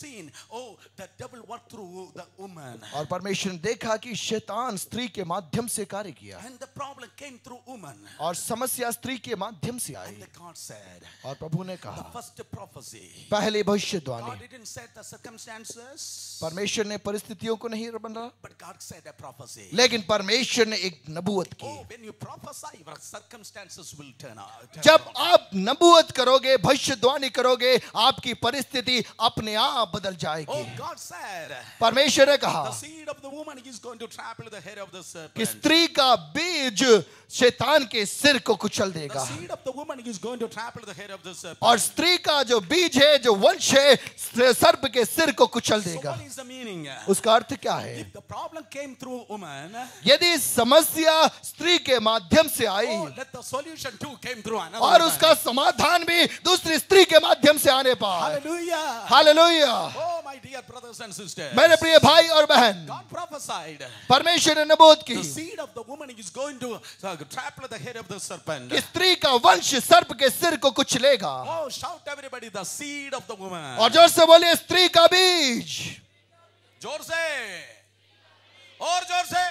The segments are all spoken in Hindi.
seen, oh, the devil worked through the woman. और परमेश्वर ने देखा कि शैतान स्त्री के माध्यम से कार्य किया And the problem came through woman. और समस्या स्त्री के माध्यम से आई। And the God said, और प्रभु ने the कहा, first prophecy, पहले God भविष्यवाणी, didn't set the circumstances, परमेश्वर ने परिस्थितियों को नहीं बना, but God said a prophecy. लेकिन परमेश्वर ने एक नबूवत की। Oh, when you prophesy, your circumstances will turn out. जब आप नबूवत करोगे, भविष्यवाणी करोगे, आपकी परिस्थिति अपने आप बदल जाएगी। Oh, God said, परमेश्वर ने the कहा seed of the woman is going to trample the head of the कि serpent. स्त्री का बीज शैतान के सिर को कुचल The देगा seed of the woman is going to trample the head of the serpent. और स्त्री का जो बीज है, जो वंश है, सर्प के सिर को कुचल So देगा। what is the meaning? उसका अर्थ क्या है? If the problem came through woman, यदि समस्या स्त्री के माध्यम से आई oh, let the solution too came through another और woman. उसका समाधान भी दूसरी स्त्री के माध्यम से आने पाए। Hallelujah. Hallelujah. Oh, my dear brothers and sisters. मेरे प्रिय भाई और बहन, God prophesied. परमेश्वर ने नबूवत की The seed of the woman is going to trample the head of the serpent. कि स्त्री का वंश सर्प के सिर को कुचलेगा। Oh, shout everybody, the seed of the woman. और जोर से बोलिए, स्त्री का बीज, जोर से, और जोर से.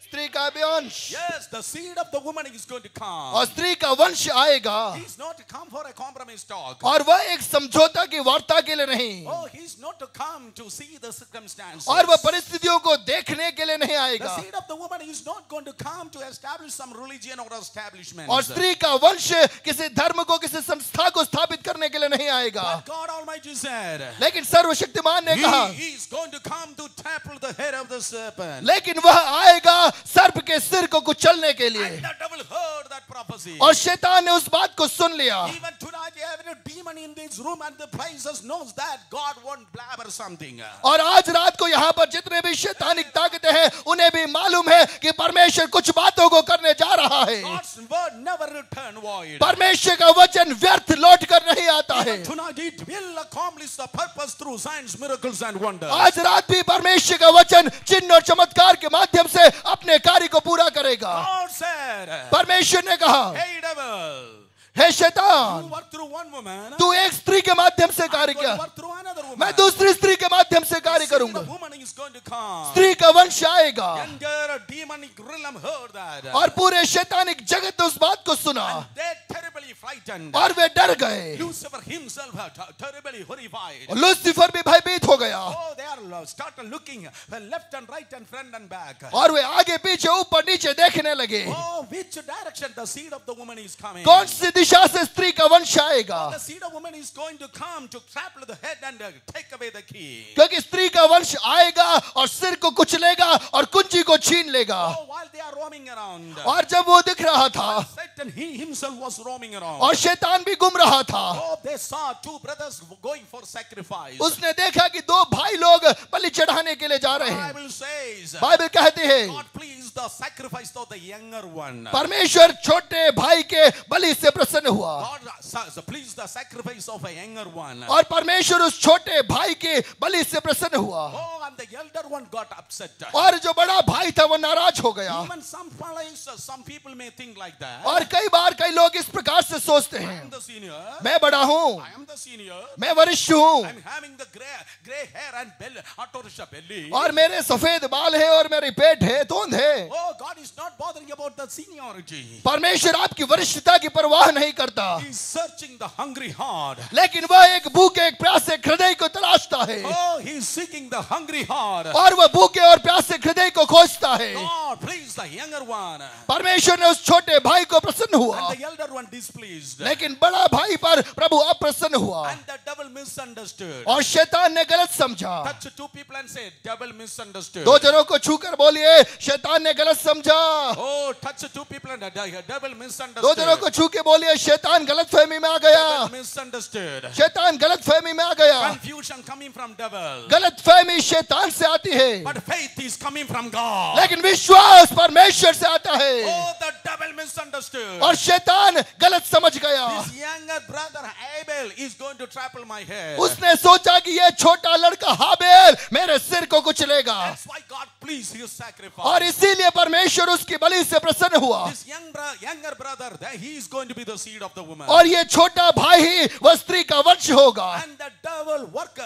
स्त्री का वंश, Yes, the seed of the woman is going to come. और स्त्री का वंश आएगा। He's not to come for a compromise talk. और वह एक समझौता की वार्ता के लिए नहीं, Oh, he's not to come to see the circumstances. और वह परिस्थितियों को देखने के लिए नहीं The आएगा। seed of the woman is not going to come to establish some religion or establishment. और स्त्री का वंश किसी धर्म को, किसी संस्था को स्थापित करने के लिए नहीं आएगा। But God Almighty said, लेकिन सर्वशक्तिमान ने कहा, He is going to come to trample the head of the serpent. लेकिन वह आएगा सर्प के सिर को कुचलने के लिए। And the devil heard that prophecy. और शैतान ने उस बात को सुन लिया। Even tonight, every demon in this room and the places knows that God won't blabber something. और आज रात को यहाँ पर जितने भी शैतानिक ताकतें हैं, उन्हें भी मालूम है कि परमेश्वर कुछ बातों को करने जा रहा है। God's word never return void. परमेश्वर का वचन व्यर्थ लौट कर नहीं आता है। Even tonight, it will accomplish the purpose through signs, miracles, and wonders. आज रात भी परमेश्वर का वचन चिन्ह और चमत्कार के माध्यम से अपने कार्य को पूरा करेगा। God said, परमेश्वर ने कहा, hey devil, हे you शैतान, work through one woman, तू एक स्त्री के माध्यम से कार्य I'm going किया, to work through another woman. मैं दूसरी स्त्री के माध्यम से कार्य See, the करूंगा। woman is going to come. स्त्री का वंश आएगा। Younger demonic realm heard that. और पूरे शैतानिक जगत ने उस बात को सुना And they terribly frightened. और वे डर गए। Lucifer himself terribly horrified. और लूसीफर भी भयभीत हो गया Oh, they are started looking left and right and front and back. और वे आगे पीछे ऊपर नीचे देखने लगे। Oh, which direction the seed of the woman is coming? कौन सी दिशा से स्त्री का वंश आएगा? The seed of woman is going to come to trample the head and take away the key. क्योंकि स्त्री का वंश आएगा और सिर को कुचलेगा और कुंजी को छीन लेगा। Oh, while they are roaming around, और जब वो दिख रहा था Satan he himself was roaming around. और शैतान भी घूम रहा था, Oh, they saw two brothers going for sacrifice. उसने देखा कि दो भाई लोग बलि चढ़ाने के लिए जा रहे हैं। Bible says, बाइबल कहती है, God pleased the sacrifice of the younger one. परमेश्वर छोटे भाई के बलि से प्रसन्न हुआ God pleased the sacrifice of a younger one. और परमेश्वर उस छोटे भाई के बलि से प्रसन्न हुआ Oh, and the elder one got upset. और जो बड़ा भाई था वो नाराज हो गया। Even some people may think like that. और कई बार कई लोग इस प्रकार से सोचते I हैं, am the senior. मैं बड़ा हूँ, I am the senior. मैं वरिष्ठ हूँ I'm having the gray hair and belly, auto rickshaw belly. और मेरे सफेद बाल है और मेरी पेट है, तोंद है। Oh, God is not bothering about the seniority. परमेश्वर आपकी वरिष्ठता की परवाह नहीं करता, He's searching the hungry heart. लेकिन वह एक भूखे एक प्यासे हृदय को तलाशता है Oh, he's seeking the hungry heart. और वह भूखे और प्यासे हृदय को खोजता है। God, please the younger one. परमेश्वर ने उस छोटे भाई को प्रसन्न हुआ, And the elder one displeased. लेकिन बड़ा भाई पर प्रभु अप्रसन्न हुआ And the devil misunderstood. और शैतान ने गलत समझा। Touch two people and say, devil misunderstood. दो जनों को छूकर बोलिए, शैतान ने गलत समझा। Oh, touch two people and the devil दो misunderstood. जनों को छू के बोलिए, शैतान गलत फहमी में आ गया। Devil misunderstood. शैतान गलत फहमी में आ गया। Confusion coming from devil. गलत फहमी शैतान से आती है, But faith is coming from God. लेकिन विश्वास परमेश्वर से आता है। Oh, the devil misunderstood. और शैतान गलत समझ गया। This younger brother Abel is going to trample my head. उसने सोचा कि ये छोटा लड़का हाबेल मेरे सिर को कुचलेगा। That's why God please his sacrifice. और इसीलिए परमेश्वर उसकी बलि से प्रसन्न हुआ। This younger brother, that he is going to be the seed of the woman. और ये छोटा भाई ही वह स्त्री का वंश होगा। And the devil work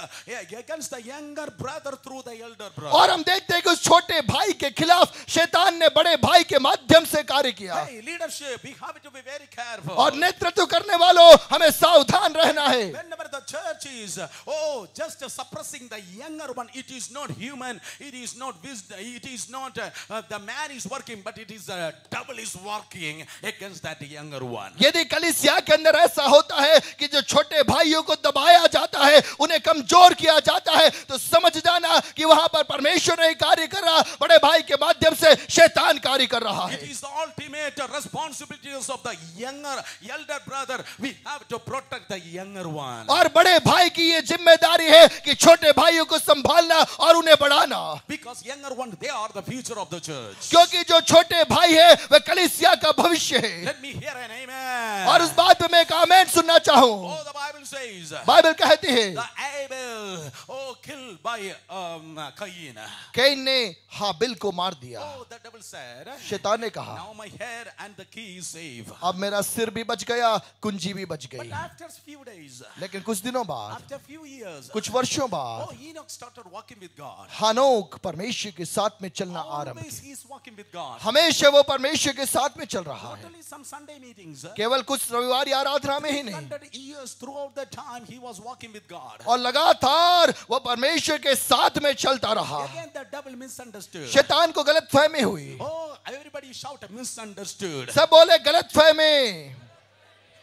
against the younger brother through the elder brother. और हम देखते हैं कि उस छोटे भाई के खिलाफ शैतान ने बड़े भाई के माध्यम से कार्य किया। Hey, leadership, we have to be very careful. और नेतृत्व करने वालों हमें सावधान रहना है। Whenever the church is just suppressing the younger one, it is not human, it is not wisdom, it is not the man is working, but it is the devil is working against that younger one. यदि कलीसिया के अंदर ऐसा होता है कि जो छोटे भाइयों को दबाया जाता है, उन्हें कमजोर किया जाता है, तो समझ जाना कि वहां पर परमेश्वर नहीं कार्य कर रहा, बड़े भाई के माध्यम से शैतान कार्य कर रहा है। It is the ultimate responsibilities of the elder brother. We have to protect the younger one. और बड़े भाई की ये जिम्मेदारी है कि छोटे भाइयों को संभालना और उन्हें बढ़ाना। Because younger one, they are the future of the church. क्योंकि जो छोटे भाई है वे कलीसिया का भविष्य है। Let me hear an amen. और उस बात पे मैं एक आमेन सुनना चाहूं। Oh, the Bible says, Bible कहती है the Abel, killed by Cain. Can ने हाबिल को मार दिया। Oh, the devil said, शैतान ने कहा now my head and the key is safe. अब मेरा सिर भी बच गया, कुंजी भी बच But गई। after few days, लेकिन कुछ दिनों बाद, after few years, कुछ वर्षों बाद Enoch started walking with God. हानोक परमेश्वर के साथ में चलना आरंभ Always किया। he is walking with God. हमेशा वो परमेश्वर के साथ में चल रहा है, Not only some Sunday meetings. केवल कुछ रविवार आराधना में ही नहीं। 100 years throughout the time he was walking with God. और लगातार वो परमेश्वर के साथ में चलता रहा। Again the devil misunderstood. शैतान को गलतफहमी हुई। Oh, everybody shout misunderstood. सब बोले गलतफहमी।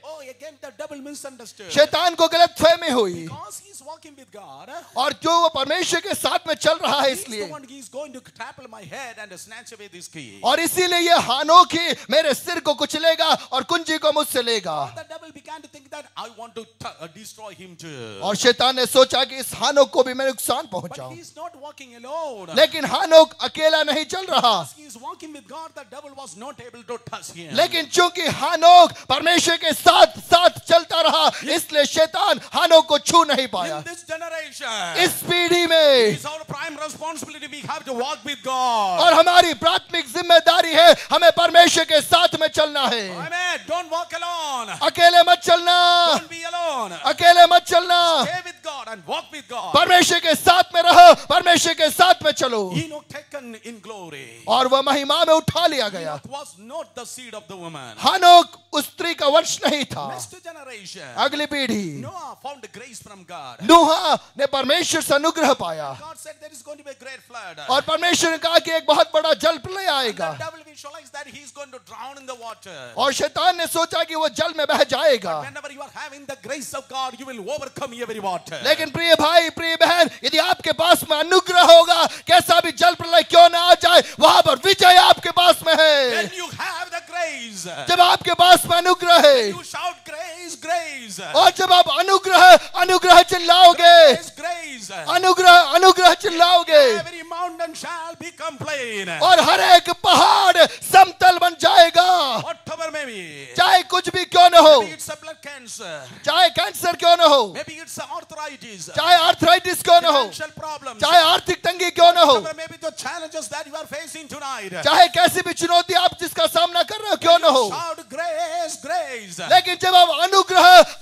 Oh, again the devil misunderstood. शैतान को गलतफहमी हुई। Because he's walking with God. और जो वो परमेश्वर के साथ में चल रहा है He's the इसलिए, one he's going to trample my head and snatch away this key. और इसीलिए ये हानोक ही मेरे सिर को कुचलेगा और कुंजी को मुझसे लेगा। The devil began to think that I want to destroy him too. और शैतान ने सोचा कि इस हानोक को भी मैं नुकसान But पहुंचाऊं। he's not walking alone. लेकिन हानोक अकेला नहीं चल रहा। Because he's walking with God, the devil was not able to touch him. लेकिन चूंकि हानोक परमेश्वर के साथ साथ चलता रहा, इसलिए शैतान हानोक को छू नहीं पाया। In this generation, इस पीढ़ी में it's our prime responsibility. We have to walk with God. और हमारी प्राथमिक जिम्मेदारी है, हमें परमेश्वर के साथ में चलना है। Amen. Don't walk alone. अकेले मत चलना, Don't be alone. अकेले मत चलना। Stay with God and walk with God. परमेश्वर के साथ में रहो, परमेश्वर के साथ में चलो। Enoch taken in glory. और वह महिमा में उठा लिया गया। Enoch was not the seed of the woman. हानोक उस स्त्री का वंश नहीं था। Next generation, अगली पीढ़ी Noah found grace from God. नूहा ने परमेश्वर से अनुग्रह पाया। God said there is going to be a great flood. और परमेश्वर ने कहा कि एक बहुत बड़ा जल प्रलय The आएगा। devil visualized that he is going to drown in the water. और शैतान ने सोचा कि वो जल में बह जाएगा। Whenever you are having the grace of God, you will overcome every water. लेकिन प्रिय भाई, प्रिय बहन, यदि आपके पास में अनुग्रह होगा, कैसा भी जल प्रलय क्यों ना आ जाए, वहां पर विजय आपके पास में है। When you have the grace, जब आपके पास में अनुग्रह है, you shout grace, grace. और जब आप अनुग्रह चिल्लाओगे, Grace, grace. अनुग्रह चिल्लाओगे, Every mountain shall become plain. और हर एक पहाड़ समतल बन जाएगा। Whatever may be. चाहे कुछ भी क्यों न हो, Maybe it's a blood cancer. चाहे कैंसर क्यों न हो, Maybe it's arthritis. चाहे आर्थराइटिस क्यों न हो, Financial problems. चाहे आर्थिक तंगी क्यों न हो, Whatever may be the challenges that you are facing tonight. चाहे कैसी भी चुनौती आप जिसका सामना कर रहे हो क्यों न हो, Shout grace, grace. लेकिन जब आप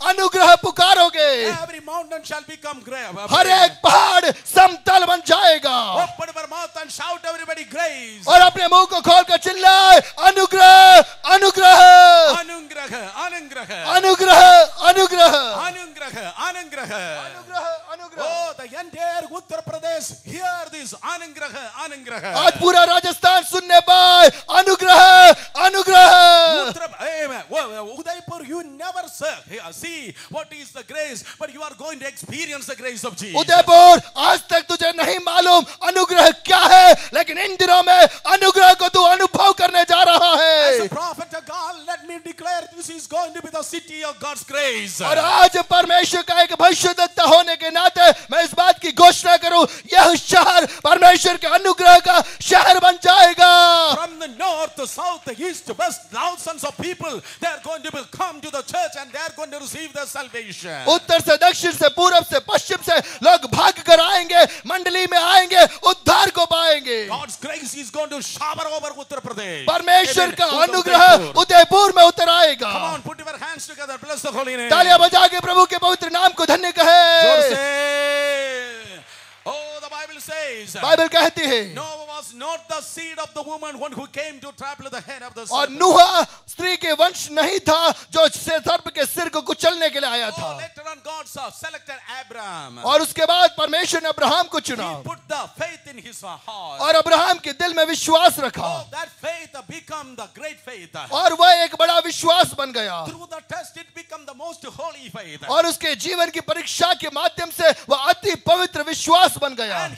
अनुग्रह पुकारोगे, Every mountain shall become grave. हर एक पहाड़ समतल बन जाएगा। Open your mouth and shout everybody grace. और अपने मुंह को खोलकर चिल्लाए, अनुग्रह अनुग्रह Anungraha, anungraha. अनुग्रह Anungraha, anungraha. अनुग्रह। Oh, the entire Uttar Pradesh, hear this. Anungraha, anungraha. आज पूरा राजस्थान सुनने पाए, अनुग्रह। Amen. Udaipur, you never see what is the grace, but you are going to experience the grace of Jesus. Udaipur, आज तक तुझे नहीं मालूम अनुग्रह क्या है, लेकिन इन दिनों में अनुग्रह को तू अनुभव करने जा रहा As a है। prophet of God, let me declare this is going to be the city of God's grace. और आज परमेश्वर का एक भविष्यद्वक्ता होने के नाते मैं इस बात की घोषणा करूं, यह शहर परमेश्वर के अनुग्रह का शहर बन जाएगा। From the north to south, the east to west, thousands of people, they are going to come to the church and they are going to receive their salvation. उत्तर से दक्षिण से पूरब से पश्चिम से लोग भाग कर आएंगे, मंडली में आएंगे, उद्धार को पाएंगे। God's grace is going to shower over Uttar Pradesh. परमेश्वर Amen. का Uttar अनुग्रह Pradesh. उदयपुर में उतर आएगा। Come on, put your hands together. Bless the holy name. तालियां बजा के प्रभु के पवित्र नाम को धन्य जोर कहे। से। Oh, the Bible says. Bible कहती है Noah was not the seed of the woman one who came to trample the head of the और serpent. नूह स्त्री के वंश नहीं था जो सर्प के सिर को कुचलने के लिए आया Oh, था। later on God selected Abraham. और उसके बाद परमेश्वर ने अब्राहम को He चुना put the faith in his heart. और अब्राहम के दिल में विश्वास रखा Oh, that faith become the great faith. और वह एक बड़ा विश्वास बन गया Through the test, it become the most holy faith. और उसके जीवन की परीक्षा के माध्यम से वह अति पवित्र विश्वास बन गया And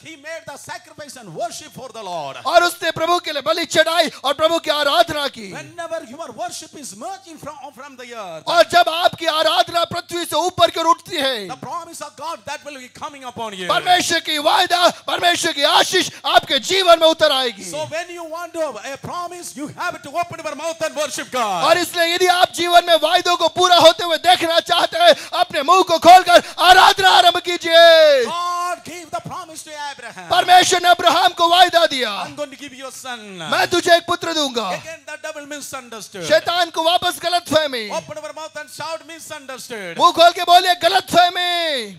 he made the sacrifice and worship for the Lord. और उसने प्रभु के लिए बलि चढ़ाई और प्रभु की आराधना की। Whenever your worship is merging from the earth, और जब आपकी आराधना पृथ्वी से ऊपर की ओर उठती है, the promise of God that will be coming upon you. परमेश्वर की वायदा, परमेश्वर की आशीष आपके जीवन में उतर आएगी। So when you want a promise, you have to open your mouth and worship God. और इसलिए यदि आप जीवन में वायदों को पूरा होते हुए देखना चाहते हैं, अपने मुंह को खोलकर आराधना आरंभ कीजिए। God gave the promise to Abraham. परमेश्वर ने अब्राहम को वायदा दिया, I'm going to give you a son. मैं तुझे एक पुत्र दूंगा। Again, the devil misunderstood. शैतान को वापस गलतफहमी, Open your mouth and shout misunderstood. मुंह खोल के बोलिए गलतफहमी।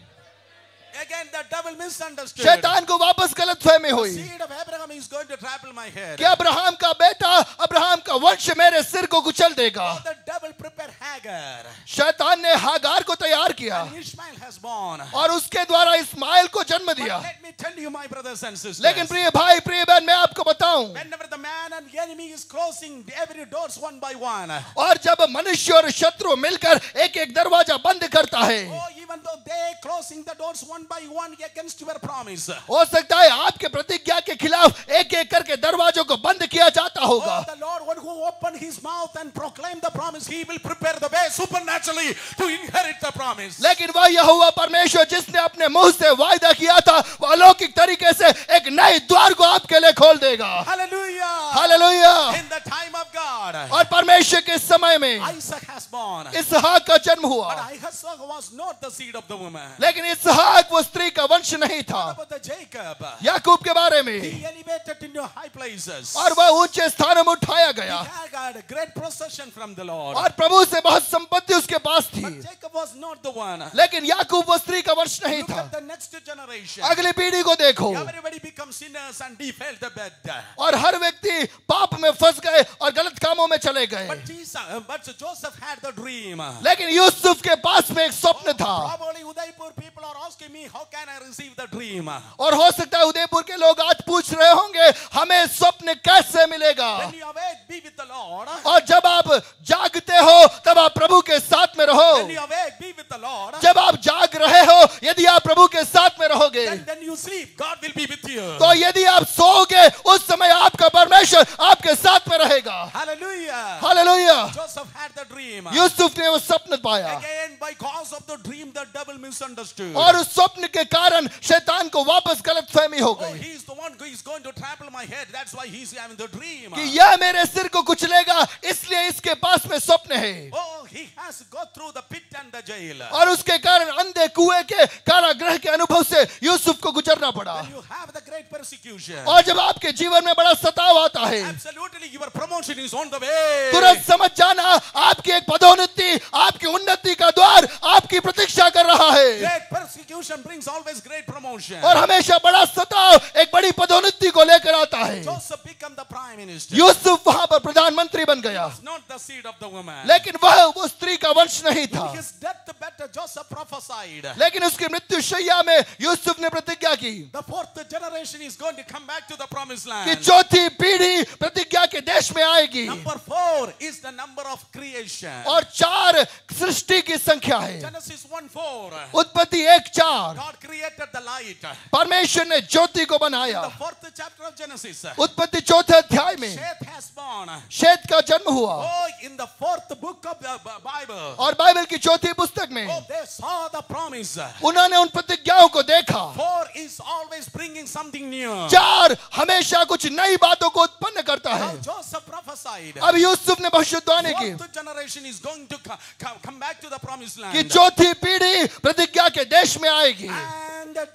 Again, the devil misunderstood. शैतान को वापस गलतफहमी The हुई seed of Abraham is going to trample my head. कि अब्राहम का बेटा, अब्राहम का वंश मेरे सिर को कुचल देगा। Oh, the devil prepared Hagar. शैतान ने हागार को तैयार किया And Ishmael has born. और उसके द्वारा इस्माइल को जन्म दिया। But let me tell you, my brothers and sisters. लेकिन प्रिय भाई, प्रिय बहन, मैं आपको बताऊं, Whenever the man and the enemy is closing every doors one by one. और जब मनुष्य और शत्रु मिलकर एक एक दरवाजा बंद करता है, Oh, even though they closing the doors one by one against your promise. हो सकता है आपके प्रतिज्ञा के खिलाफ एक एक करके दरवाजों को बंद किया जाता होगा, Oh, the Lord one who opened his mouth and proclaimed the promise, he will prepare the way supernaturally to inherit the promise. लेकिन वह यहोवा परमेश्वर जिसने अपने मुंह से वायदा किया था, वह अलौकिक तरीके से एक नए द्वार को आपके लिए खोल देगा। Hallelujah. Hallelujah. In the time of God, और परमेश्वर के समय में Isaac has born. इसहाक का जन्म हुआ, But Isaac was not the seed of the woman. लेकिन इसहाक वो स्त्री का वंश नहीं What था। about the Jacob? याकूब के बारे में, He elevated into high places. और वह ऊंचे स्थानों में उठाया He गया had got a great possession from the Lord. और प्रभु से बहुत संपत्ति उसके पास थी, But Jacob was not the one. लेकिन याकूब वो स्त्री का वंश नहीं Look था। at the next generation. अगली पीढ़ी को देखो, Everybody becomes sinners and defiled the bed. और हर व्यक्ति पाप में फंस गए और गलत कामों में चले गए, But Joseph had the dream. लेकिन यूसुफ के पास में एक स्वप्न था। Probably Udaipur people are asking me, how can I receive the dream? और हो सकता है उदयपुर के लोग आज पूछ रहे होंगे, हमें स्वप्न कैसे मिलेगा? When you awake, be with the Lord. और जब आप जागते हो तब आप प्रभु के साथ में रहो। When you awake, be with the Lord. जब आप जाग रहे हो, यदि आप प्रभु के साथ में रहोगे, Then you sleep, God will be with you. तो यदि आप सोओगे, उस समय आपका परमेश्वर आपके साथ में रहेगा। Hallelujah. Hallelujah. Joseph had the dream. Yusuf ने वो स्वप्न पाया Again, by cause of the dream, the devil misunderstood. और उस स्वप्न के कारण शैतान को वापस गलतफहमी हो Oh, गई he's the one who is going to trample my head. That's why he's having the dream. कि यह मेरे सिर को कुचलेगा, इसलिए इसके पास में स्वप्न है। Oh, he has gone through the pit and the jail. और उसके कारण अंधे कुएं के कारागृह के अनुभव से यूसुफ को गुजरना पड़ा। When you have the great persecution, और जब आपके जीवन में बड़ा सताव आता है, absolutely your promotion is on the way. तुरंत समझ जाना आपकी एक पदोन्नति, आपकी उन्नति का द्वार आपकी प्रतीक्षा कर रहा है। Great persecution brings always great promotion. और हमेशा बड़ा सताव एक बड़ी पदोन्नति को लेकर आता है। Joseph became the prime minister. Yusuf वहां पर प्रधानमंत्री बन गया, He was not the seed of the woman. लेकिन वह वो स्त्री का वंश नहीं था। In his deathbed, Joseph prophesied. लेकिन उसकी मृत्यु शैया में यूसुफ ने प्रतिज्ञा की The fourth generation is going to come back to the promised कि land. चौथी पीढ़ी प्रतिज्ञा के देश में आएगी। Number 4 is the number of creation. और 4 सृष्टि की संख्या है। Genesis 1:4. उत्पत्ति 1:4, God created the light. परमेश्वर ने ज्योति को The बनाया। 4th chapter of Genesis. उत्पत्ति 4th अध्याय में Seth has born. शेत का जन्म हुआ Oh, in the 4th book of the Bible. और बाइबल की चौथी पुस्तक में Oh, they saw the promise. उन्होंने उन प्रतिज्ञाओं को देखा। 4 is always bringing something new. 4 हमेशा कुछ नई बातों को उत्पन्न करता है। Now Joseph prophesied. अब यूसुफ ने भविष्यवाणी की Fourth generation is going to come back to the promised land. कि चौथी पीढ़ी प्रतिज्ञा के देश में आएगी। And the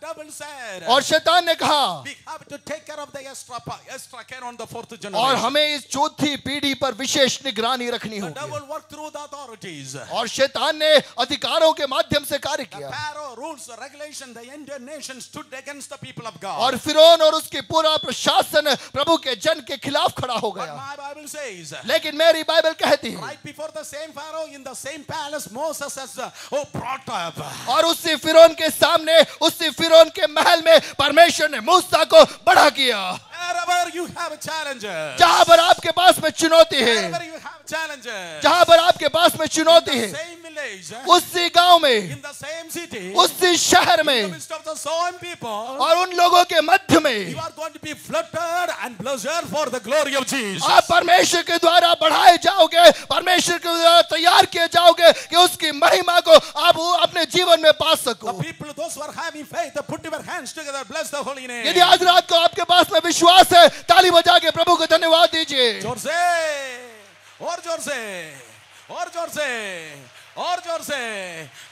devil said, और शैतान ने कहा we have to take care of the extra care on the fourth और generation. हमें इस चौथी पीढ़ी पर विशेष निगरानी रखनी The होगी। devil worked through the authorities. और शैतान ने अधिकारों के माध्यम से कार्य The किया Pharaoh rules, the regulation, the Indian nation stood against the people of God. और फिरौन और उसकी पूरा प्रशासन प्रभु के जन के खिलाफ खड़ा हो But गया। my Bible says, लेकिन मेरी बाइबल कहती है right before the same Pharaoh in the same palace, Moses has brought up. और उसी फिरौन के सामने उसी फिरौन के महल में परमेश्वर ने मूसा को बड़ा किया। Wherever you have challenges, जहां पर आपके पास में चुनौती है, wherever you have challenges, जहां पर आपके पास में चुनौती in है, the same village, उसी गांव में, in the same city, उसी शहर in the में midst of the same people, और उन लोगों के मध्य में you are going to be flooded and pleasure for the glory of Jesus. आप परमेश्वर के द्वारा बढ़ाए जाओगे, परमेश्वर के द्वारा तैयार किए जाओगे कि उसकी महिमा को आप अपने जीवन में पा The सको। people, those who are having faith, put your hands together, bless the holy name. यदि आज रात को आपके पास में विश्वास है, ताली बजा के प्रभु को धन्यवाद दीजिए। जोर से, और जोर से, और जोर से, और जोर से।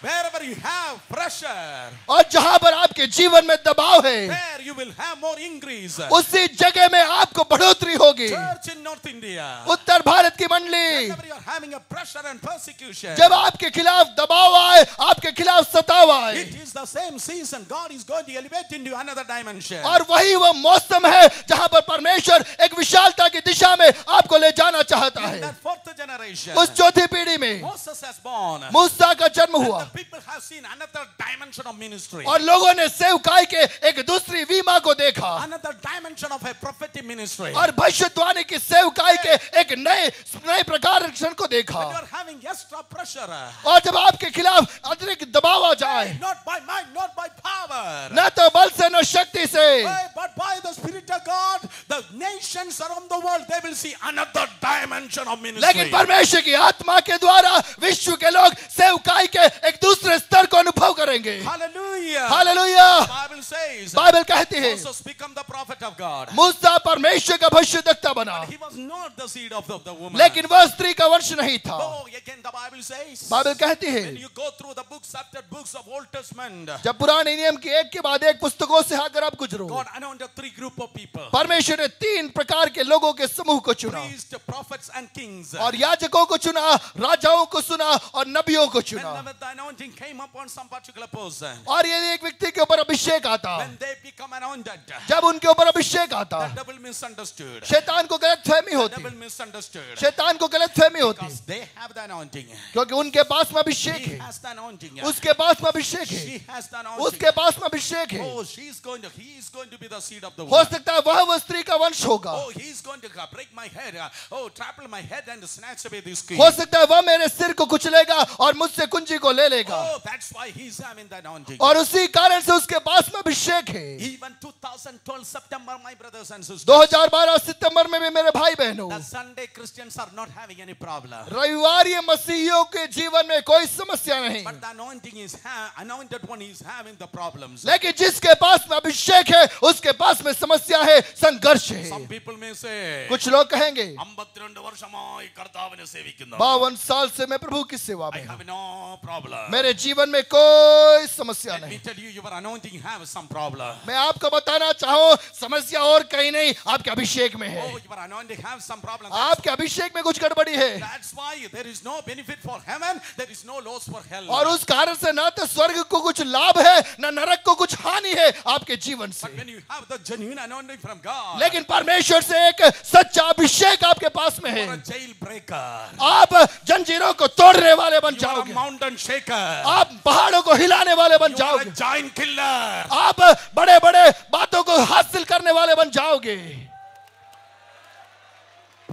Wherever you have pressure, और जहां पर आपके जीवन में दबाव है, there you will have more increase. उसी जगह में आपको बढ़ोतरी होगी। Church in North India, उत्तर भारत की मंडली, whenever you are having a pressure and persecution, जब आपके खिलाफ दबाव आए, आपके खिलाफ सताव आए, it is the same season. God is going to elevate into another dimension. और वही वो मौसम है जहां पर परमेश्वर एक विशालता की दिशा में आपको ले जाना चाहता In है। that fourth generation, उस चौथी पीढ़ी में Moses has born. मूसा का जन्म And हुआ the people have seen another dimension of ministry. और लोगों ने सेवकाई के एक दूसरी वीमा को देखा Another dimension of a prophetic ministry. और भविष्यवाणी की सेवकाई के एक नए प्रकार को When you देखा। are having extra pressure, और जब आपके खिलाफ अतिरिक्त दबाव आ जाए, not by might, not by power, न तो बल से न शक्ति से, but by the Spirit of God, the nations around the world, they will see another dimension of लेकिन ministry. परमेश्वर की आत्मा के द्वारा विश्व के लोग सेवकाई के एक दूसरे स्तर को अनुभव करेंगे। Hallelujah. Hallelujah. Bible says, Bible कहती है Moses become the prophet of God. मूसा परमेश्वर का भविष्यद्वक्ता बना, He was not the seed of the woman. लेकिन वह स्त्री का वंश नहीं था। Oh, again the Bible says, Bible कहती है when you go through the books after books of Old Testament, जब पुराने नियम की एक के बाद एक पुस्तकों से अगर आप गुजरो, God anointed three group of people: परमेश्वर ने तीन प्रकार के लोगों के समूह को चुना priests, prophets, and kings. और याजकों को चुना, राजाओं को चुना और नबियों को चुना। Whenever the anointing came upon some particular person, और यदि एक व्यक्ति के ऊपर अभिषेक आता, when they become anointed, जब उनके ऊपर अभिषेक आता, the devil misunderstood. शैतान को गलतफहमी The होती, devil misunderstood. शैतान को गलतफहमी होती, Because they have the anointing. क्योंकि उनके पास में अभिषेक He है, has the anointing. उसके पास में अभिषेक है, She has the anointing. उसके पास में अभिषेक है। Oh, he is going to be the seed of the हो woman. सकता है वह स्त्री का वंश होगा, Oh, he is going to break my head. Oh, trample my head and snatch away this queen. हो सकता है वह मेरे सिर को कुचलेगा और मुझसे कुंजी को ले लेगा। Oh, that's why he's having the anointing. और उसी कारण से उसके पास में अभिषेक है। Even 2012 September, my brothers and sisters, 2012 सितंबर में भी मेरे भाई बहनों, the Sunday Christians are not having any problem. रविवारी मसीहियों के जीवन में कोई समस्या नहीं, But the anointing is anointed one is having the problems. लेकिन जिसके पास में अभिषेक है उसके पास में समस्या है, संघर्ष Some है। people may say, कुछ लोग कहेंगे 52 വർഷമായി കർത്താവിനെ സേവിക്കുന്നു. 52 साल से मैं प्रभु की सेवा I में हूं, have no problem. मेरे जीवन में कोई समस्या Let me नहीं। tell you, your anointing has some problem. मैं आपको बताना चाहूं, समस्या और कहीं नहीं, आपके अभिषेक में है। Oh, your anointing has some problem. आपके अभिषेक में कुछ गड़बड़ी है That's why there is no benefit for heaven, there is no loss for hell. और उस कारण से ना तो स्वर्ग को कुछ लाभ है, ना नरक को कुछ हानि है आपके जीवन से। But when you have the genuine anointing from God, लेकिन परमेश्वर से एक सच्चा अभिषेक आपके पास में you है, are a jailbreaker. आप जंजीरों को तोड़ने वाले बन You are a जाओगे, mountain shaker. आप पहाड़ों को हिलाने वाले बन You are a जाओगे, giant killer. आप बड़े बड़े बातों को हासिल करने वाले बन जाओगे।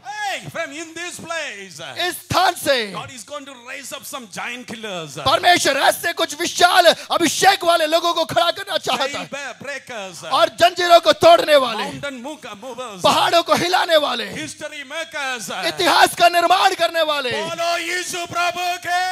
Hey, from in this place, इस स्थान से God is going to raise up some giant killers. परमेश्वर ऐसे कुछ विशाल अभिषेक वाले लोगों को खड़ा करना चाहता है Jailbreakers, और जंजीरों को तोड़ने वाले, mountain movers, पहाड़ों को हिलाने वाले, history makers. इतिहास का निर्माण करने वाले। बोलो यीशु प्रभु के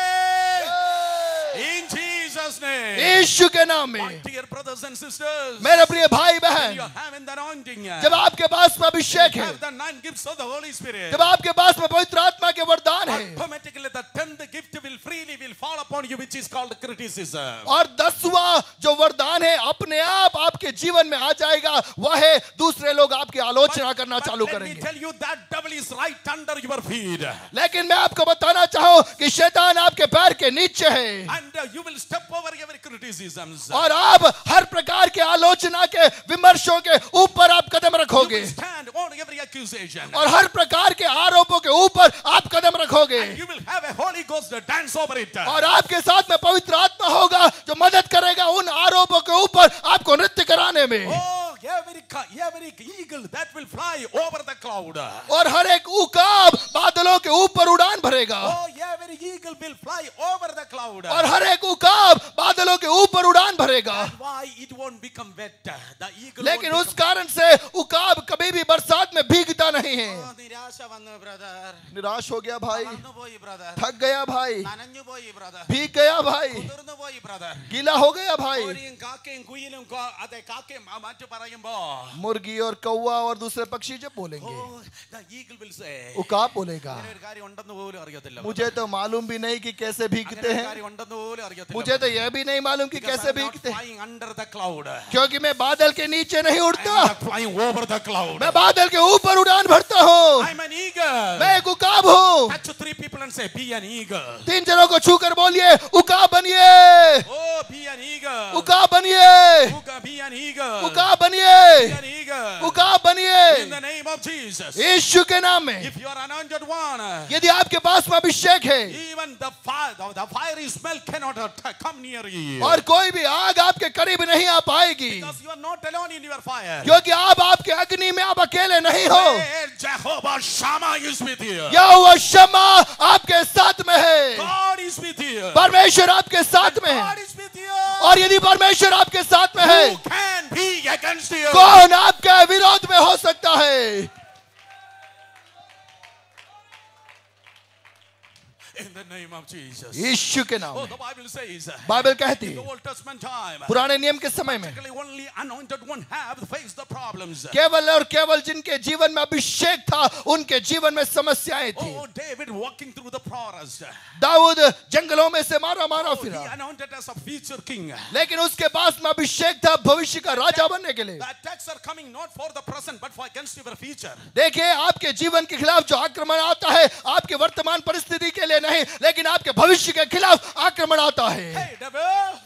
In Jesus' name. यीशु के नाम My में। dear brothers and sisters, मेरे प्रिय भाई when बहन, you are having the anointing, जब आपके पास में अभिषेक you है, have the 9 gifts of the Holy Spirit, जब आपके पास में पवित्र आत्मा के वरदान है, automatically the 10th gift will freely will fall upon you, which is called criticism. और 10वां जो वरदान है अपने आप आपके जीवन में आ जाएगा, वह है दूसरे लोग आपकी आलोचना करना चालू But let me करेंगे। tell you, that devil is right under your feet. लेकिन मैं आपको बताना चाहूं कि शैतान आपके पैर के नीचे है, And you will step over every criticisms. और आप हर प्रकार के आलोचना के विमर्शों के ऊपर आप कदम You रखोगे, will stand on every accusation. और हर प्रकार के आरोपों के ऊपर आप कदम रखोगे, You will have a Holy Ghost to dance over it. और आपके साथ में पवित्र आत्मा होगा जो मदद करेगा उन आरोपों के ऊपर आपको नृत्य कराने में। Oh, every eagle that will fly over the cloud. और हर एक उकाब बादलों के ऊपर उड़ान भरेगा, Oh, every eagle will fly over the cloud. और हर एक उकाब बादलों के ऊपर उड़ान भरेगा। And why it won't become wet? The eagle लेकिन won't उस कारण से उकाब कभी भी बरसात में भीगता नहीं है। become... Oh, निराशा बनो, brother. निराश हो गया भाई, तमन्नु पोई, brother. थक गया भाई, നനഞ്ഞു പോയി, brother. भीग गया भाई, കുതിർന്നു പോയി, brother. गीला हो गया भाई। കോഴിയും കാക്കയും കുയിലും അതെ കാക്കയും മറ്റു പറയുമ്പോ मुर्गी और कौवा और दूसरे पक्षी जब बोलेंगे, Oh, the eagle will say, उकाब बोलेगा, അങ്ങനെ ഒരു കാര്യം ഉണ്ടെന്ന് പോലും അറിയത്തില്ല. मुझे तो मालूम भी नहीं कि कैसे भीगते അങ്ങനെ ഒരു हैं, കാര്യം ഉണ്ടെന്ന് പോലും അറിയത്തില്ല. मुझे तो यह भी नहीं मालूम कि Because कैसे I'm not भीगते हैं, flying under the cloud. क्योंकि मैं बादल के नीचे नहीं उड़ता, I'm not flying over the cloud. मैं बादल के ऊपर उड़ान भरता हूँ। I'm an eagle. मैं एक उकाब हूँ। Touch 3 people and say, be an eagle. 3 जनों को छूकर बोलिए, उकाब बनिए, Oh, be an eagle. उकाब बनिए, Be an eagle. उकाब Be बनिए, an eagle. उकाब In बनिए, the name of Jesus. यीशु के नाम में। If you are anointed one, यदि आपके पास में अभिषेक है, even the fiery smell cannot come near you. और कोई भी आग आपके करीब नहीं आ पाएगी, Because you are not alone in your fire. क्योंकि आप आपके अग्नि में आप अकेले नहीं हो। Where Jehovah Shammah is with you. यहोवा शम्मा आपके साथ में है, God is with you. परमेश्वर आपके साथ में God है, is with you. और यदि परमेश्वर आपके साथ में है, Who can be against you? कौन आपके विरोध में हो सकता है? In the name of Jesus. यीशु के नाम Oh, में। the Bible says, बाइबल कहती in the है, Old Testament time, पुराने नियम के समय में practically only anointed one have faced the problems. केवल और केवल जिनके जीवन में अभिषेक था, उनके जीवन में समस्याएं थी। Oh, David walking through the forest. Dawood जंगलों में से मारा मारा Oh, he फिरा, anointed as a future king. लेकिन उसके पास में अभिषेक था भविष्य का राजा बनने के लिए। The attacks are coming not for the present but for against your future. देखिए, आपके जीवन के खिलाफ जो आक्रमण आता है, आपके वर्तमान परिस्थिति के लिए नहीं, लेकिन आपके भविष्य के खिलाफ आक्रमण आता है। Hey, devil,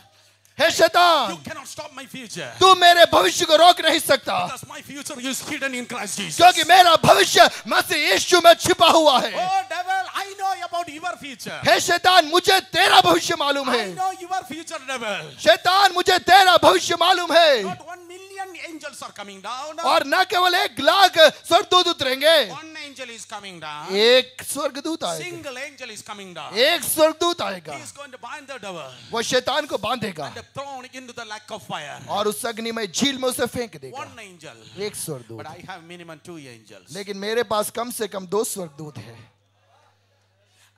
हे शैतान, you cannot stop my future. तू मेरे भविष्य को रोक नहीं सकता, Because my future is hidden in Christ Jesus. क्योंकि मेरा भविष्य मसीह यीशु में छिपा हुआ है। Oh, devil, I know about your future. हे शैतान, मुझे तेरा भविष्य मालूम I है। know your future, devil. शैतान, मुझे तेरा भविष्य मालूम है। Not 1 million angels are coming down. और न केवल 1 लाख स्वर्गदूत उतरेंगे, One angel is coming down. एक स्वर्गदूत आएगा, Single angel is coming down. एक स्वर्गदूत आएगा, He is going to bind the devil वो शैतान को बांधेगा and thrown into the lake of fire. और उस अग्निमय झील में उसे फेंक देगा। One angel. एक स्वर्गदूत, But I have minimum 2 angels. लेकिन मेरे पास कम से कम 2 स्वर्गदूत हैं।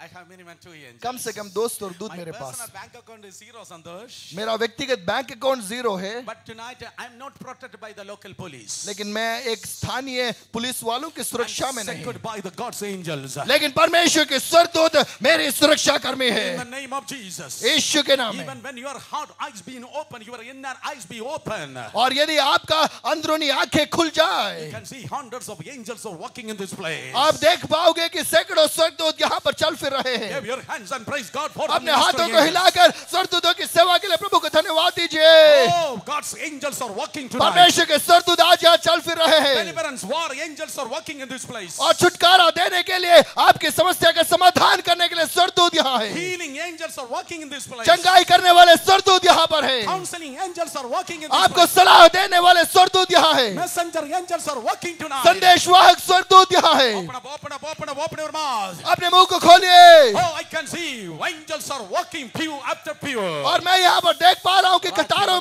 I have minimum 2 angels. कम से कम 2 स्वर्गदूत My मेरे personal pass. bank account is 0, Santosh. मेरा व्यक्तिगत बैंक अकाउंट 0 है, But tonight I'm not protected by the local police. लेकिन मैं एक स्थानीय पुलिस वालों की सुरक्षा में I'm नहीं, secured by the God's angels. लेकिन परमेश्वर के स्वर्गदूत मेरी सुरक्षा कर्मी In है, the name of Jesus. यीशु के नाम में। Even when your heart eyes being open, your inner eyes be open. और यदि आपका अंदरूनी आंखें खुल जाए, You can see hundreds of angels are walking in this place. आप देख पाओगे कि सैकड़ों स्वर्गदूत यहाँ पर चल फिर रहे हैं। Give your hands and praise God for the अपने हाथों ministering को angels. हिलाकर स्वर्गदूतों की सेवा के लिए प्रभु को धन्यवाद दीजिए। Oh, God's angels are walking tonight. परमेश्वर के स्वर्गदूत आज यहाँ चल फिर रहे हैं, Deliverance war angels are walking in this place. और छुटकारा देने के लिए, आपकी समस्या का समाधान करने के लिए स्वर्गदूत यहाँ है। Healing angels are walking in this place. चंगाई करने वाले स्वर्गदूत यहाँ पर है, Counseling angels are walking in this आपको place. सलाह देने वाले स्वर्गदूत यहाँ है, Messenger angels are walking tonight. संदेशवाहक स्वर्गदूत यहाँ है। Open up, open up, open up, open your mouth. अपने मुंह को खोलिए, Oh, I can see angels are walking pew after pew. और मैं यहाँ पर देख पा रहा हूँ कि कतारों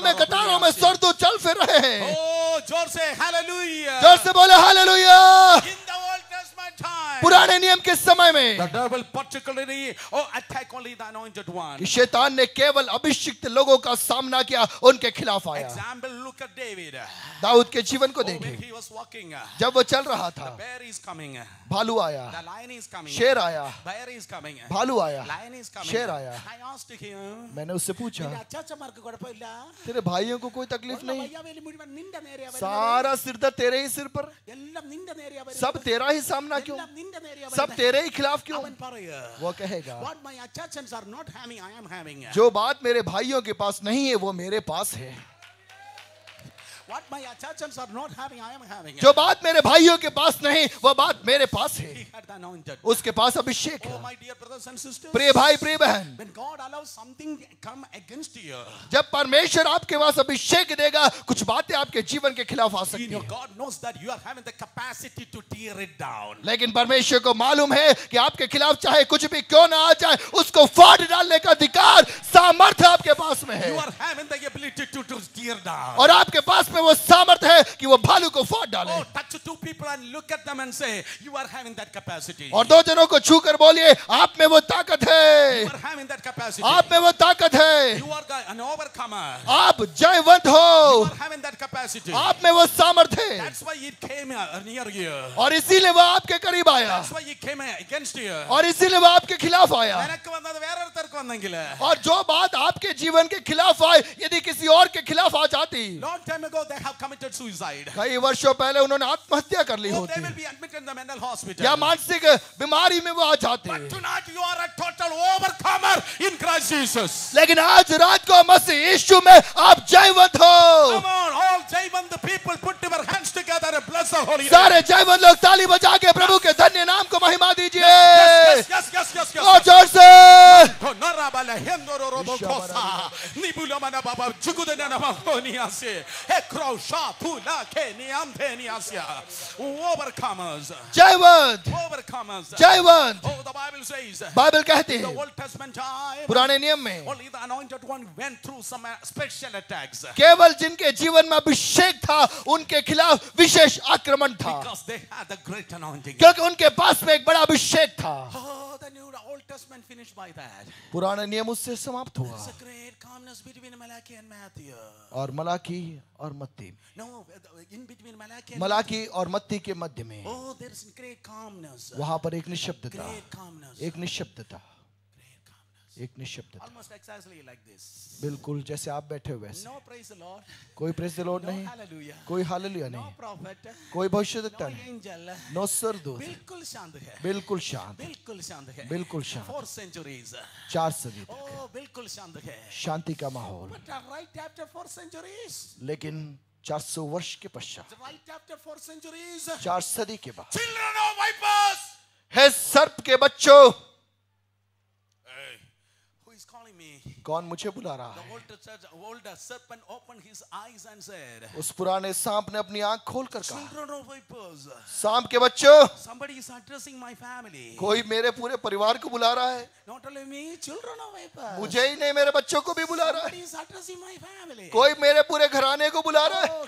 में स्वर्गदूत चल फिर रहे हैं। Oh, जोर से hallelujah. जोर से बोले hallelujah. In the Old Testament time, पुराने पुराने नियम के समय में the devil particularly attack only the anointed one. कि शैतान ने केवल अभिषिक्त लोगों का सामना किया, उनके खिलाफ आया। Example, look at David. Dawood के जीवन को When देखें, he was walking, जब वो चल रहा the था, bear is coming, भालू आया, the lion is coming, शेर आया, bear is coming, भालू आया, lion is coming. शेर आया। I asked him, मैंने उससे पूछा, अच्चा कुഴപ്പമില്ല तेरे भाइयों को कोई तकलीफ नहीं? भैया वेली मुഴുവൻ നിന്റെ നേരെയാ വരുന്നത് सारा सिरदर्द तेरे ही सिर पर, എല്ലാം നിന്റെ നേരെയാ വരുന്നത് सब तेरा ही सामना क्यों, എല്ലാം നിന്റെ നേരെയാ सब വരുന്നത് तेरे ही खिलाफ क्यों? അവൻ പറയുക वो कहेगा, what my achachans are not having I am having जो बात मेरे भाइयों के पास नहीं है वो मेरे पास है, what my achachans are not having I am having जो बात मेरे भाइयों के पास नहीं वो बात मेरे पास है। he had the anointed उसके पास अभिषेक oh है। my dear brothers and sisters प्रिय भाई, प्रिय बहन, when God allows something come against you जब परमेश्वर आपके पास अभिषेक देगा, कुछ बातें आपके जीवन के खिलाफ आ you सकती know हैं, God knows that you are having the capacity to tear it down लेकिन परमेश्वर को मालूम है कि आपके खिलाफ चाहे कुछ भी क्यों ना आ जाए, उसको फाड़ डालने का अधिकार, सामर्थ्य आपके पास में है, you are having the ability to tear down और आपके पास में वो सामर्थ्य है कि वो भालू को फाड़ डाले। oh touch two people and look at them and say you are having that capacity और दो जनों को छूकर बोलिए, आप में वो ताकत you है, are having that capacity आप में वो ताकत है, you are an overcomer आप जयवंत you हो, are having that capacity आप में वो सामर्थ्य है, that's why it came near you और इसीलिए वो आपके करीब आया, that's why it came against you और इसीलिए वो आपके खिलाफ आया। നിനക്ക് വന്നത് വേറൊരുത്തർക്ക് വന്നെങ്കിൽ और जो बात आपके जीवन के खिलाफ आए, यदि किसी और के खिलाफ आ जाती, long time ago they have committed suicide कई वर्षों पहले उन्होंने आत्महत्या कर ली oh, होती, they will be admitted in the mental hospital या मानसिक बीमारी में वो आ जाते, but tonight you are a total overcomer in Christ Jesus लेकिन आज रात को मसीह यीशु में आप जयवंत हो। come on all Jayvant the people put your hands together and bless the holy name सारे जयवंत लोग ताली बजा के प्रभु के धन्य नाम को महिमा दीजिए, yes और जोर से। to narabala hendoro robo kosa nibula mana baba jugudena na mahoniase ekro sha tu la ke niam theniasia overcomers Jaywant Jaywant oh the Bible says Bible कहती in the है, Old Testament time पुराने नियम में only the anointed one went through some special attacks केवल जिनके जीवन में अभिषेक था उनके खिलाफ विशेष आक्रमण था, because they had the great anointing क्योंकि उनके पास में एक बड़ा अभिषेक था। oh the Old Testament finished by that पुराना नियम उससे समाप्त हुआ, there's a great calmness between Malachi and Matthew और मलाकी और मत्ती, no in between Malachi and Malachi और मत्ती के मध्य में oh there's great calmness वहां पर एक निशब्दता, great calmness एक निशब्दता, great calmness एक निशब्दता, almost exactly like this बिल्कुल जैसे आप बैठे हुए वैसे। no praise the Lord कोई प्रेज़ द लॉर्ड no नहीं, hallelujah कोई हालेलुया no नहीं, prophet कोई भविष्यद्वक्ता no नहीं, angel नो सरदूत, बिल्कुल शांत है बिल्कुल शांत, बिल्कुल शांत है बिल्कुल शांत, 4 centuries 4 सदी तक oh बिल्कुल शांत है शांति का माहौल, but right after 4 centuries लेकिन 400 वर्ष के पश्चात, right after 4 centuries 4 सदी के बाद, children of vipers हे सर्प के बच्चों, hey who is calling me कौन मुझे बुला रहा the है? older serpent opened his eyes and said उस पुराने सांप ने अपनी आंख खोलकर कहा, children of vipers सांप के बच्चों, somebody is addressing my family कोई मेरे पूरे परिवार को बुला रहा है, not only me children of vipers मुझे ही नहीं मेरे बच्चों को भी बुला रहा है, somebody is addressing my family कोई मेरे पूरे घराने को बुला रहा है। oh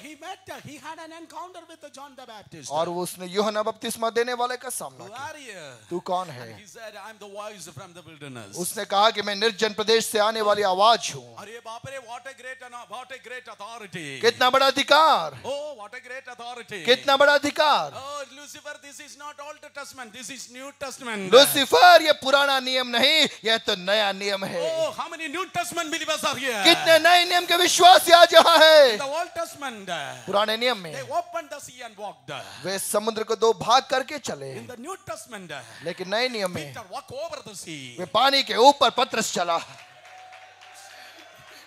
he had an encounter with John the Baptist और वो उसने यूहन्ना बपतिस्मा देने वाले का सामना who किया। are you तू कौन है? he said I'm the voice from the wilderness उसने कहा कि मैं निर्जन प्रदेश से आने वाली आवाज हूँ। अरे बाप रे what a great authority कितना बड़ा अधिकार, oh what a great authority कितना बड़ा अधिकार। oh Lucifer this is not Old Testament this is New Testament Lucifer ये पुराना नियम नहीं, यह तो नया नियम है। oh how many New Testament believers are here कितने नए नियम के विश्वासी आज यहाँ है? in the Old Testament पुराने नियम में they opened the sea and walked वे समुद्र को 2 भाग करके चले, in the New Testament लेकिन नए नियम में Peter walked over the sea वे पानी के ऊपर पतरस चला।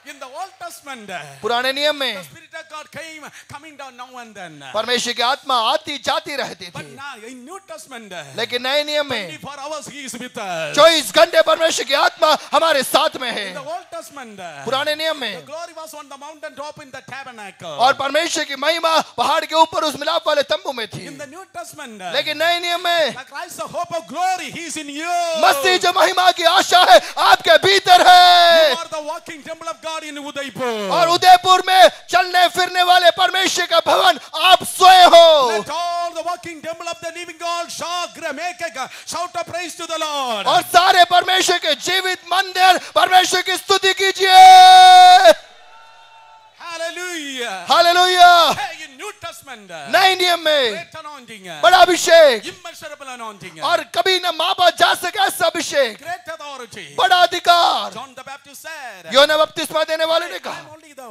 in the Old Testament पुराने नियम में the Spirit of God coming down now and then परमेश्वर की आत्मा आती जाती रहती but थी, now in New Testament लेकिन नए नियम में 24 hours he is with us 24 घंटे परमेश्वर की आत्मा हमारे साथ में in the है। Old Testament पुराने नियम the में glory was on the mountain top in the tabernacle और परमेश्वर की महिमा पहाड़ के ऊपर उस मिलाप वाले तंबू में थी, in the New Testament लेकिन नए नियम में the Christ the hope of glory he is in you मसीह जो महिमा की आशा है आपके भीतर है। you are the walking temple of God in Udaipur और उदयपुर में चलने फिरने वाले परमेश्वर का भवन आप सोए हो। let all the walking temple of the living God. Shout a praise to the Lord. और सारे परमेश्वर के जीवित मंदिर परमेश्वर की स्तुति कीजिए। Hallelujah. Hallelujah. Hey, in New Testament, नए नियम में great anointing, बड़ा अभिषेक, immeasurable anointing, और कभी न मापा जा सके ऐसा अभिषेक, great authority. बड़ा अधिकार। John the Baptist said, यूहन्ना बपतिस्मा देने वाले ने I'm कहा, only the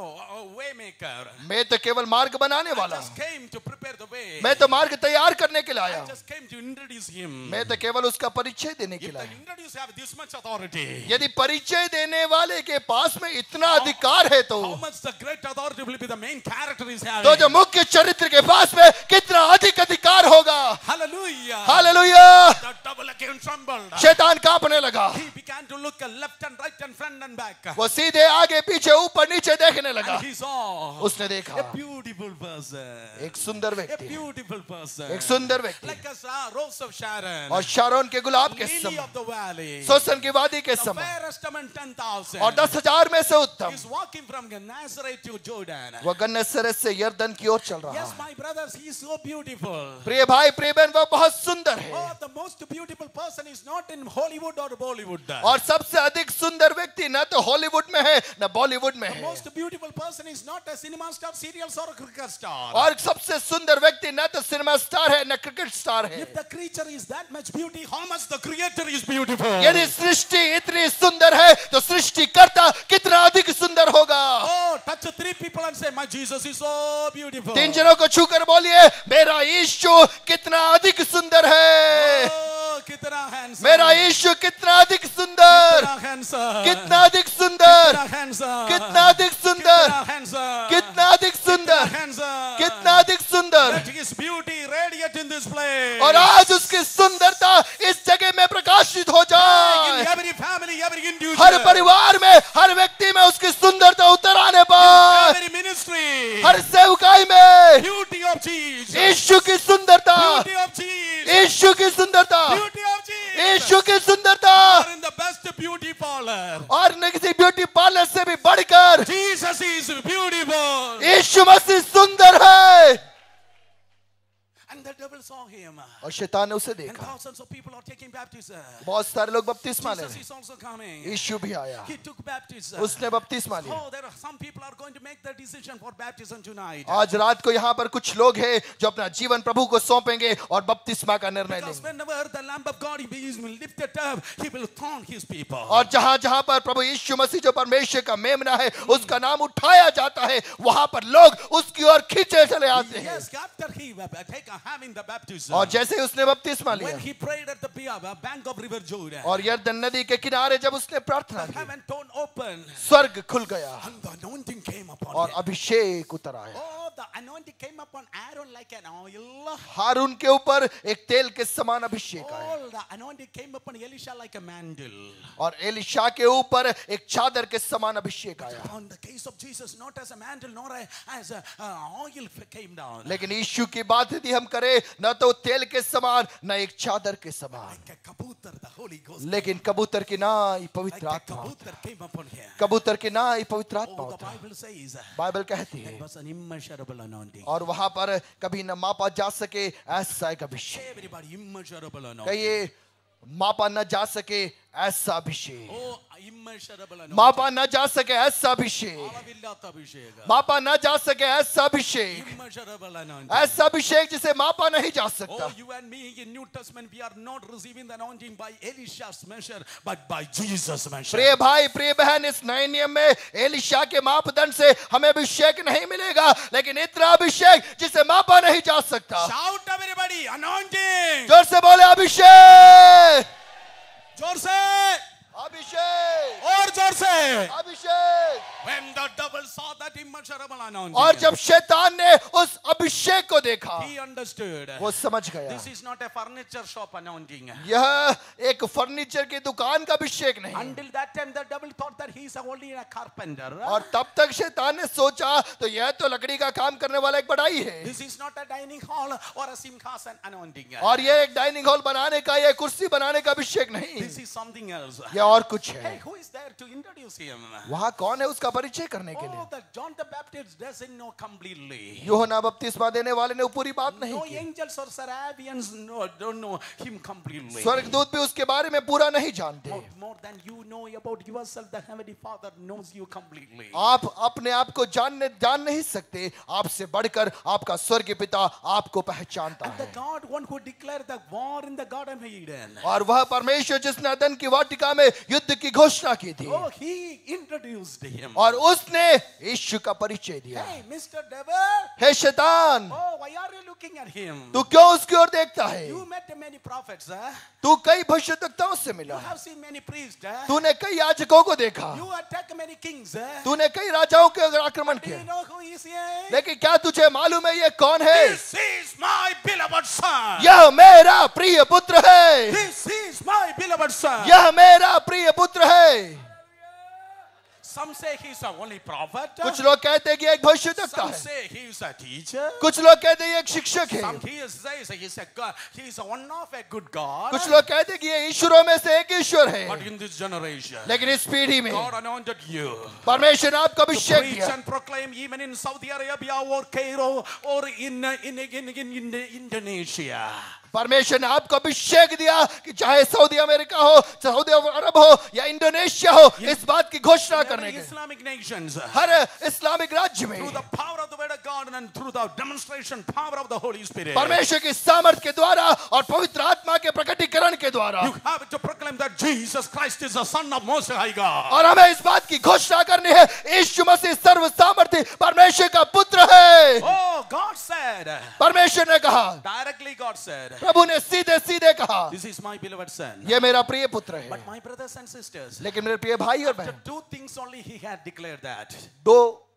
way maker. मैं तो केवल मार्ग बनाने I वाला just हूँ, came to prepare the way. मैं तो मार्ग तैयार करने के लिए आया I हूँ, just came to introduce him. मैं तो केवल उसका परिचय देने के If लिए the आया हूँ। introduce have this much authority, यदि परिचय देने वाले के पास में इतना अधिकार है तो how much the great authority will be the main character is having. तो जो मुख्य चरित्र के पास में कितना अधिक अधिकार होगा। Hallelujah. Hallelujah. The double again trembled. शैतान कांपने लगा, He began to look left and right and front and back. वो सीधे आगे पीछे ऊपर नीचे देखने लगा। And he saw उसने देखा a beautiful person. एक सुंदर A व्यक्ति, beautiful person. एक सुंदर व्यक्ति, Like a rose of Sharon. और शारोन के गुलाब के Lily समान, of the valley. सोसन की वादी के The समान, fairest among 10,000. और 10,000 में से उत्तम। He's walking from Nazareth to Jordan. वह गन्नेसरत से यरदन की ओर चल रहा Yes, है। my brothers, he is so beautiful. प्रिय भाई प्रिय बहन, वह बहुत सुंदर है, Oh, the most beautiful person is not in Hollywood or Bollywood. और सबसे अधिक सुंदर व्यक्ति न तो हॉलीवुड में है न बॉलीवुड में The है, most beautiful person is not a cinema star, serials or a cricket star. और सबसे सुंदर व्यक्ति न तो सिनेमा स्टार है न क्रिकेट स्टार है। If the creature is that much beauty, how much the creator is beautiful? यदि सृष्टि इतनी सुंदर है तो सृष्टिकर्ता कितना अधिक सुंदर होगा। Oh, touch 3 people and say, my Jesus is so beautiful. 3 जनों को छूकर बोलिए, मेरा यीशु कितना अधिक सुंदर है। Oh, kitna handsome. मेरा यीशु कितना अधिक सुंदर, Kitna handsome. कितना अधिक सुंदर, Kitna handsome. कितना अधिक सुंदर, Kitna handsome. कितना अधिक सुंदर, Kitna handsome. कितना अधिक सुंदर। Let his beauty radiate in this place. और आज उसकी सुंदरता इस जगह में प्रकाशित हो In जाए। every family, every individual. हर परिवार में, हर व्यक्ति में उसकी सुंदरता उतर आने पर, Every ministry. हर सेवकाई में Beauty of Jesus. यीशु की सुंदरता, Beauty of Jesus. यीशु की सुंदरता, Beauty of Jesus. यीशु की सुंदरता। Are in the best beauty parlor. और न किसी ब्यूटी पार्लर से भी बढ़कर Jesus is beautiful. यीशु मसीह सुंदर है। And the devil saw him. और शैतान ने उसे And देखा, thousands of people are taking baptism. बहुत सारे लोग बपतिस्मा ले Jesus रहे, is also coming. यीशु भी आया, He took baptism. उसने बपतिस्मा लिया। Oh, there are some people are going to make the decision for baptism tonight. आज रात को यहाँ पर कुछ लोग हैं जो अपना जीवन प्रभु को सौंपेंगे और बपतिस्मा का निर्णय Because लेंगे। whenever the Lamb of God is lifted up, He will taunt His people. और जहाँ जहाँ पर प्रभु यीशु मसीह जो परमेश्वर का मेमना है उसका नाम उठाया जाता है, वहाँ पर लोग उसकी ओर खींचे चले आते हैं। Yes, after He having the baptism. और जैसे ही उसने बपतिस्मा लिया When He prayed at the bank of River Jordan, और यरदन नदी के किनारे जब उसने प्रार्थना की, heaven torn open, स्वर्ग खुल गया and the anointing came upon और him. अभिषेक उतर आया। Oh, the anointing came upon Aaron like an oil. हारून के ऊपर एक तेल के समान अभिषेक आया Oh, the anointing came upon Elisha like a mantle. और एलिशा के ऊपर एक चादर के समान अभिषेक आया। On the case of Jesus, not as a mantle nor as a oil came down. लेकिन यीशु की बात यदि हम करें, न तो तेल के समान न एक चादर के समान, Like a kabutar, the Holy Ghost. लेकिन कबूतर की नाई Like पवित्र a आत्मा, kabutar came upon him. कबूतर की नाई पवित्र आत्मा Oh, the होता है। Bible says बाइबल कहती it है, was an immeasurable anointing. और वहां पर कभी न मापा जा सके ऐसा एक अभिषेक, Everybody, immeasurable anointing. कहिए मापा न जा सके ऐसा अभिषेक, Oh, immeasurable anointing. मापा न जा सके ऐसा अभिषेक, Alavillatta abhisheka. मापा न जा सके ऐसा अभिषेक, Immeasurable anointing. ऐसा अभिषेक जिसे मापा नहीं जा सकता। Oh, you and me in New Testament, we are not receiving the anointing by Elisha's measure, but by Jesus' measure. प्रिय भाई प्रिय बहन, इस नए नियम में एलिशा के मापदंड से हमें अभिषेक नहीं मिलेगा, लेकिन इतना अभिषेक जिसे मापा नहीं जा सकता। Shout everybody, anointing! जोर से बोले अभिषेक, जोर से अभिषेक, और जोर से। अभिषेक। When the devil saw that immeasurable anointing, और जब शैतान ने उस अभिषेक को देखा, he understood. वो समझ गया This is not a furniture shop anointing. यह एक फर्नीचर की दुकान का अभिषेक नहीं। Until that time, the devil thought that he is only a carpenter. और तब तक शैतान ने सोचा तो यह तो लकड़ी का काम करने वाला एक बढ़ाई है, This is not a dining hall or a simchasan anointing. और यह एक डाइनिंग हॉल बनाने का या कुर्सी बनाने का अभिषेक नहीं, This is something else. यह और कुछ Hey, है। who is there to introduce him? वहाँ कौन है उसका परिचय करने के लिए? Oh, that John the Baptist doesn't know completely. यूहन्ना बपतिस्मा देने वाले ने वो पूरी बात नहीं No की। angels or seraphians don't know him completely. स्वर्गदूत भी उसके बारे में पूरा नहीं जानते। More than you know about yourself, the Heavenly Father knows you completely. आप अपने आप को जान नहीं सकते, आपसे बढ़कर आपका स्वर्गीय पिता आपको पहचानता And the है। God, one who declared the war in the Garden of Eden. और वह परमेश्वर जिसने अदन की वाटिका में युद्ध की घोषणा की थी, Oh, he introduced him. और उसने यीशु का परिचय दिया। Hey, Mr. Devil. हे शैतान, Oh, why are you looking at him? तू क्यों उसकी ओर देखता है? You met many prophets, huh? तू कई भविष्यद्वक्ताओं से मिला, You have seen many priests, huh? तूने कई याजकों को देखा, You attack many kings, huh? तूने कई राजाओं के आक्रमण Do you किए, know who is he? लेकिन क्या तुझे मालूम है ये कौन है? This is my beloved son. यह मेरा प्रिय पुत्र है, This is my beloved son. यह मेरा प्रिय पुत्र है। Some say he's the only prophet. कुछ लोग कहते हैं कि एक भविष्यद्वक्ता Some है, say he's a teacher. कुछ लोग कहते हैं ये एक शिक्षक है, Some he says he's a God. He's one of a good God. कुछ लोग कहते हैं कि ये ईश्वरों में से एक ईश्वर है। But in this generation, लेकिन इस पीढ़ी में God anointed you परमेश्वर ने आपको to अभिषेक preach दिया, and proclaim even in Saudi Arabia or Cairo or in Indonesia. परमेश्वर ने आपको अभिषेक दिया कि चाहे सऊदी अमेरिका हो, सऊदी अरब हो या इंडोनेशिया हो, इस बात की घोषणा करने Every के Islamic nations, हर इस्लामिक राज्य में through the power of the word of God and through the demonstration power of the Holy Spirit, परमेश्वर की सामर्थ के द्वारा और पवित्र आत्मा के प्रकटीकरण के द्वारा you have to proclaim that Jesus Christ is the Son of Most High God. और हमें इस बात की घोषणा करनी है, यीशु मसीह सर्व सामर्थी परमेश्वर का पुत्र है। Oh, God said, परमेश्वर ने कहा, directly God said, प्रभु ने सीधे सीधे कहा, this is my beloved son. ये मेरा प्रिय पुत्र है। But my brothers and sisters, लेकिन मेरे प्रिय भाई और after बहन, two things only he had declared that.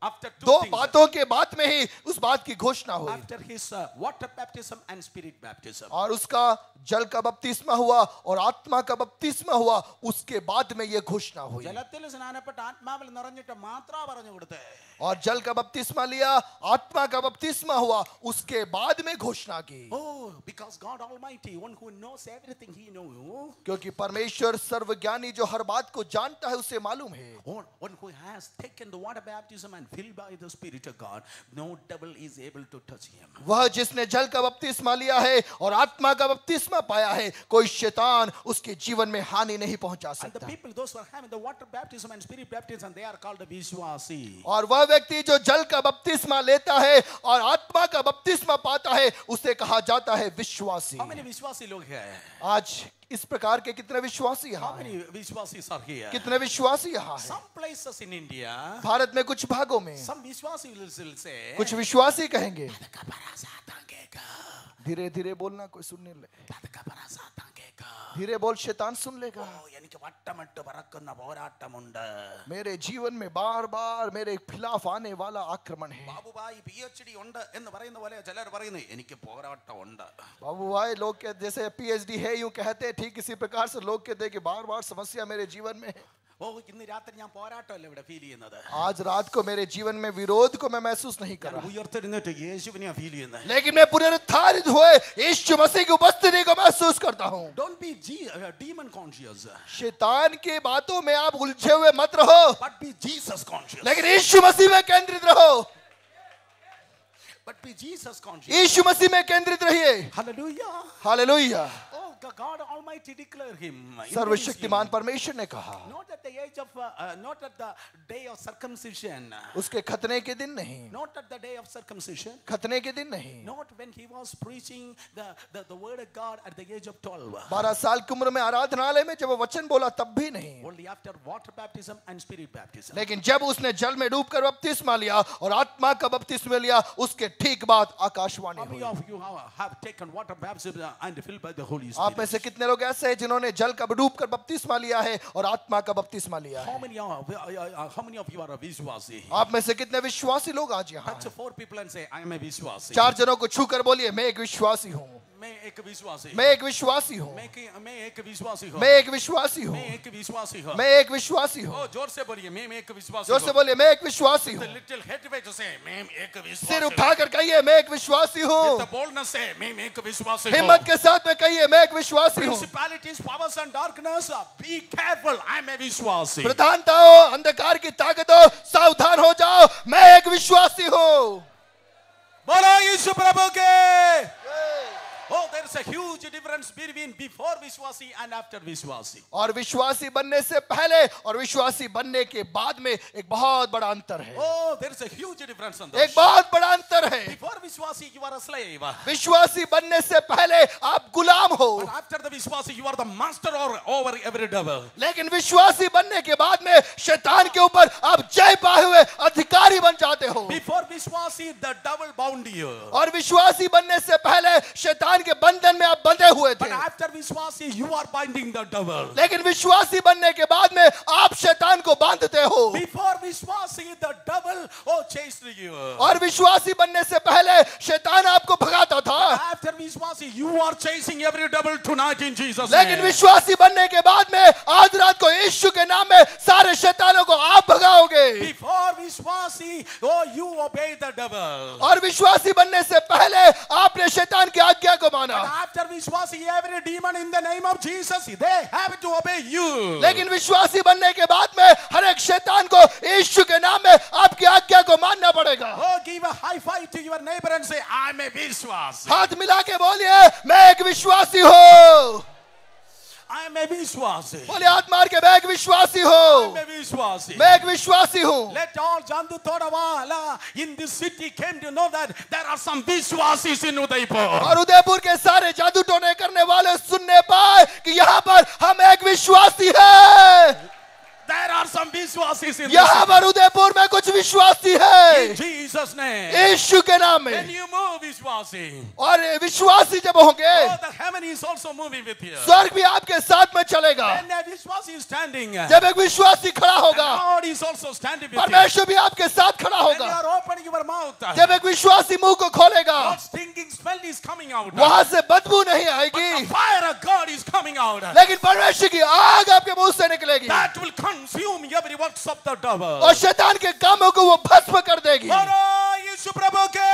After दो two things, बातों के बाद में ही उस बात की घोषणा हुई, after his water baptism and spirit baptism. और उसका जल का बपतिस्मा हुआ और आत्मा का बपतिस्मा हुआ, उसके बाद में यह घोषणा हुई। ജലത്തിൽ സ്നാനപ്പെട്ട് ആത്മാവിൽ നിറഞ്ഞിട്ട് മാത്രമാ പറഞ്ഞു കൊടുത്തേ. और जल का बपतिस्मा लिया, आत्मा का बपतिस्मा हुआ, उसके बाद में घोषणा की। Oh, because God Almighty, one who knows everything, he knows. क्योंकि परमेश्वर सर्वज्ञानी जो हर बात को जानता है, उसे मालूम है। One who has taken the water baptism and filled by the Spirit of God, no devil is able to touch him. वह जिसने जल का बपतिस्मा लिया है और आत्मा का बपतिस्मा पाया है, कोई शैतान उसके जीवन में हानि नहीं पहुंचा And the सकता। people, those who are having the water baptism and spirit baptism, they are called the Vishwasi. और वह व्यक्ति जो जल का बपतिस्मा लेता है और आत्मा का बपतिस्मा पाता है, उसे कहा जाता है विश्वासी। How many Vishwasi लोग हैं? आज इस प्रकार के कितने विश्वासी How यहाँ हैं? many Vishwasis are here? कितने विश्वासी यहाँ हैं? Some places in India, Bharat में कुछ भागों में some Vishwasi will say, कुछ विश्वासी कहेंगे, "Tadka parasat angeka, धीरे धीरे बोलना, कोई सुनने ले, tadka parasat angeka." धीरे बोल, शैतान सुन लेगा। Oh, എനിക്ക് വട്ടമിട്ട് പറക്കുന്ന പോരാട്ടമുണ്ട്. मेरे जीवन में बार बार मेरे खिलाफ आने वाला आक्रमण है। ബാബുഭായി PhD ഉണ്ട് എന്ന് പറയുന്ന പോലെ ചിലർ പറയുന്നു എനിക്ക് പോരാട്ടമുണ്ട്. बाबू भाई, लोग कहते जैसे PhD है यूं कहते हैं, ठीक इसी प्रकार से लोग कहते हैं कि बार बार समस्या मेरे जीवन में है। ഓ ഇന്ന് രാത്രി ഞാൻ പോരാട്ടമല്ല ഇവിടെ ഫീൽ ചെയ്യുന്നത്. आज रात को मेरे जीवन में विरोध को मैं महसूस नहीं कर ഞാൻ रहा, ഉയർത്തെഴുന്നേറ്റ് യേശുവിനെ ഫീൽ ചെയ്യുന്നത്. लेकिन मैं पुनरुत्थानित हुए यीशु मसीह की उपस्थिति को महसूस करता हूँ। Don't be demon conscious, शैतान की बातों में आप उलझे हुए मत रहो, but be Jesus conscious. लेकिन यीशु मसीह में केंद्रित रहो। But be Jesus conscious. यीशु मसीह में केंद्रित रहिए। Hallelujah. Hallelujah. Oh, God Almighty declare him. सर्वशक्तिमान परमेश्वर ने कहा, Not at the age of, not at the day of circumcision. उसके खतने के दिन नहीं, Not at the day of circumcision. खतने के दिन नहीं, Not when he was preaching the word of God at the age of 12. 12 साल की उम्र में आराधनालय में जब वो वचन बोला तब भी नहीं, Only after water baptism and spirit baptism. लेकिन जब उसने जल में डूबकर बपतिस्मा लिया और आत्मा का बपतिस्मा लिया, उसके ठीक बाद आकाशवाणी How many हुई। of you have taken water baptism and filled by the Holy आप Spirit? में से कितने लोग ऐसे हैं जिन्होंने जल का डूबकर बपतिस्मा लिया है और आत्मा का बपतिस्मा लिया है? How many of you are a Vishwasi? आप में से कितने विश्वासी लोग आज यहाँ Touch हैं? 4 people and say, I am a Vishwasi. 4 जनों को छूकर बोलिए, मैं एक विश्वासी हूँ, मैं एक विश्वासी मैं एक विश्वासी हूँ, मैं एक विश्वासी हूँ मैं एक विश्वासी हूँ, मैं एक विश्वासी हूँ मैं एक विश्वासी हूँ। ओ जोर से बोलिए मैं एक विश्वासी जोर से हूँ बोलिए, मैं एक विश्वासी The हूँ। little head way to say मैं एक सिर विश्वासी हूँ उठाकर कहिए, मैं एक विश्वासी हूँ। The boldness say मैं एक विश्वासी हूँ हिम्मत के साथ में कहिए, मैं एक विश्वासी हूँ। Principalities, powers and darkness, be careful, I am a विश्वासी प्रधानताओं, अंधकार की ताकतों, सावधान हो जाओ, मैं एक विश्वासी हूँ। बोलो यीशु प्रभु के a huge difference between before Vishwasi and after Vishwasi. और विश्वासी बनने से पहले और विश्वासी बनने के बाद में एक बहुत बड़ा अंतर है। Oh, there is a huge difference on एक those. बहुत बड़ा अंतर है। Before Vishwasi, you are a slave. विश्वासी बनने से पहले आप गुलाम हो, But after the Vishwasi, you are the master over every devil. लेकिन विश्वासी बनने के बाद में शैतान के ऊपर आप जय पाए हुए अधिकारी बन जाते हो। Before Vishwasi, the devil bound you. और विश्वासी बनने से पहले शैतान के बंधन में आप बंधे हुए But थे, after Vishwasi, you are binding the devil. लेकिन विश्वासी बनने के बाद में आप शैतान को बांधते हो। Before Vishwasi, the devil chased you. और विश्वासी बनने से पहले शैतान आपको भगाता था, After Vishwasi, you are chasing every devil tonight in Jesus' लेकिन name. विश्वासी बनने के बाद में आज रात को यीशु के नाम में सारे शैतानों को आप भगाओगे। Before Vishwasi, you obey the devil. और विश्वासी बनने से पहले आपने शैतान की आज्ञा को But माना, after Vishwasi, every demon in the name of Jesus, they have to obey you. लेकिन विश्वासी बनने के बाद में हर एक शैतान को यीशु के नाम में आपकी आज्ञा को मानना पड़ेगा। Oh, give a high five to your neighbor and say, I'm a Vishwasi. हाथ मिला के बोलिए, मैं एक विश्वासी हूँ। I'm a Vishwasi. बोलिए, हाथ मार के, मैं एक विश्वासी हूँ। I'm a Vishwasi. मैं एक विश्वासी हूँ। Let all Jandu Todawala in this city came to know that there are some Vishwasis in Udaipur. और उदयपुर के सारे जादू टोने करने वाले सुनने पाए कि यहाँ पर हम एक विश्वासी हैं। There are some Vishwasis in this यहाँ city. पर उदयपुर में कुछ विश्वासी है, In Jesus' name. यीशु के नाम When में। you move, Vishwasi. और विश्वासी जब होंगे, Oh, the heaven is also moving with you. स्वर्ग भी आपके साथ में चलेगा। When a Vishwasi is standing, जब एक विश्वासी खड़ा होगा, God is also standing with you. परमेश्वर भी आपके साथ खड़ा When you होगा। are opening your mouth, जब एक विश्वासी मुंह को खोलेगा, God's stinking smell is coming out. वहां से बदबू नहीं The आएगी, fire of God is coming out. लेकिन परमेश्वर की आग आपके मुंह से निकलेगी That will consume every works of the devil. और शैतान के कामों को वो भस्म कर देगी। बोलो यीशु प्रभु के।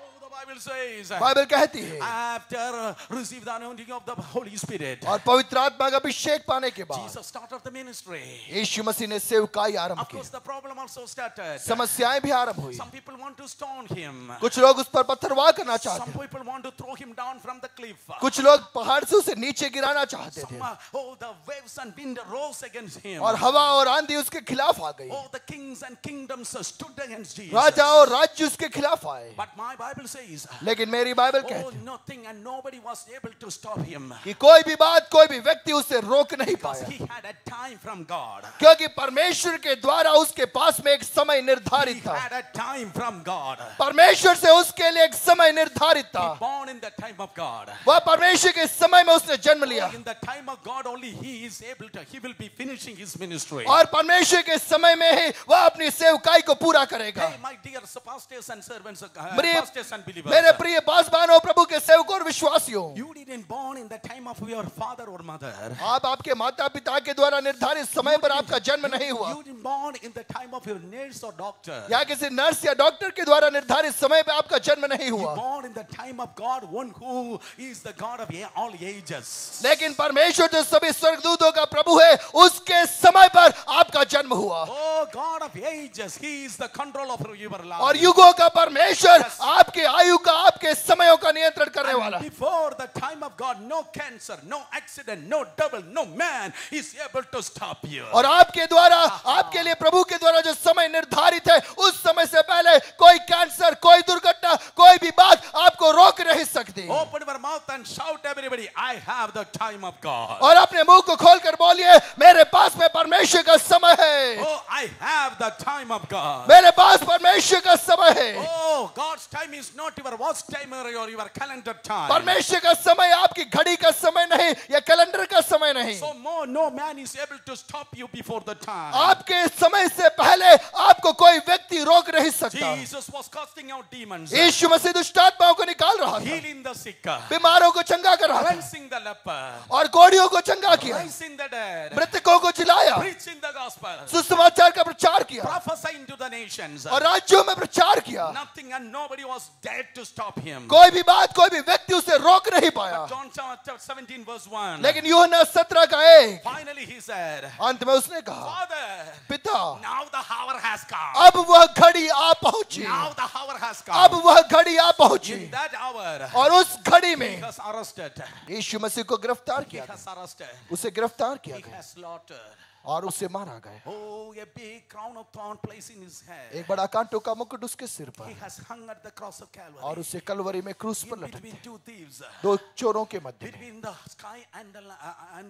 Oh, the Bible says, Bible कहती है, after receive the anointing of the Holy Spirit, और पवित्र आत्मा का अभिषेक पाने के बाद Jesus started the ministry. यीशु मसीह ने सेवकाई आरंभ Of की। course, the problem also started. समस्याएं भी आरंभ हुई। Some people want to stone him. कुछ लोग उस पर पत्थरवाह करना Some चाहते थे, people want to throw him down from the cliff. कुछ लोग पहाड़ से उसे नीचे गिराना चाहते थे, Oh, the waves and wind rose against him. और हवा और आंधी उसके खिलाफ आ गई। Oh, the kings and kingdoms stood against Jesus. राजा और राज्य उसके खिलाफ आए, But my Bible says, लेकिन मेरी बाइबल oh, कहती है nothing and nobody was able to stop him. कि कोई भी बात, कोई भी व्यक्ति उसे रोक नहीं Because पाया, he had a time from God. क्योंकि परमेश्वर के द्वारा उसके पास में एक समय He निर्धारित था। had a time from God. परमेश्वर से उसके लिए एक समय निर्धारित था। Born in the time of God. वह परमेश्वर के समय में उसने जन्म लिया, In the time of God only he is able to, he will be finishing his ministry. और परमेश्वर के समय में ही वह अपनी सेवकाई को पूरा करेगा। Hey, my dear pastors and servants, मेरे pastors and believers. मेरे प्रिय पासवानों, प्रभु के सेवकों और विश्वासियों, You didn't born in the time of your father or mother. आप आपके माता पिता के द्वारा निर्धारित समय पर आपका जन्म नहीं हुआ, You didn't born in the time of your nurse or doctor. या किसी नर्स या डॉक्टर के द्वारा निर्धारित समय पर आपका जन्म नहीं You हुआ, born in the time of God, one who is the God of all ages. लेकिन परमेश्वर जो सभी स्वर्गदूतों का प्रभु है, उसके समय पर आपका जन्म हुआ। Oh, God of ages, he is the control of your life. और युगों का परमेश्वर आपके आयु का, आपके समयों का नियंत्रण करने वाला। And before the time of God, no cancer, no accident, no devil, no man is able to stop you. और आपके द्वारा, आपके लिए प्रभु के द्वारा जो समय निर्धारित है, उस समय से पहले कोई कैंसर, कोई दुर्घटना, कोई भी बात आपको रोक नहीं सकती। Open your mouth and shout everybody, I have the time of God. और अपने मुंह को खोलकर बोलिए, मेरे पास में परमेश्वर का समय है, Oh, I have the time of God. मेरे पास परमेश्वर का समय है। Oh, God's time is not your watch time or your calendar time. परमेश्वर का समय आपकी घड़ी का समय नहीं या कैलेंडर का समय नहीं। So no man is able to stop you before the time. आपके समय से पहले आपको कोई व्यक्ति रोक नहीं सकता। Jesus was casting out demons, यीशु मसीह दुष्ट आत्माओं को निकाल रहा था, healing the sick, बीमारों को चंगा कर रहा था, cleansing the leper, और कोढ़ियों को चंगा किया, raising the dead, मृतकों को जिलाया, preaching the gospel, सुसमाचार का प्रचार किया, prophesying to the nations. और राज्यों में प्रचार किया। Nothing and nobody was dared to stop him. कोई भी बात, कोई भी व्यक्ति उसे रोक नहीं पाया। John chapter 17 verse 1. लेकिन यूहन्ना 17:1 Finally he said, अंत में उसने कहा, Father, पिता, now the hour has come. अब वह घड़ी आ पहुंची। Now the hour has come. अब वह घड़ी आ पहुंची। In that hour, और उस घड़ी he में has arrested. यीशु मसीह को गिरफ्तार He किया has गया। arrested. उसे गिरफ्तार किया He गया has slaughtered. और उसे मारा गया। Oh, a big crown of thorn placed in his head. एक बड़ा कांटों का मुकुट उसके सिर He पर has hung at the cross of और Calvary. उसे कलवरी में क्रूस पर In लटक between दिया। two thieves. दो चोरों के मध्य में, Between the sky and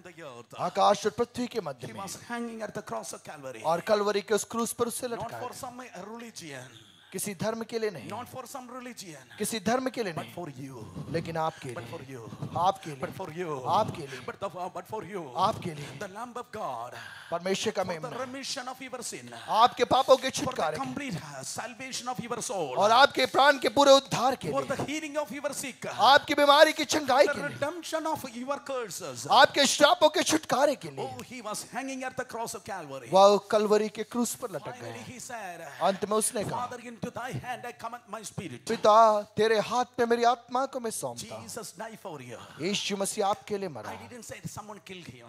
the earth. आकाश और पृथ्वी के मध्य He में, was hanging at the cross of Calvary. और कलवरी के उस क्रूस पर उसे Not लटकाया for गया। some religion. किसी धर्म के लिए नहीं, Not for some religion. किसी धर्म के लिए But नहीं, for you. लेकिन आपके But for लिए, you. आपके But लिए, for you. आपके लिए, But for you. आपके लिए, The Lamb of God. परमेश्वर का For the मेमना, remission of your sin. आपके पापों के For the छुटकारे के, complete salvation of your soul. और आपके प्राण के पूरे उद्धार के For लिए, the healing of your sick. आपकी बीमारी की चंगाई The के लिए, redemption of your curses. आपके श्रापों के छुटकारे के लिए, Oh, he was hanging at the cross of Calvary. वह कलवरी के क्रूस पर लटक Finally गए। he said, अंत में उसने कहा, Father, into thy hand I commit my spirit. पिता, तेरे हाथ में मेरी आत्मा को मैं सौंपता हूं। Jesus died for you. यीशु मसीह आपके लिए मरा। I didn't say someone killed him.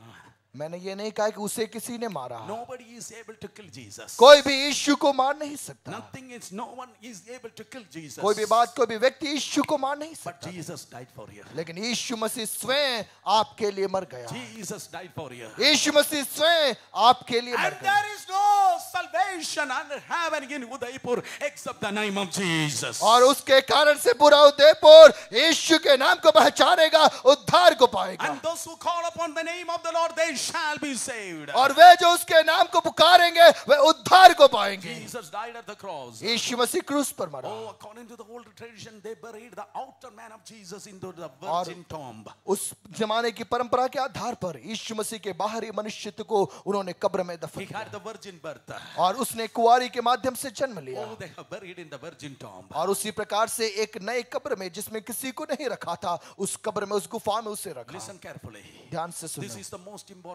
मैंने ये नहीं कहा कि उसे किसी ने मारा। Nobody is able to kill Jesus. कोई भी यीशु को मार नहीं सकता। Nothing is, no one is able to kill Jesus. कोई भी बात, कोई भी व्यक्ति यीशु को मार नहीं But सकता। Jesus died for you. लेकिन यीशु मसीह स्वयं आपके लिए मर गया। Jesus died for you. यीशु मसीह स्वयं आपके लिए मर And गया। there is no salvation under heaven in Udaipur except the name of Jesus. और उसके कारण से पूरा उदयपुर यीशु के नाम को पहचानेगा, उद्धार को पाएगा। And those who call upon the name of the Lord, they shall be saved. और वे जो उसके नाम को पुकारेंगे वे उद्धार को पाएंगे। Jesus died at the cross. यीशु मसीह क्रूस पर मरा। Oh, according to the old tradition, they buried the outer man of Jesus into the और virgin tomb. उस जमाने की परंपरा के आधार पर यीशु मसीह के बाहरी मनुष्यत्व को उन्होंने कब्र में दफन He किया had the virgin birth. और उसने कुंवारी के माध्यम से जन्म लिया। Oh, they have buried in the virgin tomb. और उसी प्रकार से एक नए कब्र में जिसमें किसी को नहीं रखा था, उस कब्र में, उस गुफा में उसे रखा। Listen carefully. ध्यान से This सुनो। is the most important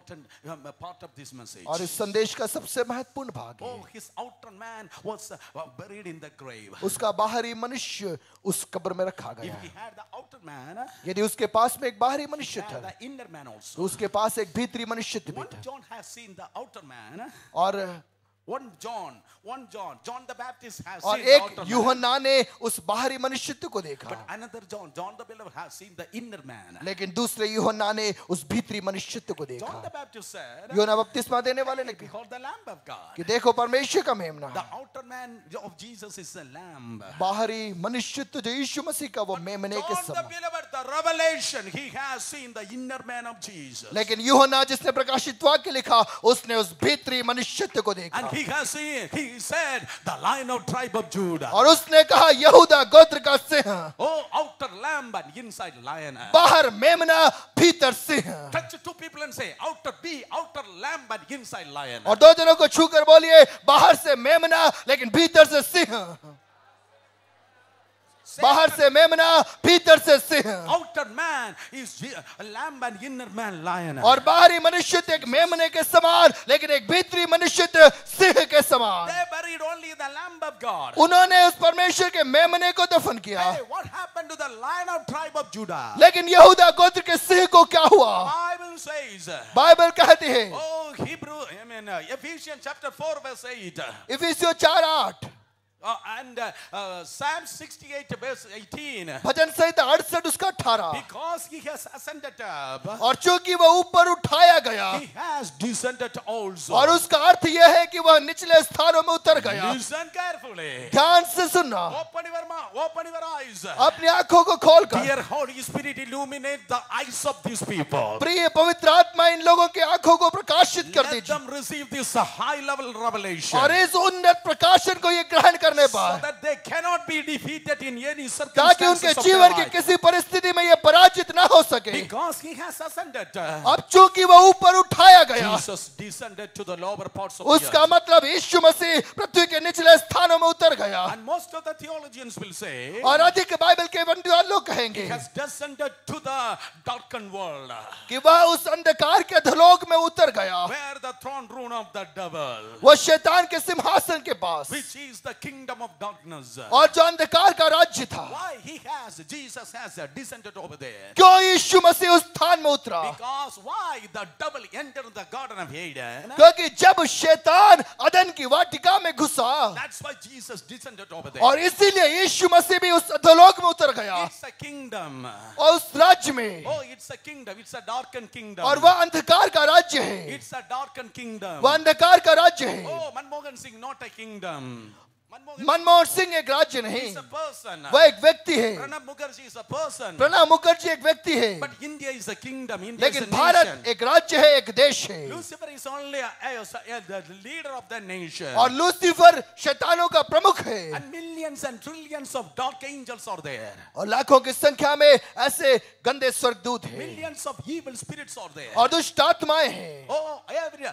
part of this message. और इस संदेश का सबसे महत्वपूर्ण भाग है, Oh, his outer man was buried in the grave. उसका बाहरी मनुष्य उस कब्र में रखा If गया। he had the outer man, यदि उसके पास में एक बाहरी मनुष्य he had था the inner man तो also. उसके पास एक भीतरी मनुष्य भी One था। John has seen the outer man. और John the Baptist has और seen the outer एक man. यूहन्ना ने उस बाहरी मनुष्यत्व को देखा, But another John the Beloved has seen the inner man. लेकिन दूसरे यूहन्ना ने उस भीतरी मनुष्यत्व को John the देखा। Baptist said, यूहन्ना बपतिस्मा देने वाले ने कहा behold the Lamb of God. कि देखो परमेश्वर का मेमना। The outer man of Jesus is the lamb. बाहरी मनुष्यत्व जो यीशु मसीह का, वो मेमने के John the समान। Beloved, the revelation, he has seen the inner man of Jesus. लेकिन यूहन्ना जिसने प्रकाशित वाक्य लिखा, उसने उस भीतरी मनुष्यत्व को देखा And he has seen, he said, the Lion of tribe of Judah. और उसने कहा यहूदा गोत्र का Singh. Oh, outer lamb and inside lion. बाहर मेमना, भीतर Singh. Touch two people and say, outer lamb and inside lion. और दो जनों को छूकर बोलिए, बाहर से मेमना लेकिन भीतर से सिंह। बाहर से मेमना, भीतर से Singh. Outer man is a lamb and inner man lion. और बाहरी मनुष्य एक मेमने के समान, लेकिन एक भीतरी मनुष्य सिंह के समान। They buried only the lamb of God. उन्होंने उस परमेश्वर के मेमने को दफन किया, Hey, what happened to the lion of tribe of Judah? लेकिन यहूदा गोत्र के सिंह को क्या हुआ? Bible says, बाइबल कहती है, oh, Ephesians chapter 4 verse 8. इफिसियों 4:8 And Psalm 68 verse 18. भजन संहिता 68 उसका 18। Because he has ascended up, और चूंकि वह ऊपर उठाया गया, he has descended also. और उसका अर्थ यह है कि वह निचले स्थानों में उतर गया। Listen carefully. ध्यान से सुनना, Open your mouth, open your eyes. अपनी आंखों को खोलकर। Dear Holy Spirit, illuminate the eyes of these people. प्रिय पवित्र आत्मा इन लोगों की आंखों को प्रकाशित कर Let दीजिए them receive this high level revelation. और इस उन्नत प्रकाशन को ये ग्रहण करने So पाए, that they cannot be defeated in any ताकि उनके circumstances of जीवन their की life. किसी परिस्थिति में ये पराजित ना हो सके। Because he has ascended. अब चूंकि वह ऊपर उठाया गया, Jesus descended to the lower parts of the उसका earth. मतलब यीशु मसीह पृथ्वी के निचले स्थानों में उतर गया। And most of the theologians will say, say और अधिक बाइबल के बंधुआ लोग कहेंगे he has descended to the darkened world, कि वह उस अंधकार के अधोलोक में उतर गया, where the throne room of the devil, वो शैतान के सिंहासन के पास, which is the kingdom of darkness. और जो अंधकार का राज्य था। Why Jesus has descended over there? क्यों यीशु मसीह उस स्थान में उतरा? Because why the devil entered the garden of Eden? क्योंकि जब शैतान अदन की वाटिका में घुसा, That's why Jesus descended over there. और इसीलिए यीशु मसीह भी उस अधोलोक में उतर गया, It's a kingdom. और उस राज्य में, Oh, it's a kingdom. It's a darkened kingdom. और वह अंधकार का राज्य है, It's a darkened kingdom. वह अंधकार का राज्य है। Oh, Manmohan Singh, not a kingdom. Manmohan Singh एक राज्य नहीं, He's a person. वह एक व्यक्ति है। Pranab Mukherjee is a person. Pranab Mukherjee एक व्यक्ति है, But India is a kingdom. India is a लेकिन भारत nation. एक राज्य है, एक देश है। Lucifer is only the leader of the nation. और लूसीफर शैतानों का प्रमुख है, And millions and trillions of dark angels are there. और लाखों की संख्या में ऐसे गंदे स्वर्गदूत हैं, Millions of evil spirits are there. और दुष्ट आत्माएं हैं, Oh, every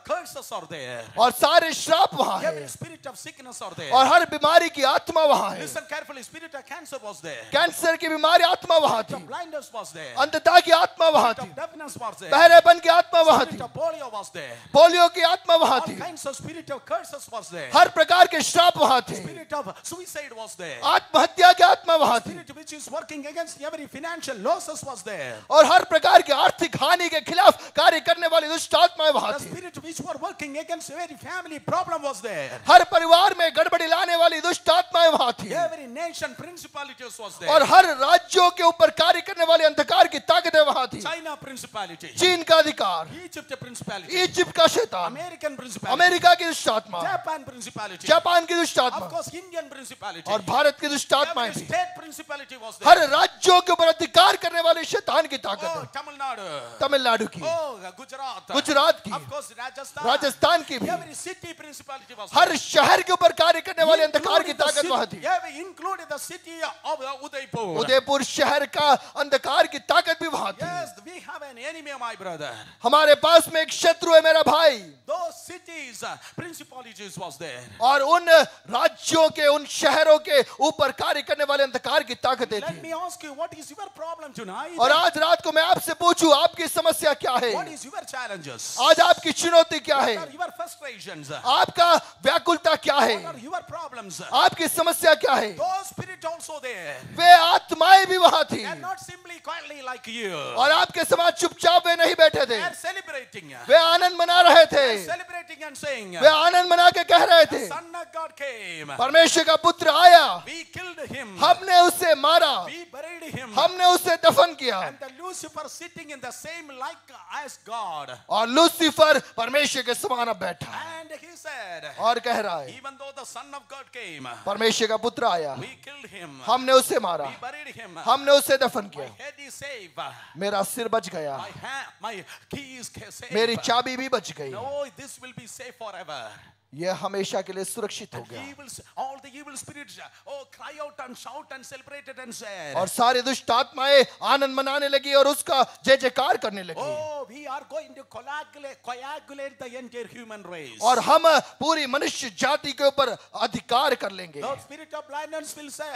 curses are there. और सारे श्राप वहां Every हैं, spirit of sickness are there. और हर बीमारी की आत्मा वहां है। Listen carefully. Spirit of cancer was there. Cancer की बीमारी आत्मा वहां Spirit थी, of blindness was there. अंधता की आत्मा वहां Spirit थी, of deafness was there. बहरेपन की आत्मा वहां थी, Spirit of polio was there. Polio की आत्मा वहां All थी, kinds of spirit of curses was there. हर प्रकार के श्राप वहां थे, Spirit of suicide was there. आत्महत्या की आत्मा वहां थी, Spirit which is working against every financial losses was there. और हर प्रकार की आर्थिक हानि के खिलाफ कार्य करने वाली दुष्ट आत्माएं वहां The थी। spirit which were working against every family problem was there. हर परिवार में गड़बड़ी लाने वाली दुष्ट आत्माएं वहां थी, Every nation principalities was there. और हर राज्यों के ऊपर कार्य करने वाली अंधकार की ताकतें वहां थी। China principality. चीन का अधिकार, Egypt principality. इजिप्ट का शैतान, American principality. अमेरिका की दुष्ट आत्मा, Japan principality. जापान की दुष्ट Of आत्मा, course, Indian principality. और भारत की दुष्ट आत्माएं Every भी। state principality was there. हर राज्यों के ऊपर अधिकार करने वाले शैतान की ताकत Oh, है। Tamil Nadu. तमिलनाडु की, Oh, Gujarat. गुजरात की, Of course, Rajasthan. राजस्थान की भी, Every city principality was her there. शहर के ऊपर कार्य करने वाले अंधकार की Including the ताकत वहां city- थी। Yeah, we included the city of Udaipur. Udaipur शहर का अंधकार की ताकत भी वहां थी। Yes, we have an enemy, my brother. हमारे पास में एक शत्रु है मेरा भाई, Those cities, principalities was there. और उन राज्यों के, उन शहरों के ऊपर कार्य करने वाले अंधकार की ताकतें Let थी। me ask you, what is your problem tonight? और आज रात को मैं आपसे पूछूं, आपकी समस्या क्या है? What is your challenges? आज आपकी चुनौती क्या What है? are your frustrations? आपका व्याकुलता क्या है? What are your problems? आपकी समस्या क्या है? Those spirits also there. वे आत्माएं भी वहां थी, They are not simply quietly like you. और आपके समाज चुपचाप वे नहीं बैठे थे, They are celebrating. वे आनंद मना रहे थे, They are celebrating and saying, वे आनंद मना के कह रहे the थे, Son of God came. परमेश्वर का पुत्र आया, We killed him. हमने उसे मारा, We buried him. हमने उसे दफन किया, And the Lucifer sitting in the same like as God. और लूसीफर परमेश्वर के समान अब बैठा है, And he said, और कह रहा है, even though the Son of God came, परमेश्वर का पुत्र आया, we killed him. हमने उसे मारा, We buried him. हमने उसे दफन My किया, head is safe. मेरा सिर बच गया, My key is safe. मेरी चाबी भी बच गई, No, this will be safe forever. यह हमेशा के लिए सुरक्षित हो And गया, all the evil spirits, oh, cry out and shout and celebrate it and say, और सारे दुष्ट आत्माएं आनंद मनाने लगी और उसका जय जयकार करने लगी, oh, we are going to coagulate the entire human race. और हम पूरी मनुष्य जाति के ऊपर अधिकार कर लेंगे। The spirit of blindness will say,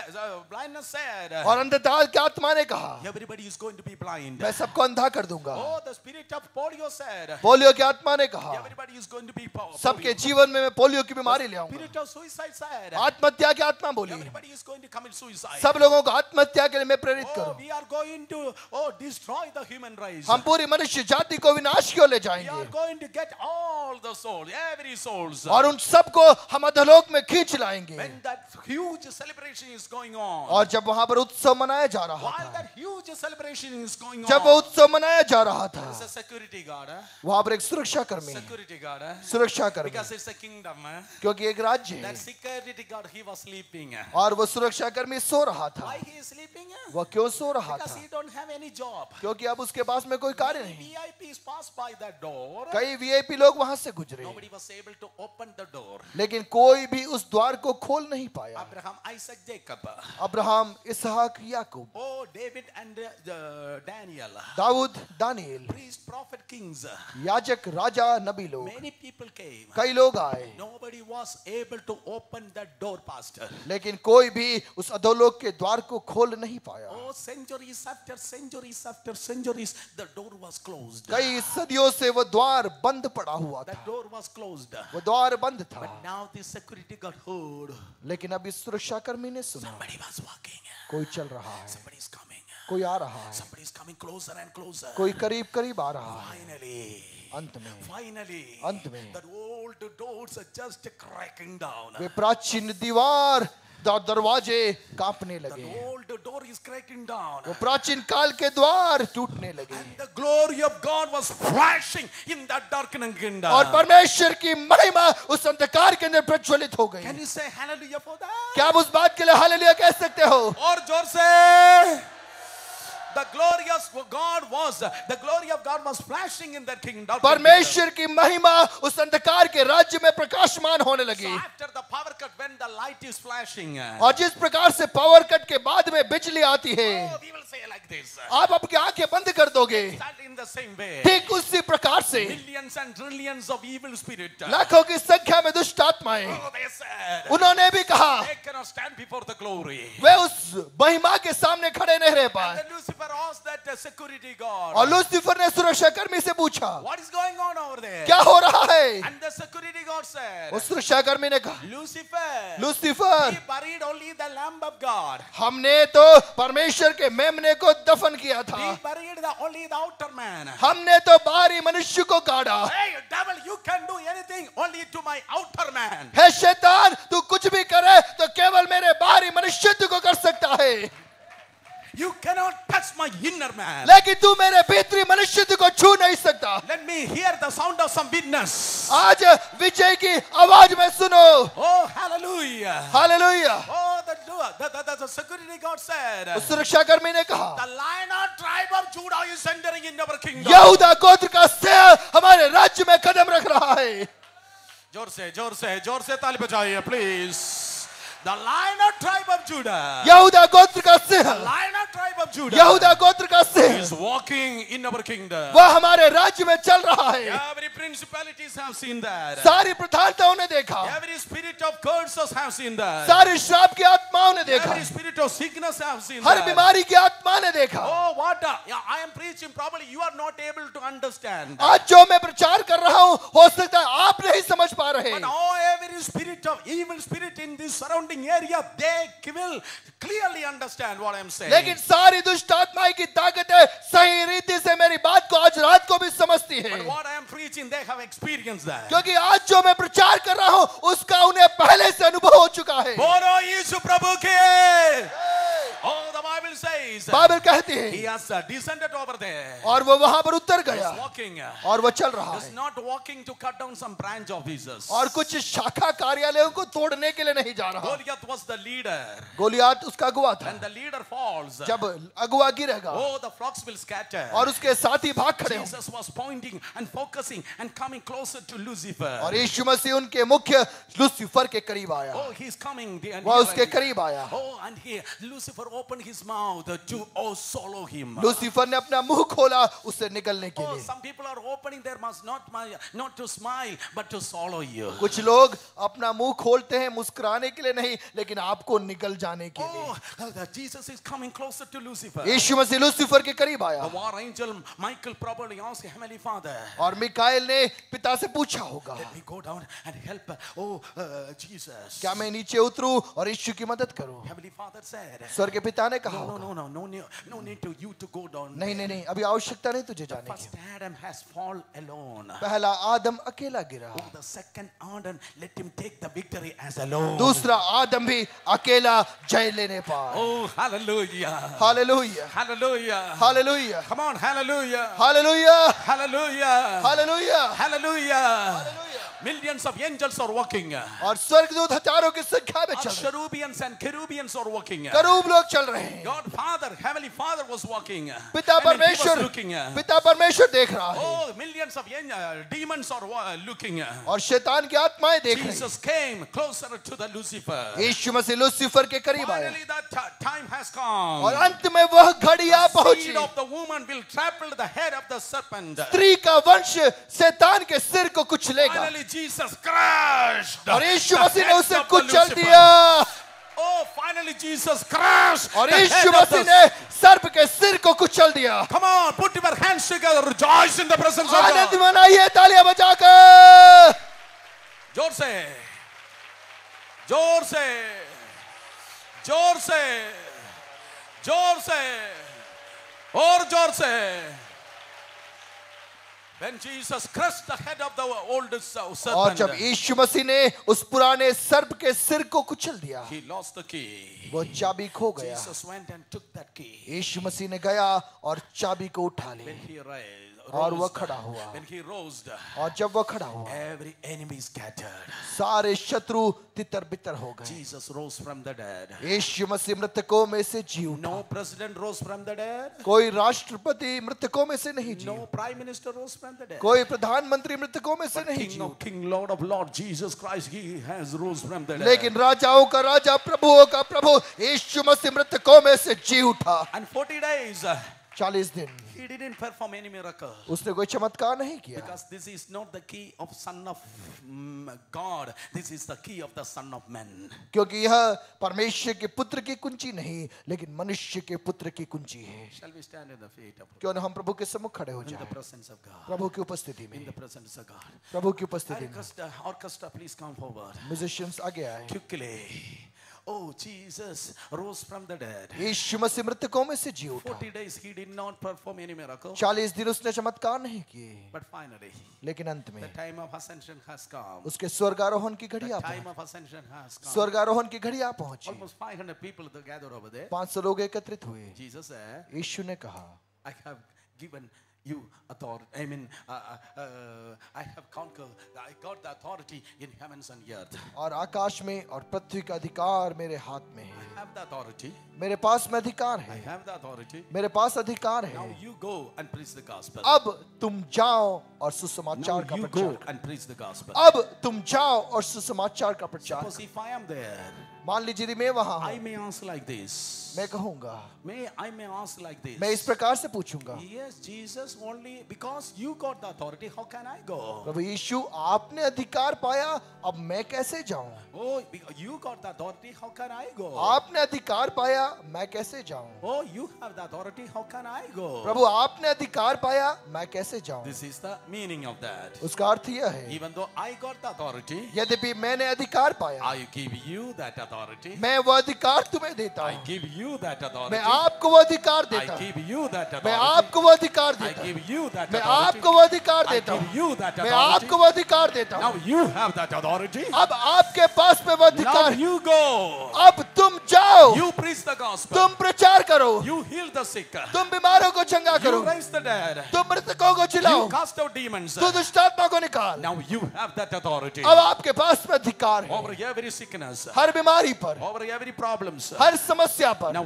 blindness said, और अंधकार की आत्मा ने कहा, everybody is going to be blind. मैं सबको अंधा कर दूंगा। Oh, the spirit of polio said, polio की आत्मा ने कहा, everybody is going to be सबके polio. जीवन में मैं पोलियो की बीमारी ले आऊंगा। Spirit of suicide said, आत्महत्या की आत्मा बोली, everybody is going to commit suicide. सब लोगों को आत्महत्या के लिए मैं प्रेरित Oh, करूं, we are going to destroy the human race. हम पूरी मनुष्य जाति को विनाश क्यों ले We are जाएंगे, going to get all the souls, every souls. और उन सबको हम अधोलोक में खींच लाएंगे। When that huge celebration is going on, और जब वहां पर उत्सव मनाया जा रहा while था, that huge celebration is going जब वो on, उत्सव मनाया जा रहा there's था, a security guard, वहां पर एक सुरक्षा कर्मी, security guard, सुरक्षा कर्मी, because it's a kingdom. क्योंकि एक राज्य है, That security guard, he was sleeping. और वो सुरक्षा कर्मी सो रहा था। Why he is sleeping? वह क्यों सो रहा Because था? he don't have any job. क्योंकि अब उसके पास में कोई कार्य नहीं। VIPs passed by that door. कई वीआईपी लोग वहां से गुजरे, Nobody was able to open the door. लेकिन कोई भी उस द्वार को खोल नहीं पाया। Abraham, Isaac, Jacob. अब्राहम, इसहाक, याकूब, Oh, David and Daniel. दाऊद, दानियल, Priest, prophet, kings. याजक, राजा, नबी लोग, Many people came. कई लोग आए, गए। Nobody was able to open that door, pastor. लेकिन कोई भी उस अधोलोक के द्वार को खोल नहीं पाया। Oh, centuries after centuries, the door was closed. कई सदियों से वो द्वार बंद पड़ा हुआ The था, door was closed. वो द्वार बंद था। But now the security guard heard लेकिन अब इस सुरक्षाकर्मी ने सुना somebody was walking. कोई चल रहा है, Somebody is coming. कोई आ रहा है, Somebody is coming closer and closer. कोई करीब करीब आ रहा है। Finally, अंत में that old doors are just cracking down. वे प्राचीन दीवार दरवाजे कांपने The लगे, old door is cracking down. वो प्राचीन काल के द्वार टूटने लगे The glory of God was flashing in that darkening kingdom. और परमेश्वर की महिमा उस अंधकार के अंदर प्रज्वलित हो गई। Can you say hallelujah for that? क्या आप उस बात के लिए हालेलुया कह सकते हो? और जोर से the glory of God was flashing in that kingdom. परमेश्वर की महिमा उस अंधकार के राज्य में प्रकाशमान होने So लगी। after the power cut, when the light is flashing, और जिस प्रकार से पावर कट के बाद में बिजली आती है, we will say like this. आप आपकी आंखें बंद कर दोगे। That in the same way. ठीक उसी प्रकार से Millions and trillions of evil spirits. लाखों की संख्या में दुष्ट आत्माएं, Oh, they said, उन्होंने भी कहा they cannot stand before the glory. वे उस महिमा के सामने खड़े नहीं रह And पाए। then Lucifer asked that security guard, और लूसीफर ने सुरक्षाकर्मी से पूछा what is going on over there? क्या हो रहा है? And the security guard said, उस सुरक्षाकर्मी ने कहा Lucifer, Lucifer, he buried only the lamb of God. हमने तो परमेश्वर के मेमने को दफन किया था, He buried only the outer man. हमने तो बाहरी मनुष्य को काटा। Hey, devil, you can do anything only to my outer man. है शैतान, तू कुछ भी करे तो केवल मेरे बाहरी मनुष्यत्व को कर सकता है, You cannot touch my inner man. लेकिन तू मेरे भीतरी मनुष्यत्व को छू नहीं सकता। Let me hear the sound of some witness. आज विजय की आवाज में सुनो। Oh, hallelujah. Hallelujah. Oh, the security guard said, उस सुरक्षाकर्मी ने कहा the lion of tribe of Judah is entering in our kingdom. यहूदा गोत्र का शेर हमारे राज्य में कदम रख रहा है। जोर से ताली बजाइए, please. The lion of tribe of Judah. यहूदा गोत्र का The शेर, lion of tribe of Judah यहूदा गोत्र का शेर is walking in our kingdom. वह हमारे राज्य में चल रहा है। Every principalities have seen that. सारी प्रधानताओं ने देखा, Every spirit of curses have seen that. सारी श्राप की आत्माओं ने देखा, Every spirit of sickness have seen her that. बीमारी की आत्मा ने देखा। Oh, what I am preaching, probably you are not able to understand. आज जो मैं प्रचार कर रहा हूँ हो सकता है आप नहीं समझ पा रहे, But oh, every spirit of evil spirit in this surrounding area, they will clearly understand what I am saying. लेकिन सारी दुष्ट आत्माएं की ताकतें सही रीति से मेरी बात को आज रात को भी समझती But है, what I am preaching, they have experienced that. क्योंकि आज जो मैं प्रचार कर रहा हूँ उसका उन्हें पहले से अनुभव हो चुका है। बोलो यीशु प्रभु के। Oh, the Bible says Bible कहती he है has descended over there. और वो वहां पर उतर He's गया walking. और वो चल रहा He's है not walking to cut down some branch offices. और कुछ शाखा कार्यालयों को तोड़ने के लिए नहीं जा रहा। Goliath was the leader. Goliath उसका अगुवा था, When the leader falls, जब अगुवा गिरेगा oh, the flocks will scatter. और उसके साथी भाग खड़े होंगे। Jesus was pointing and focusing and coming closer to Lucifer. और यीशु मसीह उनके मुख्य लूसीफर के करीब आया, Oh, he's coming. वह उसके करीब आया। Oh, and Lucifer opened his mouth to swallow him. Lucifer ने अपना मुंह खोला उससे निकलने के Oh, लिए। some people are opening their mouths not to smile but to swallow you. कुछ लोग अपना मुंह खोलते हैं मुस्कुराने के लिए नहीं, लेकिन आपको निकल जाने के लिए। Oh, Jesus is coming closer to Lucifer. यीशु मसीह लूसीफर के करीब आया The war angel Michael probably asked Heavenly Father, और मिकाएल ने पिता से पूछा होगा, let me go down and help. Jesus. क्या मैं नीचे उतरूं और यीशु की मदद करूं? Heavenly Father said, स्वर्ग के पिता ने कहा होगा, no need to you to go down. नहीं नहीं नहीं, अभी आवश्यकता नहीं तुझे जाने First की। Adam has fallen alone. पहला आदम अकेला गिरा, Oh, the second Adam, let him take the victory as alone. दूसरा आदम भी अकेला जय लेने पाए। Oh, hallelujah. Hallelujah, Hallelujah. Hallelujah, Come on, hallelujah. Hallelujah, Hallelujah. Hallelujah, Hallelujah. Hallelujah. Millions of angels are walking. और स्वर्गदूत हजारों की संख्या में चल रहे हैं, Cherubians and cherubians are walking. करूब लोग चल रहे हैं। God Father Father, Heavenly Father was walking. पिता I mean, he was परमेश्वर looking. पिता परमेश्वर देख रहा है Oh, millions of demons are looking. और शैतान की आत्माएं देख रही Jesus came closer to the Lucifer. हैं। यीशु मसीह लूसीफर के करीब आया Finally, that time has come. और अंत में वह घड़ी आ The पहुंची। seed of the woman will trample the head of the serpent. स्त्री का वंश शैतान के सिर को कुचलेगा Finally, Jesus crushed. और यीशु the मसीह ने heads उसे of the कुचल Lucifer. दिया Oh, finally, Jesus crushed. और the head Yeshu of Masih the- ने सर्प के सिर को कुचल दिया। Come on, put your hands together. Rejoice in the presence of Anand God. मनाइए तालियां बजाकर। जोर से, जोर से, जोर से, जोर से, और जोर से. When Jesus crushed the head of the old और जब serpent, यीशु मसीह ने उस पुराने सर्प के सिर को कुचल दिया he lost the key. वो चाबी खो गया। Jesus went and took that key. यीशु मसीह ने गया और चाबी को उठा When ली he और वह rose, खड़ा हुआ when he rose, और जब वह खड़ा हुआ every enemy scattered. सारे शत्रु तितर बितर हो गए। Jesus rose from the dead. यीशु मसीह मृतकों में से जी उठा। No president rose from the dead. कोई राष्ट्रपति मृतकों में से नहीं जी No prime minister rose from the dead. कोई प्रधानमंत्री मृतकों में से नहीं King ji of King, Lord of Lord, Jesus Christ, He has rose from the dead. लेकिन राजाओं का राजा प्रभुओं का प्रभु यीशु मसीह मृतकों में से जी उठा। And 40 days, 40 दिन He didn't perform any miracle. उसने कोई चमत्कार नहीं किया Because this is not the key of Son of God. This is the key of the Son of Man. क्योंकि यह परमेश्वर के पुत्र की कुंजी नहीं लेकिन मनुष्य के पुत्र की कुंजी है। Shall we stand in the feet of क्यों न हम प्रभु के सम्मुख खड़े हो in the जाएं presence of God? प्रभु की उपस्थिति In में the presence of God. प्रभु की I उपस्थिति में request the orchestra, please come forward. Musicians आगे आए। Quickly. Oh, Jesus rose from the dead. यीशु मसीह मृतकों में से जी उठा। 40 days He did not perform any miracle. 40 दिन उसने चमत्कार नहीं किए But finally, लेकिन अंत में the time of ascension has come. उसके स्वर्गारोहण की घड़ी आ The time पहुंची। of ascension has come. स्वर्गारोहण की घड़ी आ पहुंची। Almost 500 people gathered over there. 500 लोग एकत्रित हुए। Jesus said, यीशु ने कहा I have given you authority. I have conquered. I got the authority in heavens and earth. और आकाश में और पृथ्वी का अधिकार मेरे हाथ में है। I have the authority. मेरे पास में अधिकार I है। have the authority. मेरे पास अधिकार Now है। you go and preach the gospel. अब तुम जाओ और Now सुसमाचार का you प्रचार go करो। and preach the gospel. अब तुम जाओ और सुसमाचार का प्रचार Suppose if I am there, मान लीजिए मैं वहां I हूं may ask like this. मैं कहूंगा I may ask like this. मैं इस प्रकार से पूछूंगा Yes, Jesus, only because you got the authority, how can I go? प्रभु यीशु आपने अधिकार पाया अब मैं कैसे जाऊं Oh, because you got the authority, how can I go? आपने अधिकार पाया मैं कैसे जाऊं Oh, you have the authority, how can I go? प्रभु आपने अधिकार पाया मैं कैसे जाऊं This is the meaning of that. उसका अर्थ यह है Even though I got the authority, यद्यपि मैंने अधिकार पाया I give you that authority. मैं वो अधिकार तुम्हें देता I हूं give you that authority. मैं आपको वो अधिकार देता I हूं give you that मैं authority. आपको वो अधिकार I देता हूं give you that मैं authority. आपको वो अधिकार I देता give हूं you that मैं authority. आपको वो अधिकार देता हूं Now you have that authority. अब आपके पास में वो Now अधिकार you go. अब तुम जाओ You preach the gospel. तुम प्रचार करो You heal the sick. तुम बीमारों को चंगा करो You raise the dead. तुम मृतकों को जिलाओ You cast out demons. तू दुष्टात्मा को निकाल Now you have that authority अब आपके पास में अधिकार है over every sickness, हर बीमारी पर over every problems. हर समस्या पर Now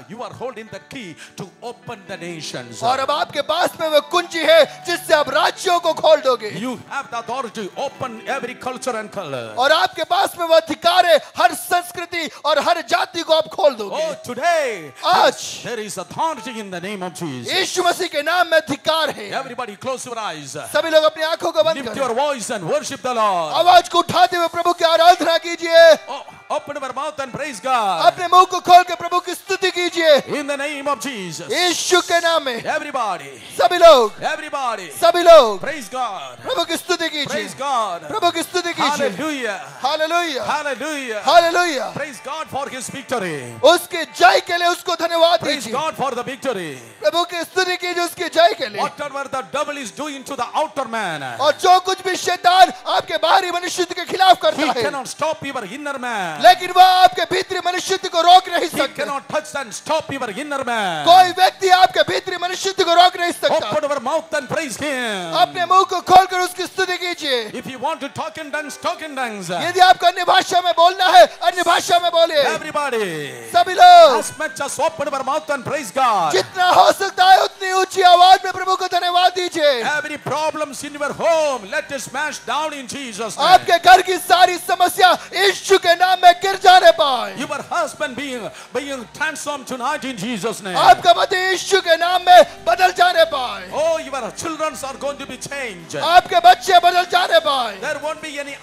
you are holding the key to open the nations. और अब आपके पास में वो कुंजी है जिससे आप राज्यों को खोल दोगे You have the authority to open every culture and color. और आपके पास में वो अधिकार है हर संस्कृति और हर जाति को आप खोल दोगे Oh, today आज there is authority in the name of Jesus. यीशु मसीह के नाम में अधिकार है Everybody close your eyes. सभी लोग अपनी आंखों को बंद Lift करें your voice and worship the Lord. आवाज को उठाते हुए प्रभु की आराधना कीजिए Oh, open your mouth and praise God. अपने मुंह को खोल के प्रभु की स्तुति कीजिए In the name of Jesus. यीशु के नाम में Everybody. सभी लोग Everybody. सभी लोग Praise God. प्रभु की स्तुति कीजिए Praise God. प्रभु की स्तुति कीजिए Hallelujah. Hallelujah Hallelujah. Hallelujah Praise God for his victory. उसके जय के लिए उसको धन्यवाद Praise दीजिए God for the victory. प्रभु की स्तुति कीजिए उसके जय के लिए Whatever the devil is doing to the outer man, और जो कुछ भी शैतान आपके बाहरी मनुष्य के खिलाफ he करता है cannot stop your inner man. लेकिन वह आपके भीतरी मनुष्यत्व को रोक नहीं He सकते। cannot touch and stop your inner man. कोई व्यक्ति आपके भीतरी मनुष्यत्व को रोक नहीं सकता। Open your mouth and praise Him. अपने मुंह को खोलकर उसकी स्तुति कीजिए। If you want to talk in tongues, talk in tongues. यदि आपको अन्य भाषा में बोलना है, अन्य भाषा में बोलिए। Everybody, सभी लोग as much as open your mouth and praise God. जितना हो सकता है उतनी ऊंची आवाज में प्रभु को धन्यवाद दीजिए। Every problems in your home, let it smash down in Jesus' name. आपके घर की सारी समस्या यीशु के नाम में गिर जाने पाए। Your husband being transformed tonight in Jesus' name. आपका पति यीशु के नाम में बदल जाने पाए। Oh, your children are going to be changed. आपके बच्चे बदल जाने पाए There won't be any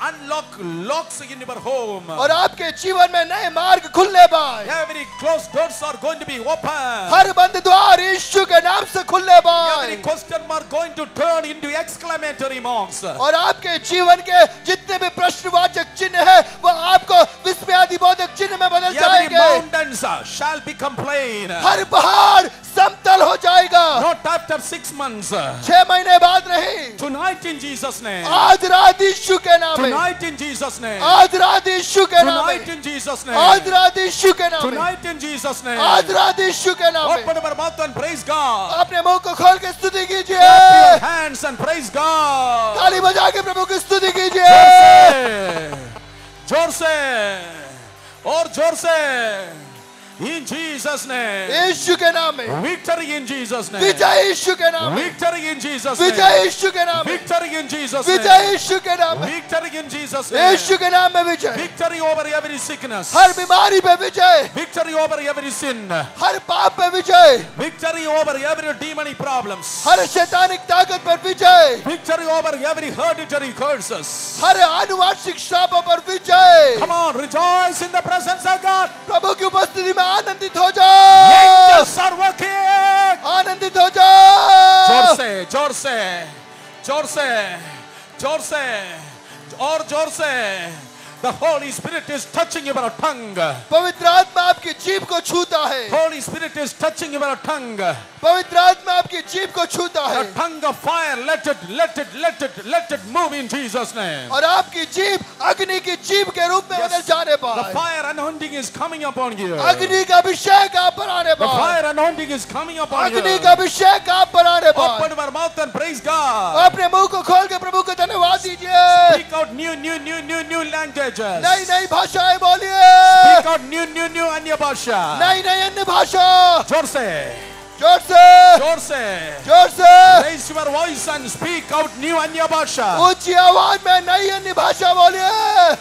locks in your home. और आपके जीवन में नए मार्ग खुलने पाए। Every closed doors are going to be open. हर बंद द्वार यीशु के नाम से खुलने पाए Every question mark going to turn into exclamatory marks. और आपके जीवन के जितने भी प्रश्नवाचक चिन्ह है वो आपको विस्मयादिबोधक चिन्ह में बदल Every जाएंगे। mountains shall become plain. हर पहाड़ समतल हो जाएगा। Not after 6 months. 6 महीने बाद नहीं, Tonight in Jesus' name. आज रात यीशु के नाम में, Tonight in Jesus' name. आज रात यीशु के नाम Tonight में, in Jesus' आज name. रात यीशु के नाम में, Tonight in Jesus' name. आज रात यीशु के नाम में। Open your mouth and praise God. अपने मुंह को खोल के स्तुति Clap your कीजिए। hands and praise God. ताली बजा के प्रभु की स्तुति जोर कीजिए। से, जोर से, और जोर से. In Jesus' name. यीशु के नाम में, Victory in Jesus' name. विजय यीशु के नाम में, Victory in Jesus' Vijay name. यीशु के नाम में, Victory in Jesus' Vijay name. यीशु के नाम में, Victory in Jesus' name. यीशु के नाम में विजय। Victory over every sickness. हर बीमारी पे विजय, Victory over every sin. हर पाप पे विजय, Victory over every demonic problems. हर शैतानिक ताकत पर विजय, Victory over every hereditary curses. हर आनुवंशिक श्रापों पर विजय। Come on, rejoice in the presence of God. प्रभु की उपस्थिति में आनंदित हो जाओ, Angels are working. आनंदित हो जाओ। जोर से, जोर से, जोर से, जोर से, और जोर से. The Holy Spirit is touching your tongue. पवित्र आत्मा आपकी जीभ को छूता है। Holy Spirit is touching your tongue. पवित्र आत्मा आपकी जीभ को छूता है The tongue of fire, let it move in Jesus' name. और आपकी जीभ अग्नि की जीभ के रूप में बदल जाने The पाए। fire anointing is coming upon you. अग्नि का अभिषेक आप पर आने The पाए। fire anointing is coming upon you. अग्नि का अभिषेक आप पर आने पाए। Open your mouth and praise God. अपने मुंह को खोल के प्रभु को धन्यवाद दीजिए। Speak out new languages. नई नई भाषाएं बोलिए। Speak out new अन्य भाषा. नई नई अन्य भाषा। जोर से, जोर से, जोर से. जोर से। Raise your voice and speak out new अन्य भाषा. ऊंची आवाज में नई अन्य भाषा बोलिए।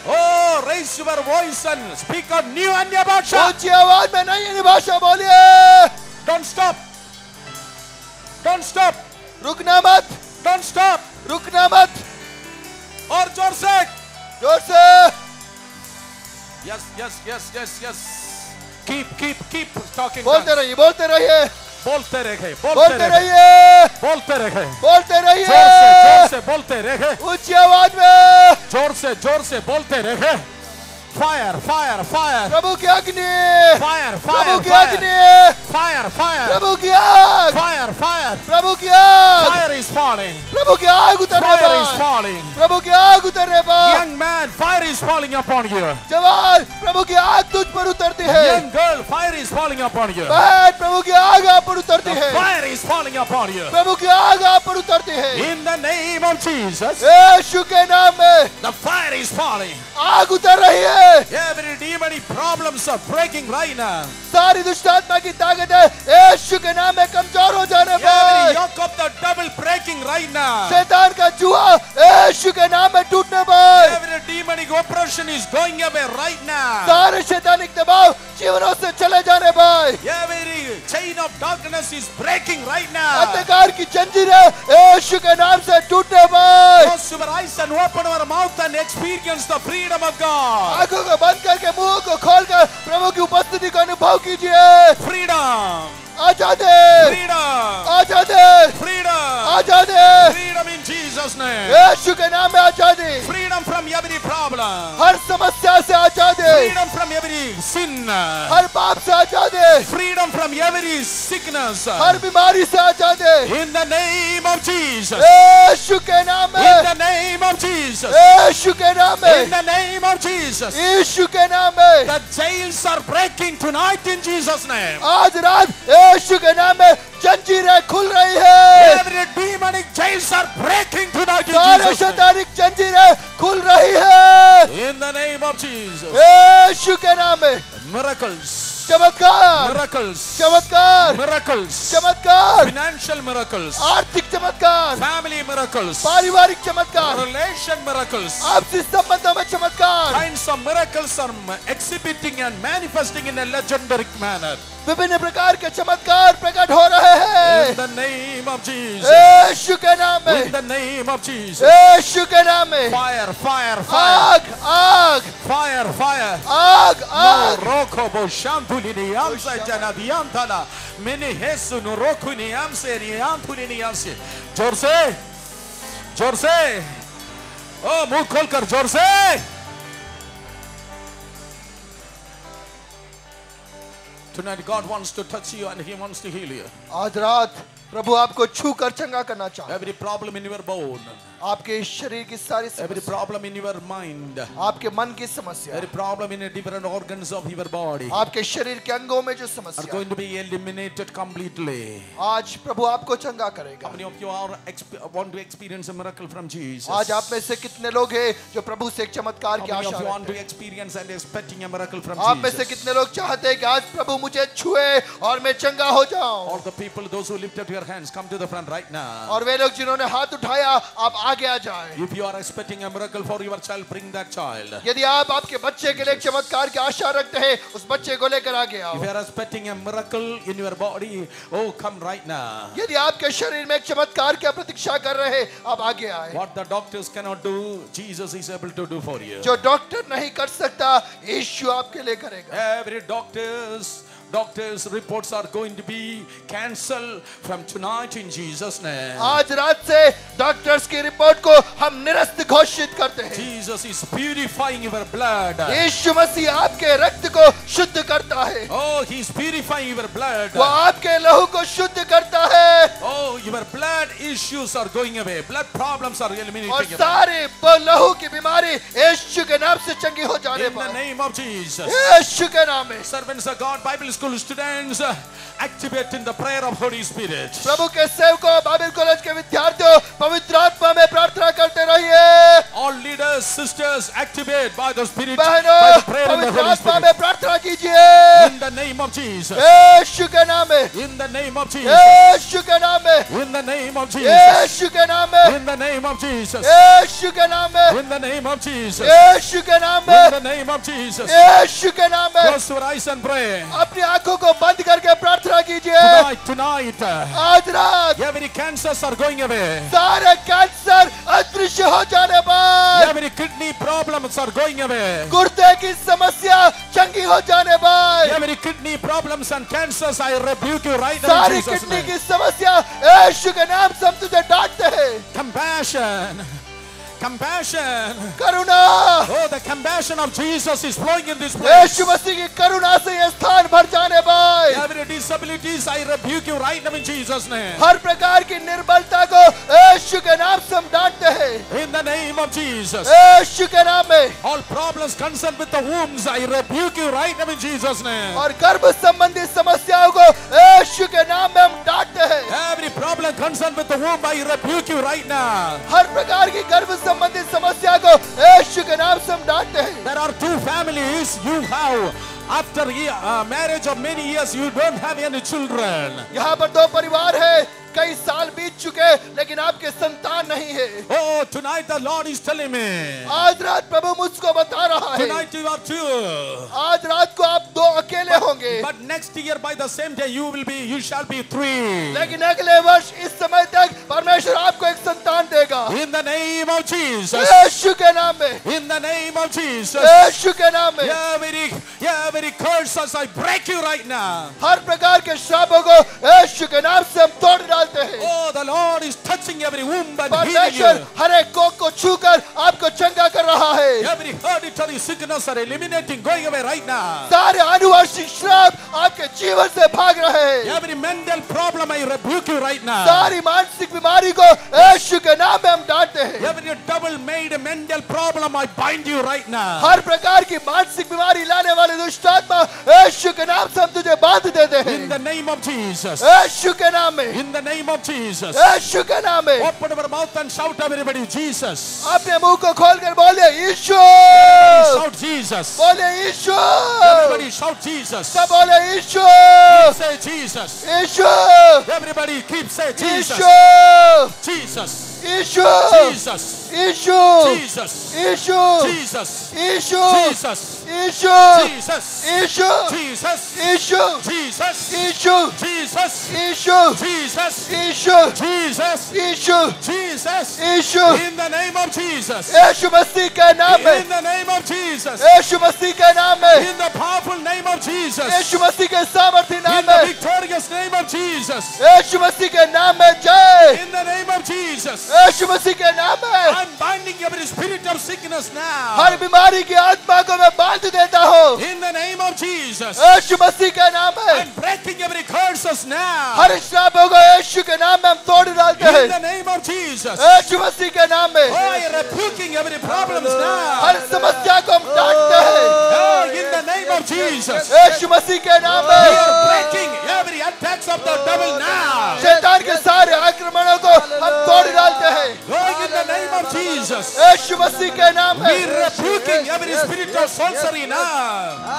Oh, raise your voice and speak out new अन्य भाषा. ऊंची आवाज में नई अन्य भाषा बोलिए। Don't stop. Don't stop. रुकना मत, Don't stop. रुकना मत। और जोर से. जोर से। Yes. Keep talking. बोलते रहिए, बोलते रहिए, बोलते रहे. बोलते रहिए, बोलते रहे. बोलते रहिए। जोर से बोलते रहे. ऊंची आवाज में जोर से बोलते रहे. Fire. प्रभु की अग्नि, Fire. प्रभु की अग्नि, Fire. प्रभु की आग, Fire. प्रभु की आग, Fire is falling. प्रभु की आग उतरने Fire is पर, falling. प्रभु की आग उतरने पर। Young man, fire is falling upon you. जवान, प्रभु की आग तुझ पर उतरती है। Young girl, fire is falling upon you. बहन, प्रभु की आग आप पर उतरती है। Fire is falling upon you. प्रभु की आग आप पर उतरती है। In the name of Jesus, यीशु के नाम में the fire is falling. आग उतर रही है। Every demonic problems are breaking right now. सारी दुष्ट आत्मा की ताकत है यीशु के नाम में कमजोर हो जाने Every पर। yoke of the devil breaking right now. शैतान का जुआ यीशु के नाम में टूटने पर। Every demonic oppression is going away right now. सारे शैतानिक दबाव जीवनों से चले जाने पर। Every chain of darkness is breaking right now. अंधकार की जंजीरें यीशु के नाम से टूटने पर। Close your eyes and open your mouth and experience the freedom of God. आंखों को बंद करके मुंह को खोलकर प्रभु की उपस्थिति का अनुभव कीजिए। Freedom. आजादी, Freedom. आजादी, Freedom. आजादी, Freedom in Jesus' name. यीशु के नाम में आजादी, Freedom from every problem. हर समस्या से आजादी, Freedom from every sin. हर पाप से आजादी, Freedom from every sickness. हर बीमारी से आजादी, In the name of Jesus. यीशु के नाम In में, the name of Jesus. यीशु के नाम In में, the name of Jesus. यीशु के नाम में, The jails are breaking tonight in Jesus' name. आज रात यीशु के नाम में जंजीरें खुल रही है, Every demonic jails are breaking tonight in सारे Jesus' name. शैतानिक जंजीरें खुल रही है, In the name of Jesus. यीशु के नाम में। Miracles. चमत्कार, Miracles. चमत्कार, Miracles. चमत्कार, Financial miracles. आर्थिक चमत्कार, Family miracles. पारिवारिक चमत्कार, Relation miracles. आपसी संबंधों में चमत्कार, Kinds of miracles are exhibiting and manifesting in a legendary manner. विभिन्न प्रकार के चमत्कार प्रकट हो रहे In हैं, the name of Jesus. यीशु के नाम In में, the name of Jesus. यीशु के नाम में। Fire, fire, fire. आग, आग, Fire, fire. आग, आग, Roko bo shantuli ni amsa jana diantala. Mene hesu no roku ni amse ni antuli ni amse. जोर से, जोर से. ओ मुंह खोलकर जोर से. Tonight God wants to touch you and He wants to heal you. आज रात प्रभु आपको छू कर चंगा करना चाहता है। Every problem in your bone, आपके शरीर की सारी every समस्या, problem in your mind, आपके मन की समस्या, every problem in the different organs of your body आपके शरीर के अंगों में जो are समस्या, going to be eliminated completely. आज प्रभु आपको चंगा करेगा। How many of you are want to experience a miracle from Jesus? आज आप में से कितने लोग हैं जो प्रभु से एक चमत्कार How की many Asha of you want रखते to हैं? experience and expecting a miracle from आप में से Jesus? कितने लोग चाहते हैं कि आज प्रभु मुझे छुए और मैं चंगा हो जाऊं? All the people, those who lifted your hands, come to the front right now. और वे लोग जिन्होंने हाथ उठाया, आप आगे आ जाएं। If you are expecting a miracle for your child, bring that child. यदि आप आपके बच्चे के लिए एक चमत्कार की आशा रखते हैं, उस बच्चे को लेकर आगे आओ। If you are expecting a miracle in your body, oh, come right now. यदि आपके शरीर में एक चमत्कार की प्रतीक्षा कर रहे हैं, आप आगे आए। What the doctors cannot do, Jesus is able to do for you. जो डॉक्टर नहीं कर सकता, यीशु आपके लिए करेगा। Every doctor's reports are going to be cancelled from tonight in Jesus' name. आज रात से डॉक्टर्स की रिपोर्ट को हम निरस्त घोषित करते हैं। Jesus is purifying your blood. यीशु मसीह आपके रक्त को शुद्ध करता है। Oh, He is purifying your blood. वो आपके लहू को शुद्ध करता है। Oh, your blood issues are going away. Blood problems are और eliminating away. सारे वो लहू की बीमारी यीशु के नाम से चंगी हो जाने In the पर, name of Jesus. यीशु के नाम में। Servants of God, Bible school students, activate in the prayer of Holy Spirit. प्रभु के सेवकों, बाइबल कॉलेज के विद्यार्थियों, पवित्र आत्मा में प्रार्थना करते रहिए। All leaders, sisters, activate by the Spirit, बहनों, by the prayer in the पवित्र Holy आत्मा Spirit. में प्रार्थना कीजिए। In the name of Jesus. यीशु के नाम में, In the name of Jesus. यीशु के नाम में, In the name of Jesus. यीशु के नाम में, In the name of Jesus. यीशु के नाम में, In the name of Jesus. यीशु के नाम In में, the name of Jesus. यीशु के नाम में। Close your eyes and pray. अपनी आंखों को बंद करके प्रार्थना कीजिए। Tonight, आज रात every cancers are going away. सारे कैंसर अदृश्य हो जाने पर, Every kidney problems are going away. गुर्दे की समस्या चंगी हो जाने पर, Every kidney problems and cancers, I rebuke you right now in सारी Jesus' किडनी name. की समस्या यीशु के नाम से हम तुझे डांटते हैं। Compassion. Compassion. Karuna, Oh, the compassion of Jesus is flowing in this place. यीशु मसीह की करुणा से ये स्थान भर जाने पर, Every disabilities, I rebuke you right now in Jesus' name. हर प्रकार की निर्बलता को यीशु के नाम से हम डांटते हैं। In the name of Jesus. यीशु के नाम में, All problems concerned with the wombs, I rebuke you right now in Jesus' name. और गर्भ संबंधी समस्याओं को यीशु के नाम में हम डांटते हैं। Every problem concerned with the womb, I rebuke you right now. हर प्रकार की गर्भ संबंधी समस्या को यीशु के नाम से हम डांटते हैं। There are two families you have. After marriage of many years, you don't have any children. यहाँ पर दो परिवार है, कई साल बीत चुके लेकिन आपके संतान नहीं है। Oh, tonight the Lord is telling me. आज रात प्रभु मुझको बता रहा है, Tonight you are two. आज रात को आप दो अकेले होंगे, But next year by the same day you shall be three. लेकिन अगले वर्ष इस समय तक परमेश्वर आपको एक संतान देगा। In the name of Jesus. यीशु के नाम में, In the name of Jesus. यीशु के नाम में। Every curse as I break you right now. हर प्रकार के श्रापों को यीशु के नाम से हम तोड़ डालते हैं। Oh, the Lord is touching every womb and healing परमेश्वर you. हर एक कोख को छूकर आपको चंगा कर रहा है। Every hereditary sickness are eliminating, going away right now. सारे आनुवंशिक श्राप आपके जीवन से भाग रहे हैं। Every mental problem I rebuke you right now. सारी मानसिक बीमारी को यीशु के नाम में हम डांटते हैं। Every double made mental problem I bind you right now. हर प्रकार की मानसिक बीमारी लाने वाले दुष्ट आत्मा यीशु के नाम से हम तुझे बांध देते हैं। In the name of Jesus. यीशु के नाम में, In the name of Jesus. यीशु के नाम में। Open your mouth and shout everybody, Jesus. अपने मुंह को खोलकर बोले यीशु, Shout Jesus. बोले यीशु, Everybody shout Jesus. सब बोले यीशु, Say Jesus. Yeshu, Everybody keep saying Jesus. Yeshu, Jesus. Yeshu, Jesus. Yeshu, Jesus. Yeshu, Jesus. Yeshu, Jesus. Yeshu, Jesus. Yeshu, Jesus. Yeshu, Jesus. Yeshu, Jesus. Yeshu, Jesus. Yeshu, Jesus. Yeshu, Jesus. Yeshu, In the name of Jesus. यीशु मसीह के नाम में, In the name of Jesus. यीशु मसीह के नाम में, In the powerful name of Jesus. यीशु मसीह के सामर्थ्य नाम In the में, victorious name of Jesus. यीशु मसीह के नाम में जय, In the name of Jesus. यीशु मसीह के नाम में। I'm binding every spirit of sickness now. हर बीमारी की आत्मा को मैं बांध देता हूँ In the name of Jesus. यीशु मसीह के नाम में। I'm breaking every curses now. हर श्रापों को यीशु के नाम में हम तोड़ डालते In हैं the name of Jesus. यीशु मसीह के नाम में। Oh, I am rebuking every problems now. हर समस्या को हम डांटते हैं Oh, in the name of Jesus. यीशु मसीह के नाम We में। are breaking every attacks of the devil now. शैतान के सारे आक्रमणों को हम तोड़ डालते हैं Oh, in the name of Jesus. यीशु मसीह के नाम We में। are rebuking every spirit of sorcery now.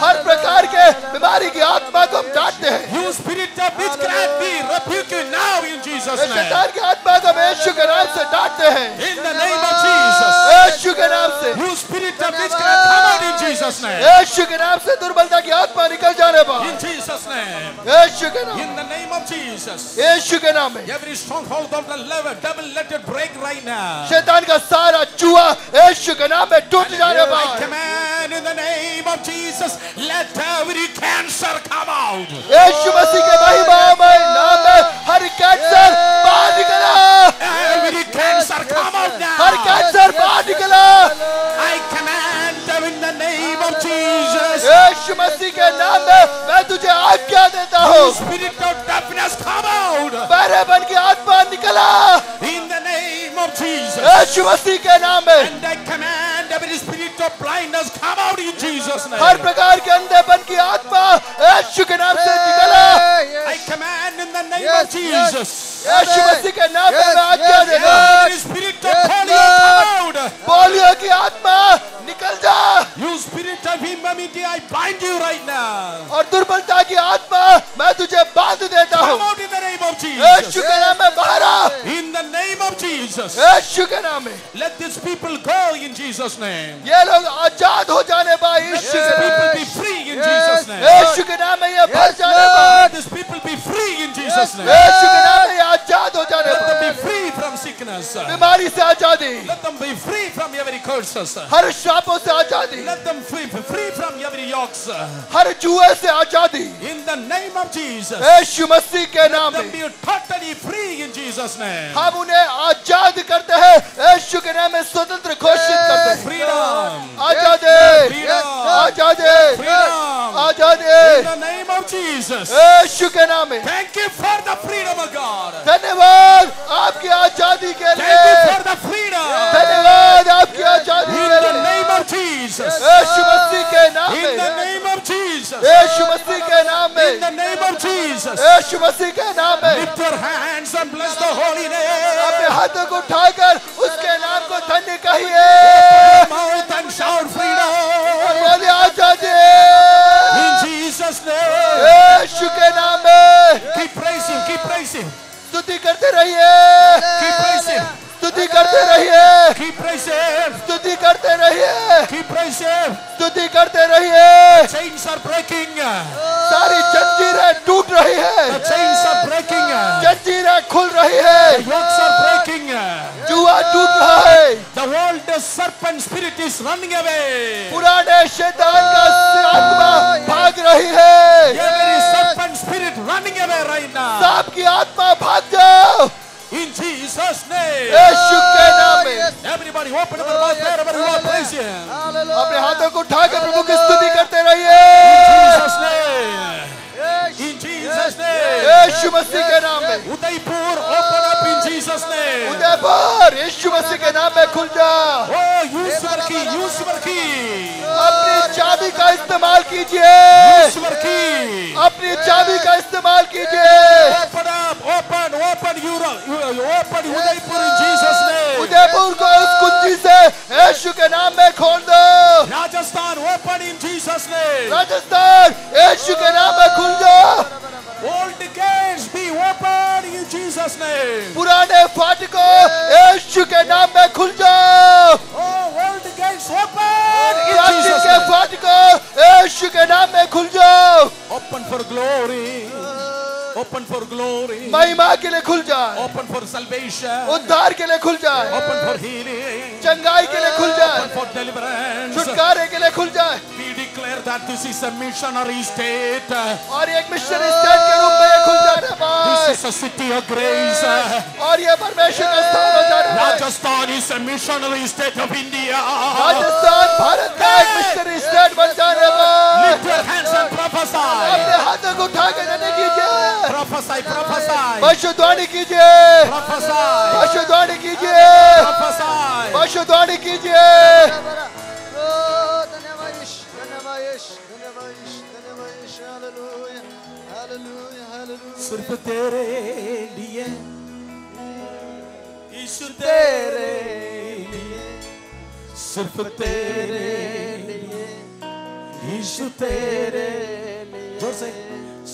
हर प्रकार के बीमारी की आत्मा को हम डांटते हैं। You spirit of witchcraft, we rebuke you now in Jesus' name. शैतान की आत्मा को हम यीशु के नाम से डांटते हैं In the name of Jesus. यीशु के नाम से। You spirit of witchcraft, come out in Jesus' name. यीशु के नाम से दुर्बलता की आत्मा निकल जाने पर In Jesus' name. यीशु के नाम, In the name of Jesus. यीशु के नाम में। Every stronghold of the devil, let it break right now. शैतान का सारा जुआ यीशु के नाम में टूट जाने I पर command in the name of Jesus, let every cancer come out. यीशु मसीह के महिमामय नाम में हर कैंसर बाहर निकला, Every cancer come out now. हर कैंसर बाहर निकला I command in the name of Jesus. यीशु मसीह के नाम में मैं तुझे आज्ञा देता हूँ। Spirit of darkness come out. बहरेपन की आत्मा निकला In the name of Jesus. यीशु मसीह के नाम में। And I command every spirit of blindness come out in Jesus' name. हर प्रकार के अंधेपन की आत्मा यीशु के नाम से निकला I command in the name of Jesus. यीशु मसीह के नाम में मैं आज्ञा देता हूँ। Every spirit of polio come out. Polio की आत्मा निकल जा You spirit of infirmity, I bind you right now. और दुर्बलता की आत्मा मैं तुझे बांध देता Come हूँ out in the name of Yeshu Jesus. के नाम में बाहर आ In the name of Jesus. यीशु के नाम में। Let these people go in Jesus' name. ये लोग आजाद हो जाने पाए Let यीशु these के people नाम be में। free in Jesus' name. यीशु के नाम में ये भर जाने पाए Let these people be free in Jesus' name. यीशु के नाम में ये आजाद हो जाने Let them पाए be free from sickness. बीमारी से आजादी, Let them be free from every curses. हर श्रापों से आजादी, Let them free from every yokes. हर जुए से आजादी In the name of Jesus. यीशु मसीह के नाम Let them में। be totally free in Jesus' name. हम उन्हें आजाद करते हैं यीशु के नाम में स्वतंत्र घोषित करते हैं। Freedom. आजादी, Freedom. आजादी, Freedom. आजादी In the name of Jesus. यीशु के नाम में। Thank you for the freedom of God. धन्यवाद आपकी आजादी के Thank you लिए, for the freedom. धन्यवाद आपकी आजादी In के the लिए name of Jesus. यीशु मसीह के नाम In the में, name of Jesus. यीशु मसीह के नाम में, In the name of Jesus. यीशु मसीह के नाम में। Lift your hands and bless the holy name. अपने हाथों को उठाकर उसके नाम को धन्य कहिए Mouth and shout freedom. और बोलिए आजादी In Jesus' name. यीशु के नाम में। Keep praising, keep praising, स्तुति करते रहिए, keep praising, स्तुति करते रहिए, keep praising, स्तुति करते रहिए, keep praising. स्तुति करते रहिए। Chains are breaking. सारी जंजीरें टूट रही The है, chains are breaking. जंजीरें खुल रही है, Yokes are breaking. जुआ टूट रहा है, The old serpent spirit is running away. पुराने शैतान का आत्मा भाग रही है। Every serpent spirit running away right now. सांप की आत्मा भाग जाओ Jesus' name. यीशु के नाम में। Everybody open your mouth wherever you are, praise Him. अपने हाथों को उठाकर प्रभु की स्तुति करते रहिए। Jesus' name. In Jesus' name. यीशु मसीह के नाम में। Udaipur, open up in Jesus' name. Udaipur यीशु मसीह के नाम में खुल जा। Oh, use your key, use your key. अपनी चाबी का इस्तेमाल कीजिए। Use your key. अपनी चाबी का इस्तेमाल कीजिए। Open up, open Udaipur in Jesus' name. Udaipur को उस कुंजी से यीशु के नाम में खोल दो। Rajasthan, open in Jesus' name. Rajasthan यीशु के नाम में खुल जाओ। Old gates be open in Jesus' name. पुराने फाटकों यीशु के नाम में खुल जाओ। Oh, old gates open in प्राचीन Jesus' के name. फाटकों यीशु के नाम में खुल जाओ। Open for glory. Open for glory. महिमा के लिए खुल जाए। Open for salvation. उद्धार के लिए खुल जाए। Open for healing. चंगाई के लिए खुल जाए। Open for deliverance. छुटकारे के लिए खुल जाए। We declare that this is a missionary state. और एक मिशनरी स्टेट के रूप में ये खुल जाने पाए। This is a city of grace. और ये परमेश्वर का स्थान हो जाने पाए। Rajasthan is a missionary state of India. Rajasthan Bharat का एक मिशनरी स्टेट बन जाने पाए। Lift your hands and prophesy. अपने हाथों को उठा के जाने कीजिए। Prophesy, prophesy. भविष्यवाणी कीजिए। Prophesy. भविष्यवाणी कीजिए। Prophesy. भविष्यवाणी कीजिए। सिर्फ तेरे लिए यीशु तेरे लिए सिर्फ तेरे लिए यीशु तेरे जोर से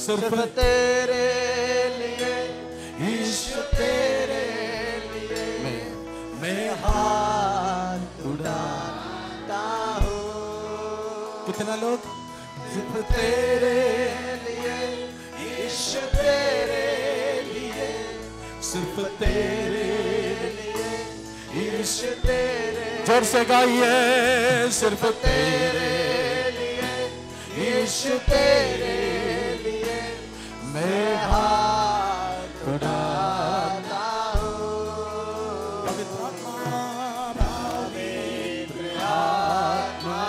सिर्फ तेरे लिए यीशु तेरे लिए मैं हाथ उठाता हूँ। कितना लोग सिर्फ तेरे लिए यीशु तेरे लिए सिर्फ तेरे लिए यीशु तेरे जोर से गाइए सिर्फ तेरे लिए यीशु तेरे लिए मैं हाथ उठाता हूँ। पवित्र आत्मा पवित्र आत्मा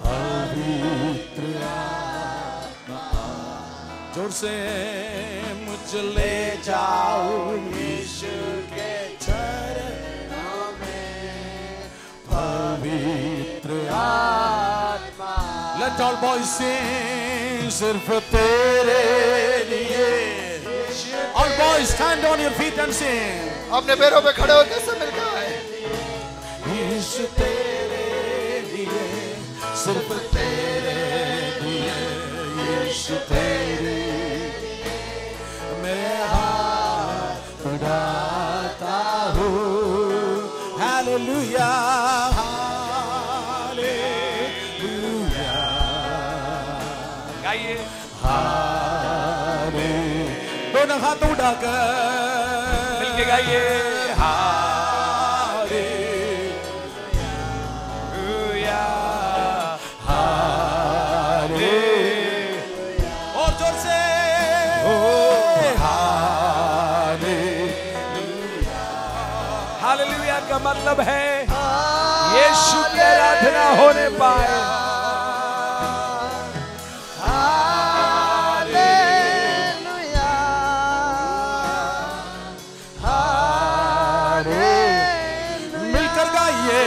पवित्र आत्मा जोर से मुझ ले जाओ यीशु के चरणों में पवित्र आत्मा। Let all boys sing सिर्फ तेरे लिए। All boys stand on your feet and sing. अपने पैरों पे खड़े होकर सब मिलकर आए। यीशु तेरे लिए सिर्फ तेरे लिए यीशु तेरे मैं हाथ उठाता हूँ। हालेलुया हालेलुया गाइए हाले दोनों हाथ उठाकर मिलके गाइए हालेलुया का मतलब है यीशु की आराधना होने पाए। हालेलुया हालेलुया मिलकर गाइए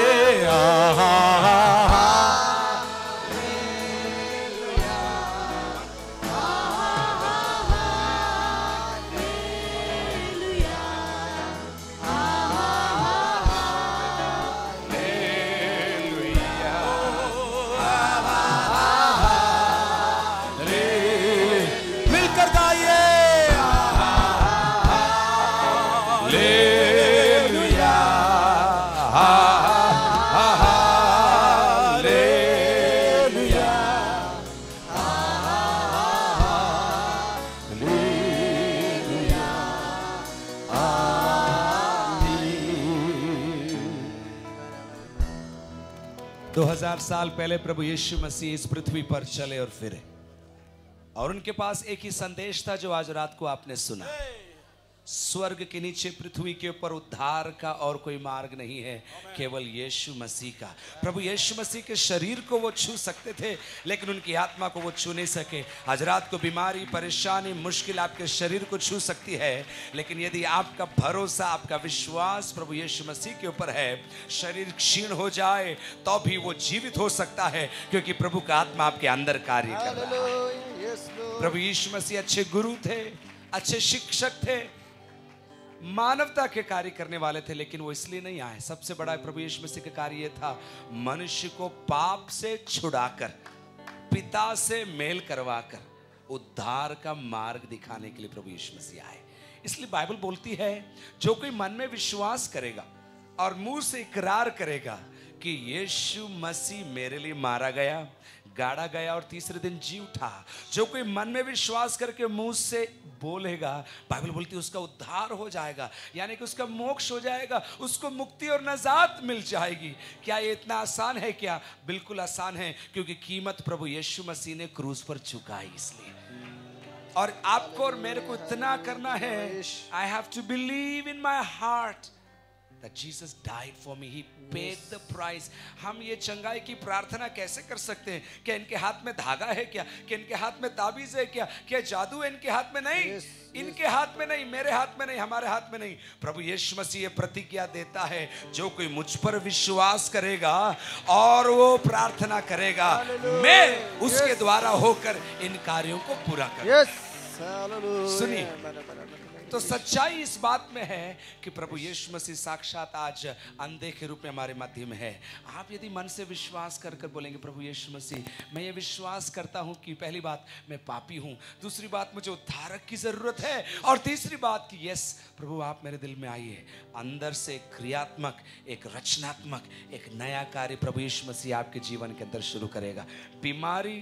साल पहले प्रभु यीशु मसीह इस पृथ्वी पर चले और फिरे और उनके पास एक ही संदेश था जो आज रात को आपने सुना। स्वर्ग के नीचे पृथ्वी के ऊपर उद्धार का और कोई मार्ग नहीं है, केवल यीशु मसीह का। प्रभु यीशु मसीह के शरीर को वो छू सकते थे, लेकिन उनकी आत्मा को वो छू नहीं सके। आज रात को बीमारी, परेशानी, मुश्किल आपके शरीर को छू सकती है, लेकिन यदि आपका भरोसा, आपका विश्वास प्रभु यीशु मसीह के ऊपर है, शरीर क्षीण हो जाए तो भी वो जीवित हो सकता है, क्योंकि प्रभु का आत्मा आपके अंदर कार्य कर रहा है। प्रभु यीशु मसीह अच्छे गुरु थे, अच्छे शिक्षक थे, मानवता के कार्य करने वाले थे, लेकिन वो इसलिए नहीं आए। सबसे बड़ा प्रभु यीशु मसीह का कार्य ये था, मनुष्य को पाप से छुड़ाकर, पिता से मेल करवाकर उद्धार का मार्ग दिखाने के लिए प्रभु यीशु मसीह आए। इसलिए बाइबल बोलती है, जो कोई मन में विश्वास करेगा और मुंह से इकरार करेगा कि यीशु मसीह मेरे लिए मारा गया, गाड़ा गया और तीसरे दिन जी उठा, जो कोई मन में विश्वास करके मुंह से बोलेगा, बाइबल बोलती है उसका उद्धार हो जाएगा, यानी कि उसका मोक्ष हो जाएगा, उसको मुक्ति और नजात मिल जाएगी। क्या ये इतना आसान है? क्या बिल्कुल आसान है, क्योंकि कीमत प्रभु यीशु मसीह ने क्रूज पर चुकाई। इसलिए और आपको और मेरे को इतना करना है, I have to believe in my heart that Jesus died for me, he paid the price। हम ये चंगाई की प्रार्थना कैसे कर सकते हैं? क्या इनके हाथ में धागा है क्या? क्या इनके हाथ में ताबीज है क्या? क्या जादू है इनके हाथ में? नहीं, इनके हाथ में नहीं, मेरे हाथ में नहीं, हमारे हाथ में नहीं। प्रभु यीशु मसीह ये प्रतिज्ञा देता है, जो कोई मुझ पर विश्वास करेगा और वो प्रार्थना करेगा, मैं उसके द्वारा होकर इन कार्यों को पूरा करूंगा। सुनिए, तो सच्चाई इस बात में है कि प्रभु यीशु मसीह साक्षात आज अंधे के रूप में हमारे मध्य में है। आप यदि मन से विश्वास कर कर बोलेंगे, प्रभु यीशु मसीह मैं ये विश्वास करता हूँ कि पहली बात मैं पापी हूँ, दूसरी बात मुझे उद्धारक की ज़रूरत है, और तीसरी बात कि यस प्रभु आप मेरे दिल में आइए, अंदर से एक क्रियात्मक, एक रचनात्मक, एक नया कार्य प्रभु यीशु मसीह आपके जीवन के अंदर शुरू करेगा। बीमारी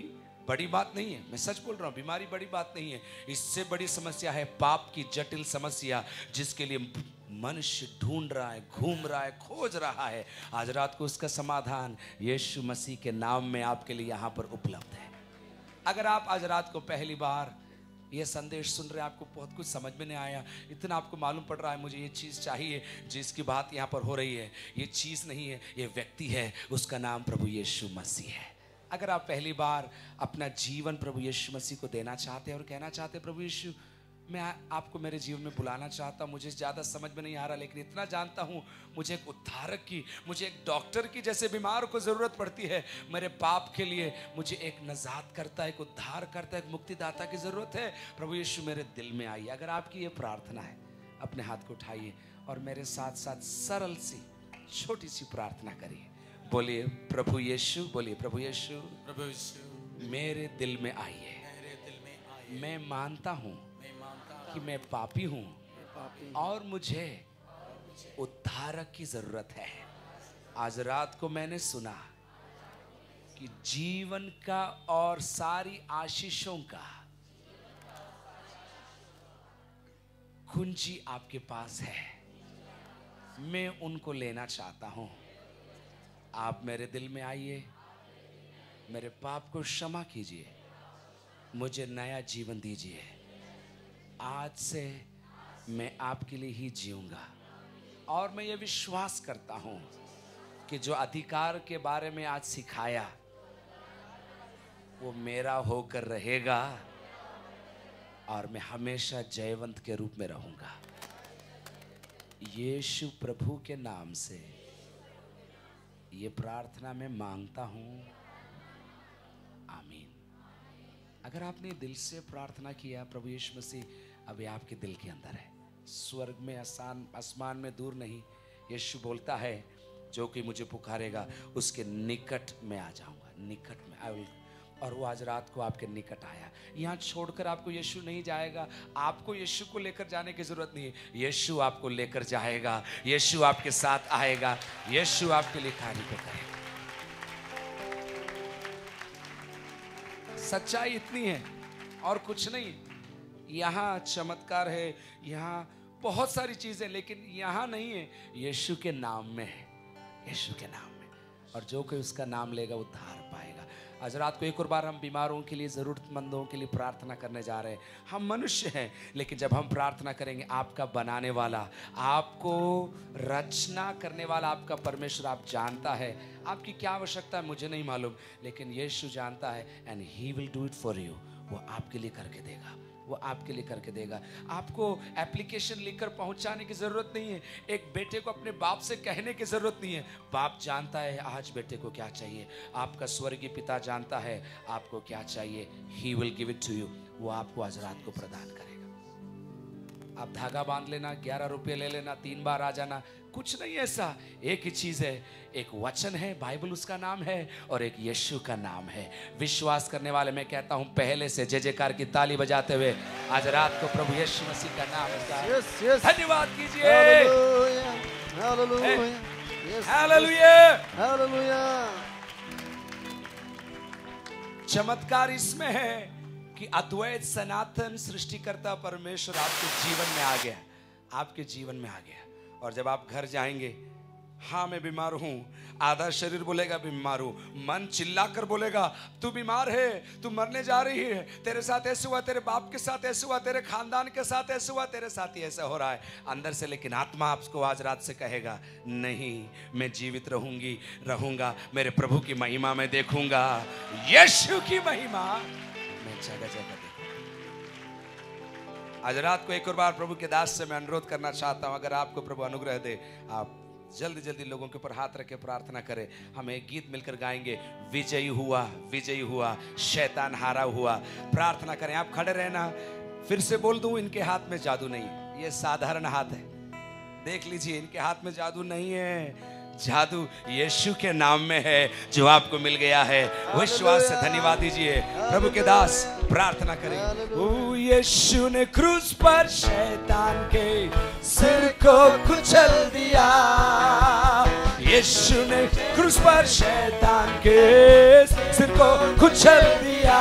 बड़ी बात नहीं है, मैं सच बोल रहा हूँ, बीमारी बड़ी बात नहीं है। इससे बड़ी समस्या है पाप की जटिल समस्या, जिसके लिए मनुष्य ढूंढ रहा है, घूम रहा है, खोज रहा है। आज रात को उसका समाधान यीशु मसीह के नाम में आपके लिए यहाँ पर उपलब्ध है। अगर आप आज रात को पहली बार ये संदेश सुन रहे हैं, आपको बहुत कुछ समझ में नहीं आया, इतना आपको मालूम पड़ रहा है मुझे ये चीज़ चाहिए जिसकी बात यहाँ पर हो रही है, ये चीज़ नहीं है, ये व्यक्ति है, उसका नाम प्रभु यीशु मसीह है। अगर आप पहली बार अपना जीवन प्रभु यीशु मसीह को देना चाहते हैं और कहना चाहते हैं, प्रभु यीशु मैं आपको मेरे जीवन में बुलाना चाहता हूँ, मुझे ज़्यादा समझ में नहीं आ रहा, लेकिन इतना जानता हूँ मुझे एक उद्धारक की, मुझे एक डॉक्टर की जैसे बीमार को ज़रूरत पड़ती है, मेरे पाप के लिए मुझे एक नजात करता, एक उद्धार करता, एक मुक्तिदाता की ज़रूरत है। प्रभु यीशु मेरे दिल में आइए। अगर आपकी ये प्रार्थना है, अपने हाथ को उठाइए और मेरे साथ साथ सरल सी छोटी सी प्रार्थना करिए। बोलिए प्रभु यीशु, बोलिए प्रभु यीशु, प्रभु यीशु मेरे दिल में आइए। मेरे दिल में आइए। मैं मानता हूँ कि मैं पापी हूँ और मुझे उद्धारक की जरूरत है। आज रात को मैंने सुना कि जीवन का और सारी आशीषों का कुंजी आपके पास है, मैं उनको लेना चाहता हूँ। आप मेरे दिल में आइए, मेरे पाप को क्षमा कीजिए, मुझे नया जीवन दीजिए। आज से मैं आपके लिए ही जीऊंगा और मैं ये विश्वास करता हूँ कि जो अधिकार के बारे में आज सिखाया वो मेरा होकर रहेगा और मैं हमेशा जयवंत के रूप में रहूंगा। यीशु प्रभु के नाम से ये प्रार्थना मैं मांगता हूँ, आमीन। अगर आपने दिल से प्रार्थना किया, प्रभु यीशु मसीह अभी आपके दिल के अंदर है, स्वर्ग में आसमान में दूर नहीं। यीशु बोलता है जो कि मुझे पुकारेगा उसके निकट में आ जाऊंगा, निकट में आई विल। और वो आज रात को आपके निकट आया। यहाँ छोड़कर आपको यीशु नहीं जाएगा, आपको यीशु को लेकर जाने की जरूरत नहीं है, यीशु आपको लेकर जाएगा, यीशु आपके साथ आएगा, यीशु आपके लिए कार्य करेगा। सच्चाई इतनी है और कुछ नहीं। यहाँ चमत्कार है, यहाँ बहुत सारी चीजें, लेकिन यहाँ नहीं है, यीशु के नाम में है, यीशु के नाम में। और जो कोई उसका नाम लेगा उद्धार पाएगा। आज रात को एक और बार हम बीमारों के लिए, ज़रूरतमंदों के लिए प्रार्थना करने जा रहे हैं। हम मनुष्य हैं, लेकिन जब हम प्रार्थना करेंगे, आपका बनाने वाला, आपको रचना करने वाला आपका परमेश्वर आप जानता है आपकी क्या आवश्यकता है, मुझे नहीं मालूम, लेकिन यीशु जानता है। And he will do it for you. वो आपके लिए करके देगा, वो आपके लिए करके देगा। आपको एप्लीकेशन लिखकर पहुंचाने की ज़रूरत नहीं है, एक बेटे को अपने बाप से कहने की ज़रूरत नहीं है। बाप जानता है आज बेटे को क्या चाहिए, आपका स्वर्गीय पिता जानता है आपको क्या चाहिए। He will give it to you. वो आपको आज रात को प्रदान करेगा। आप धागा बांध लेना, 11 रुपये ले लेना, 3 बार आ जाना, कुछ नहीं ऐसा। एक ही चीज़ है, एक वचन है, बाइबल उसका नाम है, और एक यीशु का नाम है। विश्वास करने वाले, मैं कहता हूं पहले से जय जयकार की ताली बजाते हुए आज रात को प्रभु यीशु मसीह का नाम का धन्यवाद कीजिए। हालेलुया। चमत्कार इसमें है कि अद्वैत सनातन सृष्टिकर्ता परमेश्वर आपके जीवन में आ गया, आपके जीवन में आ गया। और जब आप घर जाएंगे, हाँ मैं बीमार हूं, आधा शरीर बोलेगा बीमार हूं, मन चिल्लाकर बोलेगा तू बीमार है, तू मरने जा रही है, तेरे साथ ऐसे हुआ, तेरे बाप के साथ ऐसे हुआ, तेरे खानदान के साथ ऐसे हुआ, तेरे साथ ही ऐसा हो रहा है अंदर से। लेकिन आत्मा आपको आज रात से कहेगा नहीं, मैं जीवित रहूंगा, मेरे प्रभु की महिमा में देखूंगा, यीशु की महिमा मैं जगह जगह देखूंगा। आज रात को एक और बार प्रभु के दास से मैं अनुरोध करना चाहता हूं, अगर आपको प्रभु अनुग्रह दे, आप जल्दी जल्दी लोगों के ऊपर हाथ रख के प्रार्थना करें। हम एक गीत मिलकर गाएंगे, विजयी हुआ, विजयी हुआ, शैतान हारा हुआ। प्रार्थना करें, आप खड़े रहना। फिर से बोल दूं, इनके हाथ में जादू नहीं है, ये साधारण हाथ है। देख लीजिए, इनके हाथ में जादू नहीं है, जादू यीशु के नाम में है जो आपको मिल गया है। विश्वास से धन्यवाद दीजिए। प्रभु के दास प्रार्थना करें। ओ यीशु ने क्रूस पर शैतान के सिर को कुचल दिया, यीशु ने क्रूस पर शैतान के सिर को कुचल दिया,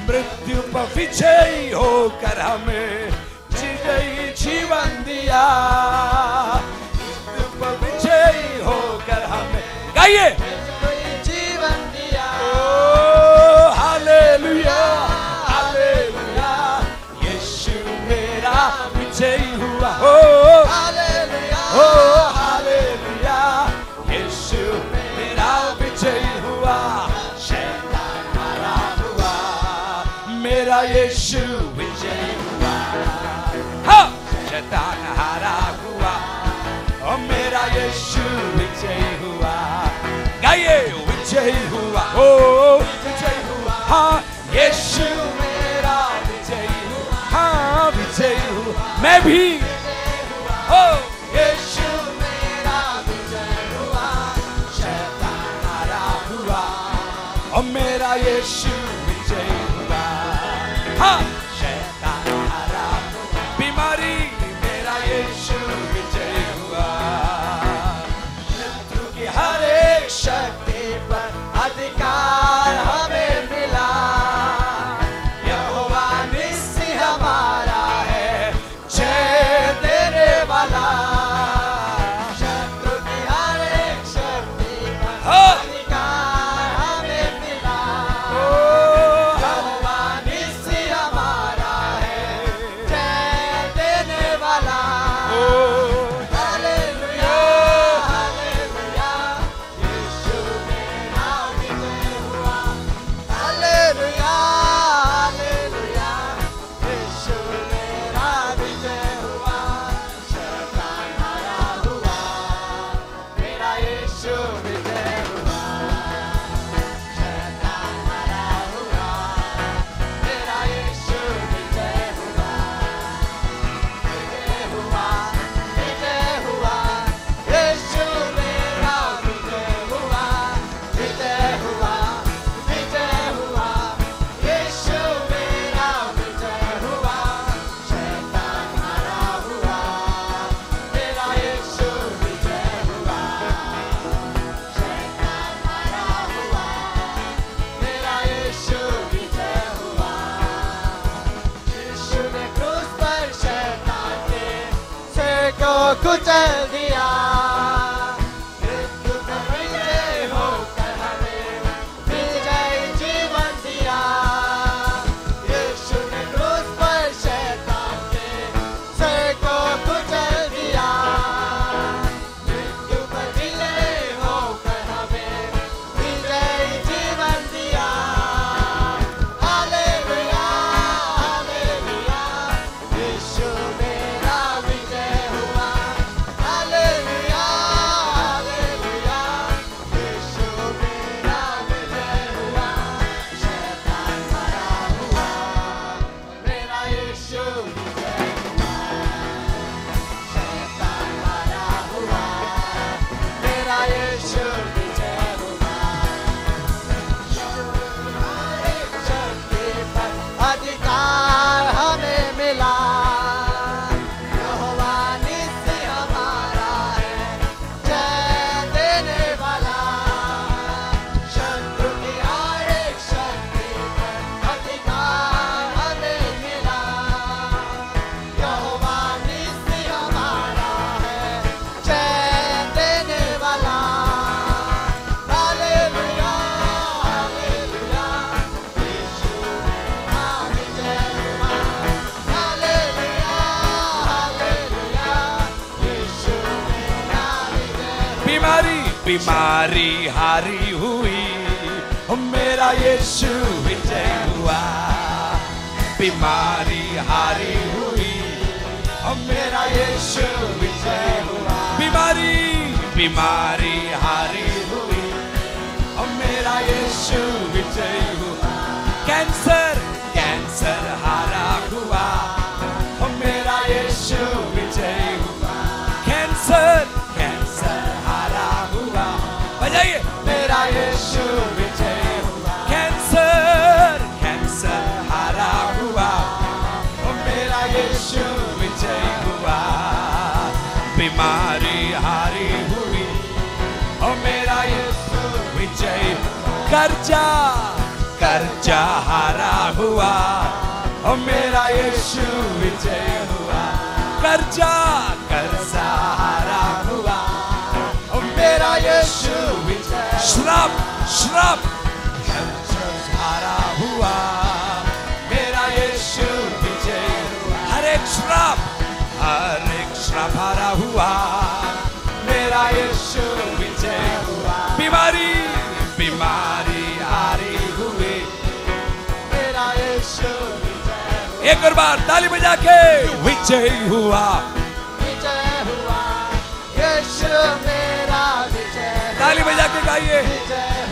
मृत्यु पर विजयी होकर हमें जीवन दिया, विजयी होकर हमें गाइए जीवन दिया। ओ हालेलुया, हालेलुया, यीशु मेरा विजयी हुआ। ओ हालेलुया, ओ हालेलुया, यीशु मेरा विजयी हुआ, शैतान हारा हुआ, मेरा यीशु विजयी हुआ। हाँ, शैतान हारा हुआ और मेरा यीशु विजयी हुआ। गाइए, विजयी हुआ, ओ विजयी हुआ। हाँ, यीशु मेरा विजयी हुआ। हाँ, विजयी हुआ। मैं भी, ओ यीशु मेरा विजयी हुआ, शैतान हारा हुआ और मेरा यीशु विजयी हुआ। हाँ, शैतान हारा हुआ, बीमारी मेरा यीशु विजयी हुआ, शत्रु की हर एक शक्ति पर अधिकार हमें मिला, यहोवा निस्सी हमारा है, जय देने वाला, शत्रु की हर एक शक्ति पर अधिकार हमें मिला, यहोवा निस्सी हमारा है, जय देने वाला। कुचल दिया, मृत्यु पर विजय होकर हमें बीमारी हारी हुई, मेरा यीशु विजय हुआ। बीमारी हारी हुई, मेरा यीशु विजय हुआ। बीमारी हारी हुई, मेरा यीशु विजय हुआ। कैंसर हारा हुआ, मेरा यीशु विजय हुआ। कैंसर हारा हुआ, बजाइए, मेरा यीशु विजय हुआ। कैंसर हारा हुआ, मेरा यीशु विजय हुआ। बीमारी हारी हुई, मेरा यीशु विजय। कर्जा हारा हुआ, मेरा यीशु विजय हुआ। कर्जा हारा हुआ, मेरा यीशु विजय। श्राप हारा हुआ, मेरा यीशु विजय हुआ। हर एक श्राप हारा हुआ, मेरा यीशु विजय हुआ। बीमारी हारी हुई, मेरा यीशु विजय हुआ। एक और बार ताली बजा के, विजय हुआ, यीशु मेरा विजय। ताली बजा के गाइए,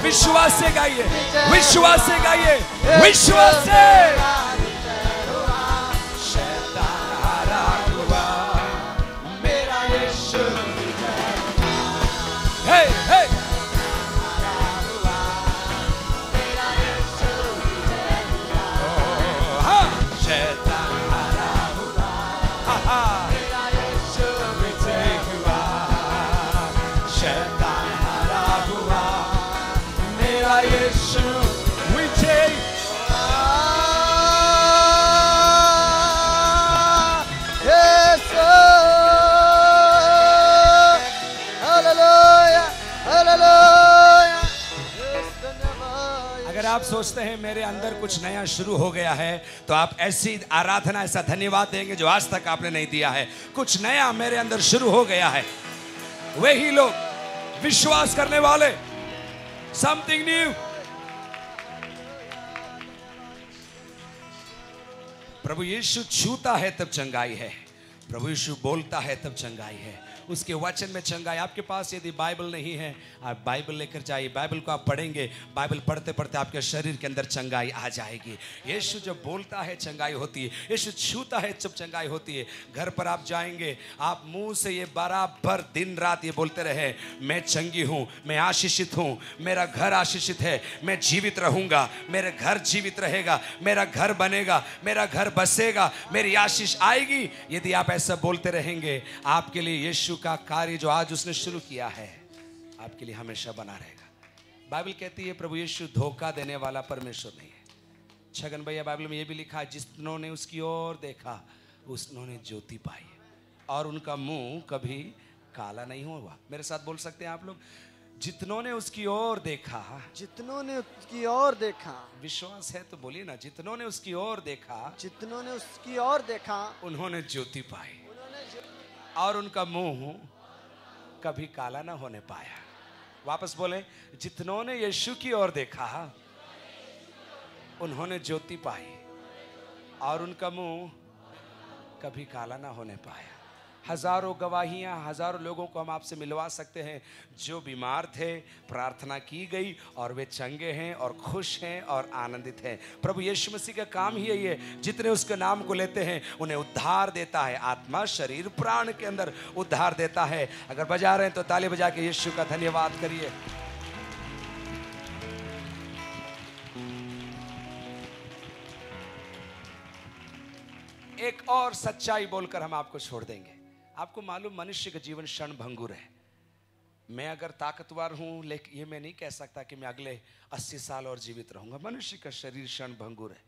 विश्वास से गाइए, विश्वास से गाइए, विश्वास से। शैतान हारा हुआ, मेरा यीशु विजय हुआ। हे हे आप सोचते हैं मेरे अंदर कुछ नया शुरू हो गया है, तो आप ऐसी आराधना, ऐसा धन्यवाद देंगे जो आज तक आपने नहीं दिया है। कुछ नया मेरे अंदर शुरू हो गया है। वही लोग विश्वास करने वाले, समथिंग न्यू। प्रभु यीशु छूता है तब चंगाई है, प्रभु यीशु बोलता है तब चंगाई है। उसके वचन में चंगाई। आपके पास यदि बाइबल नहीं है, आप बाइबल लेकर जाइए, बाइबल को आप पढ़ेंगे, बाइबल पढ़ते पढ़ते आपके शरीर के अंदर चंगाई आ जाएगी। यीशु जब बोलता है चंगाई होती है, यीशु छूता है जब चंगाई होती है। घर पर आप जाएंगे, आप मुंह से ये बराबर दिन रात ये बोलते रहे, मैं चंगी हूँ, मैं आशीषित हूँ, मेरा घर आशीषित है, मैं जीवित रहूँगा, मेरे घर जीवित रहेगा, मेरा घर बनेगा, मेरा घर बसेगा, मेरी आशीष आएगी। यदि आप ऐसा बोलते रहेंगे, आपके लिए यीशु का कार्य जो आज उसने शुरू किया है आपके लिए हमेशा बना रहेगा। बाइबल कहती है प्रभु यीशु धोखा देने वाला परमेश्वर नहीं है। छगन भैया, बाइबल में ये भी लिखा है, जिन्होंने उसकी ओर देखा उन्होंने ज्योति पाई और उनका मुंह कभी काला नहीं हुआ। मेरे साथ बोल सकते हैं आप लोग, जितनों ने उसकी ओर देखा, जितनों ने उसकी ओर देखा। विश्वास है तो बोलिए ना, जितनों ने उसकी ओर देखा, जितनों ने उसकी ओर देखा, उन्होंने ज्योति पाई और उनका मुंह कभी काला ना होने पाया। वापस बोले, जितनों ने यीशु की ओर देखा उन्होंने ज्योति पाई और उनका मुंह कभी काला ना होने पाया। हजारों गवाहियां, हजारों लोगों को हम आपसे मिलवा सकते हैं जो बीमार थे, प्रार्थना की गई और वे चंगे हैं और खुश हैं और आनंदित हैं। प्रभु यीशु मसीह का काम ही यही है, जितने उसके नाम को लेते हैं उन्हें उद्धार देता है, आत्मा शरीर प्राण के अंदर उद्धार देता है। अगर बजा रहे हैं तो ताली बजा के यीशु का धन्यवाद करिए। एक और सच्चाई बोलकर हम आपको छोड़ देंगे। आपको मालूम, मनुष्य का जीवन क्षण भंगुर है। मैं अगर ताकतवर हूं, लेकिन ये मैं नहीं कह सकता कि मैं अगले 80 साल और जीवित रहूंगा। मनुष्य का शरीर क्षण भंगुर है।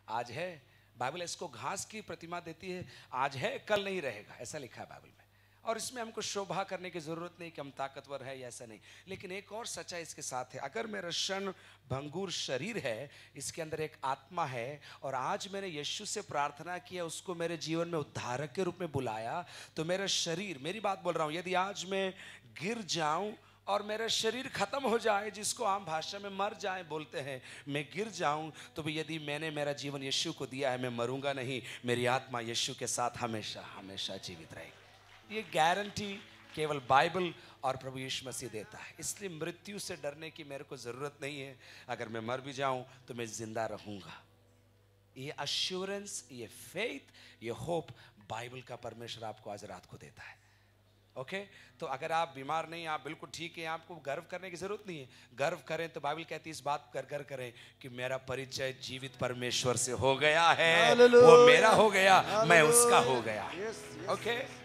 आज है, बाइबल इसको घास की प्रतिमा देती है, आज है कल नहीं रहेगा, ऐसा लिखा है बाइबल में। और इसमें हमको शोभा करने की जरूरत नहीं कि हम ताकतवर है या ऐसा नहीं। लेकिन एक और सच्चाई इसके साथ है, अगर मेरा क्षण भंगुर शरीर है, इसके अंदर एक आत्मा है और आज मैंने यीशु से प्रार्थना किया, उसको मेरे जीवन में उद्धारक के रूप में बुलाया, तो मेरा शरीर, मेरी बात बोल रहा हूं, यदि आज मैं गिर जाऊं, और मेरा शरीर खत्म हो जाए, जिसको आम भाषा में मर जाए बोलते हैं, मैं गिर जाऊं, तो भी यदि मैंने मेरा जीवन यीशु को दिया है, मैं मरूंगा नहीं, मेरी आत्मा यीशु के साथ हमेशा हमेशा जीवित रहेगी। ये गारंटी केवल बाइबल और प्रभु यीशु मसीह देता है। इसलिए मृत्यु से डरने की मेरे को ज़रूरत नहीं है। अगर मैं मर भी जाऊं तो मैं जिंदा रहूंगा। ये अश्योरेंस, ये फेथ, ये होप बाइबल का परमेश्वर आपको आज रात को देता है। ओके तो अगर आप बीमार नहीं, आप बिल्कुल ठीक है, आपको गर्व करने की जरूरत नहीं है। गर्व करें तो बाइबल कहती है इस बात कर करें कि मेरा परिचय जीवित परमेश्वर से हो गया है, वो मेरा हो गया, मैं उसका हो गया। ओके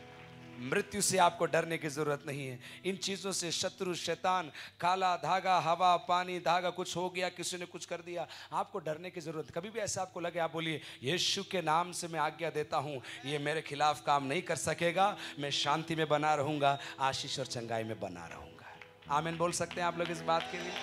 मृत्यु से आपको डरने की जरूरत नहीं है। इन चीजों से शत्रु, शैतान, काला धागा, हवा, पानी, धागा, कुछ हो गया, किसी ने कुछ कर दिया, आपको डरने की जरूरत। कभी भी ऐसा आपको लगे, आप बोलिए यीशु के नाम से मैं आज्ञा देता हूं, ये मेरे खिलाफ काम नहीं कर सकेगा, मैं शांति में बना रहूंगा, आशीष और चंगाई में बना रहूंगा। आमीन बोल सकते हैं आप लोग इस बात के लिए?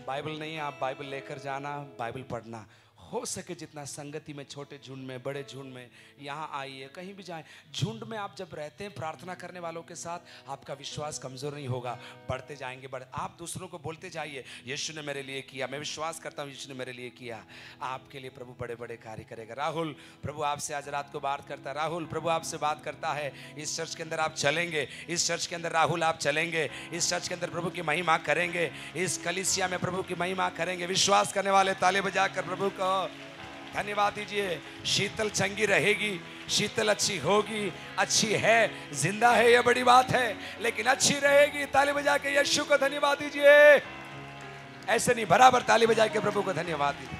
बाइबल नहीं है, आप बाइबल लेकर जाना, बाइबल पढ़ना, हो सके जितना संगति में, छोटे झुंड में, बड़े झुंड में, यहाँ आइए, कहीं भी जाएं, झुंड में आप जब रहते हैं प्रार्थना करने वालों के साथ, आपका विश्वास कमजोर नहीं होगा, बढ़ते जाएंगे। आप दूसरों को बोलते जाइए यीशु ने मेरे लिए किया, मैं विश्वास करता हूँ यीशु ने मेरे लिए किया, आपके लिए प्रभु बड़े बड़े कार्य करेगा। राहुल प्रभु आपसे आज रात को बात करता है, राहुल प्रभु आपसे बात करता है। इस चर्च के अंदर आप चलेंगे, इस चर्च के अंदर राहुल आप चलेंगे, इस चर्च के अंदर प्रभु की महिमा करेंगे, इस कलीसिया में प्रभु की महिमा करेंगे। विश्वास करने वाले ताली बजाकर प्रभु को धन्यवाद दीजिए। शीतल चंगी रहेगी, शीतल अच्छी होगी, अच्छी है, जिंदा है, यह बड़ी बात है, लेकिन अच्छी रहेगी। ताली बजा के यीशु को धन्यवाद दीजिए। ऐसे नहीं, बराबर ताली बजा के प्रभु को धन्यवाद दीजिए।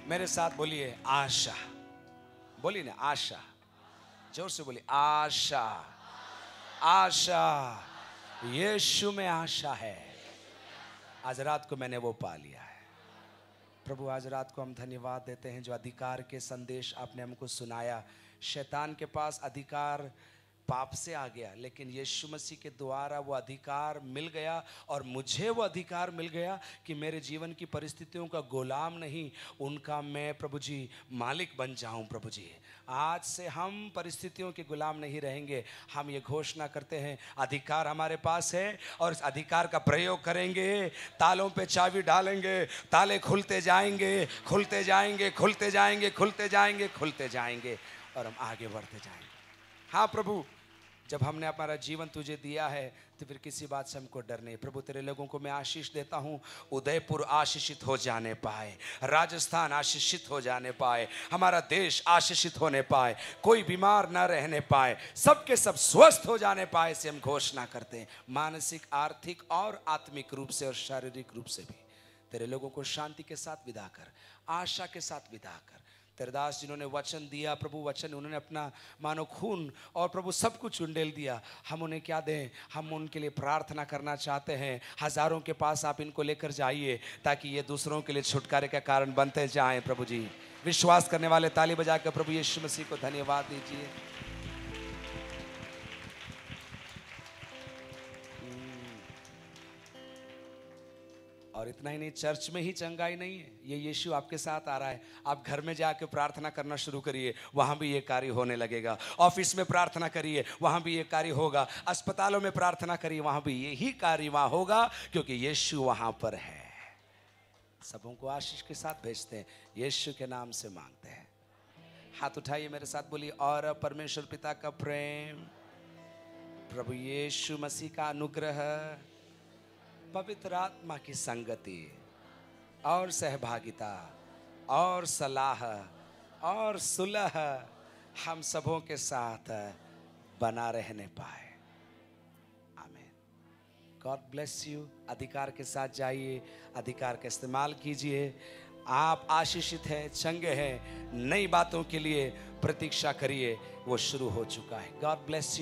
मेरे साथ बोलिए आशा, बोलिए ना आशा, जोर से बोलिए आशा, आशा, यीशु में आशा है। आज रात को मैंने वो पा लिया है। प्रभु आज रात को हम धन्यवाद देते हैं जो अधिकार के संदेश आपने हमको सुनाया। शैतान के पास अधिकार पाप से आ गया, लेकिन यीशु मसीह के द्वारा वो अधिकार मिल गया, और मुझे वो अधिकार मिल गया कि मेरे जीवन की परिस्थितियों का गुलाम नहीं, उनका मैं प्रभु जी मालिक बन जाऊं। प्रभु जी आज से हम परिस्थितियों के गुलाम नहीं रहेंगे। हम ये घोषणा करते हैं अधिकार हमारे पास है, और इस अधिकार का प्रयोग करेंगे। तालों पे चाबी डालेंगे, ताले खुलते जाएंगे, खुलते जाएंगे, खुलते जाएंगे, खुलते जाएंगे, खुलते जाएंगे, और हम आगे बढ़ते जाएंगे। हाँ प्रभु, जब हमने हमारा जीवन तुझे दिया है तो फिर किसी बात से हमको डर नहीं। प्रभु तेरे लोगों को मैं आशीष देता हूँ, उदयपुर आशीषित हो जाने पाए, राजस्थान आशीषित हो जाने पाए, हमारा देश आशीषित होने पाए, कोई बीमार ना रहने पाए, सबके सब स्वस्थ हो जाने पाए, से हम घोषणा करते हैं। मानसिक, आर्थिक और आत्मिक रूप से और शारीरिक रूप से भी तेरे लोगों को शांति के साथ विदा कर, आशा के साथ विदा कर। तेरे दास जिन्होंने वचन दिया प्रभु, वचन उन्होंने अपना मानो खून और प्रभु सब कुछ उंडेल दिया, हम उन्हें क्या दें? हम उनके लिए प्रार्थना करना चाहते हैं। हजारों के पास आप इनको लेकर जाइए ताकि ये दूसरों के लिए छुटकारे का कारण बनते जाएं। प्रभु जी विश्वास करने वाले ताली बजाकर प्रभु यीशु मसीह को धन्यवाद दीजिए। और इतना ही नहीं, चर्च में ही चंगाई नहीं है, ये यीशु आपके साथ आ रहा है। आप घर में जाकर प्रार्थना करना शुरू करिए, वहां भी ये कार्य होने लगेगा। ऑफिस में प्रार्थना करिए, वहां भी ये कार्य होगा। अस्पतालों में प्रार्थना करिए, वहां भी यही कार्य वहां होगा, क्योंकि यीशु वहां पर है। सबों को आशीष के साथ भेजते हैं, यीशु के नाम से मांगते हैं। हाथ उठाइए मेरे साथ, बोलिए और परमेश्वर पिता का प्रेम, प्रभु यीशु मसीह का अनुग्रह, पवित्र आत्मा की संगति और सहभागिता और सलाह और सुलह हम सबों के साथ बना रहने पाए। आमीन। God bless you. अधिकार के साथ जाइए, अधिकार का इस्तेमाल कीजिए। आप आशीषित हैं, चंगे हैं। नई बातों के लिए प्रतीक्षा करिए, वो शुरू हो चुका है। God bless you.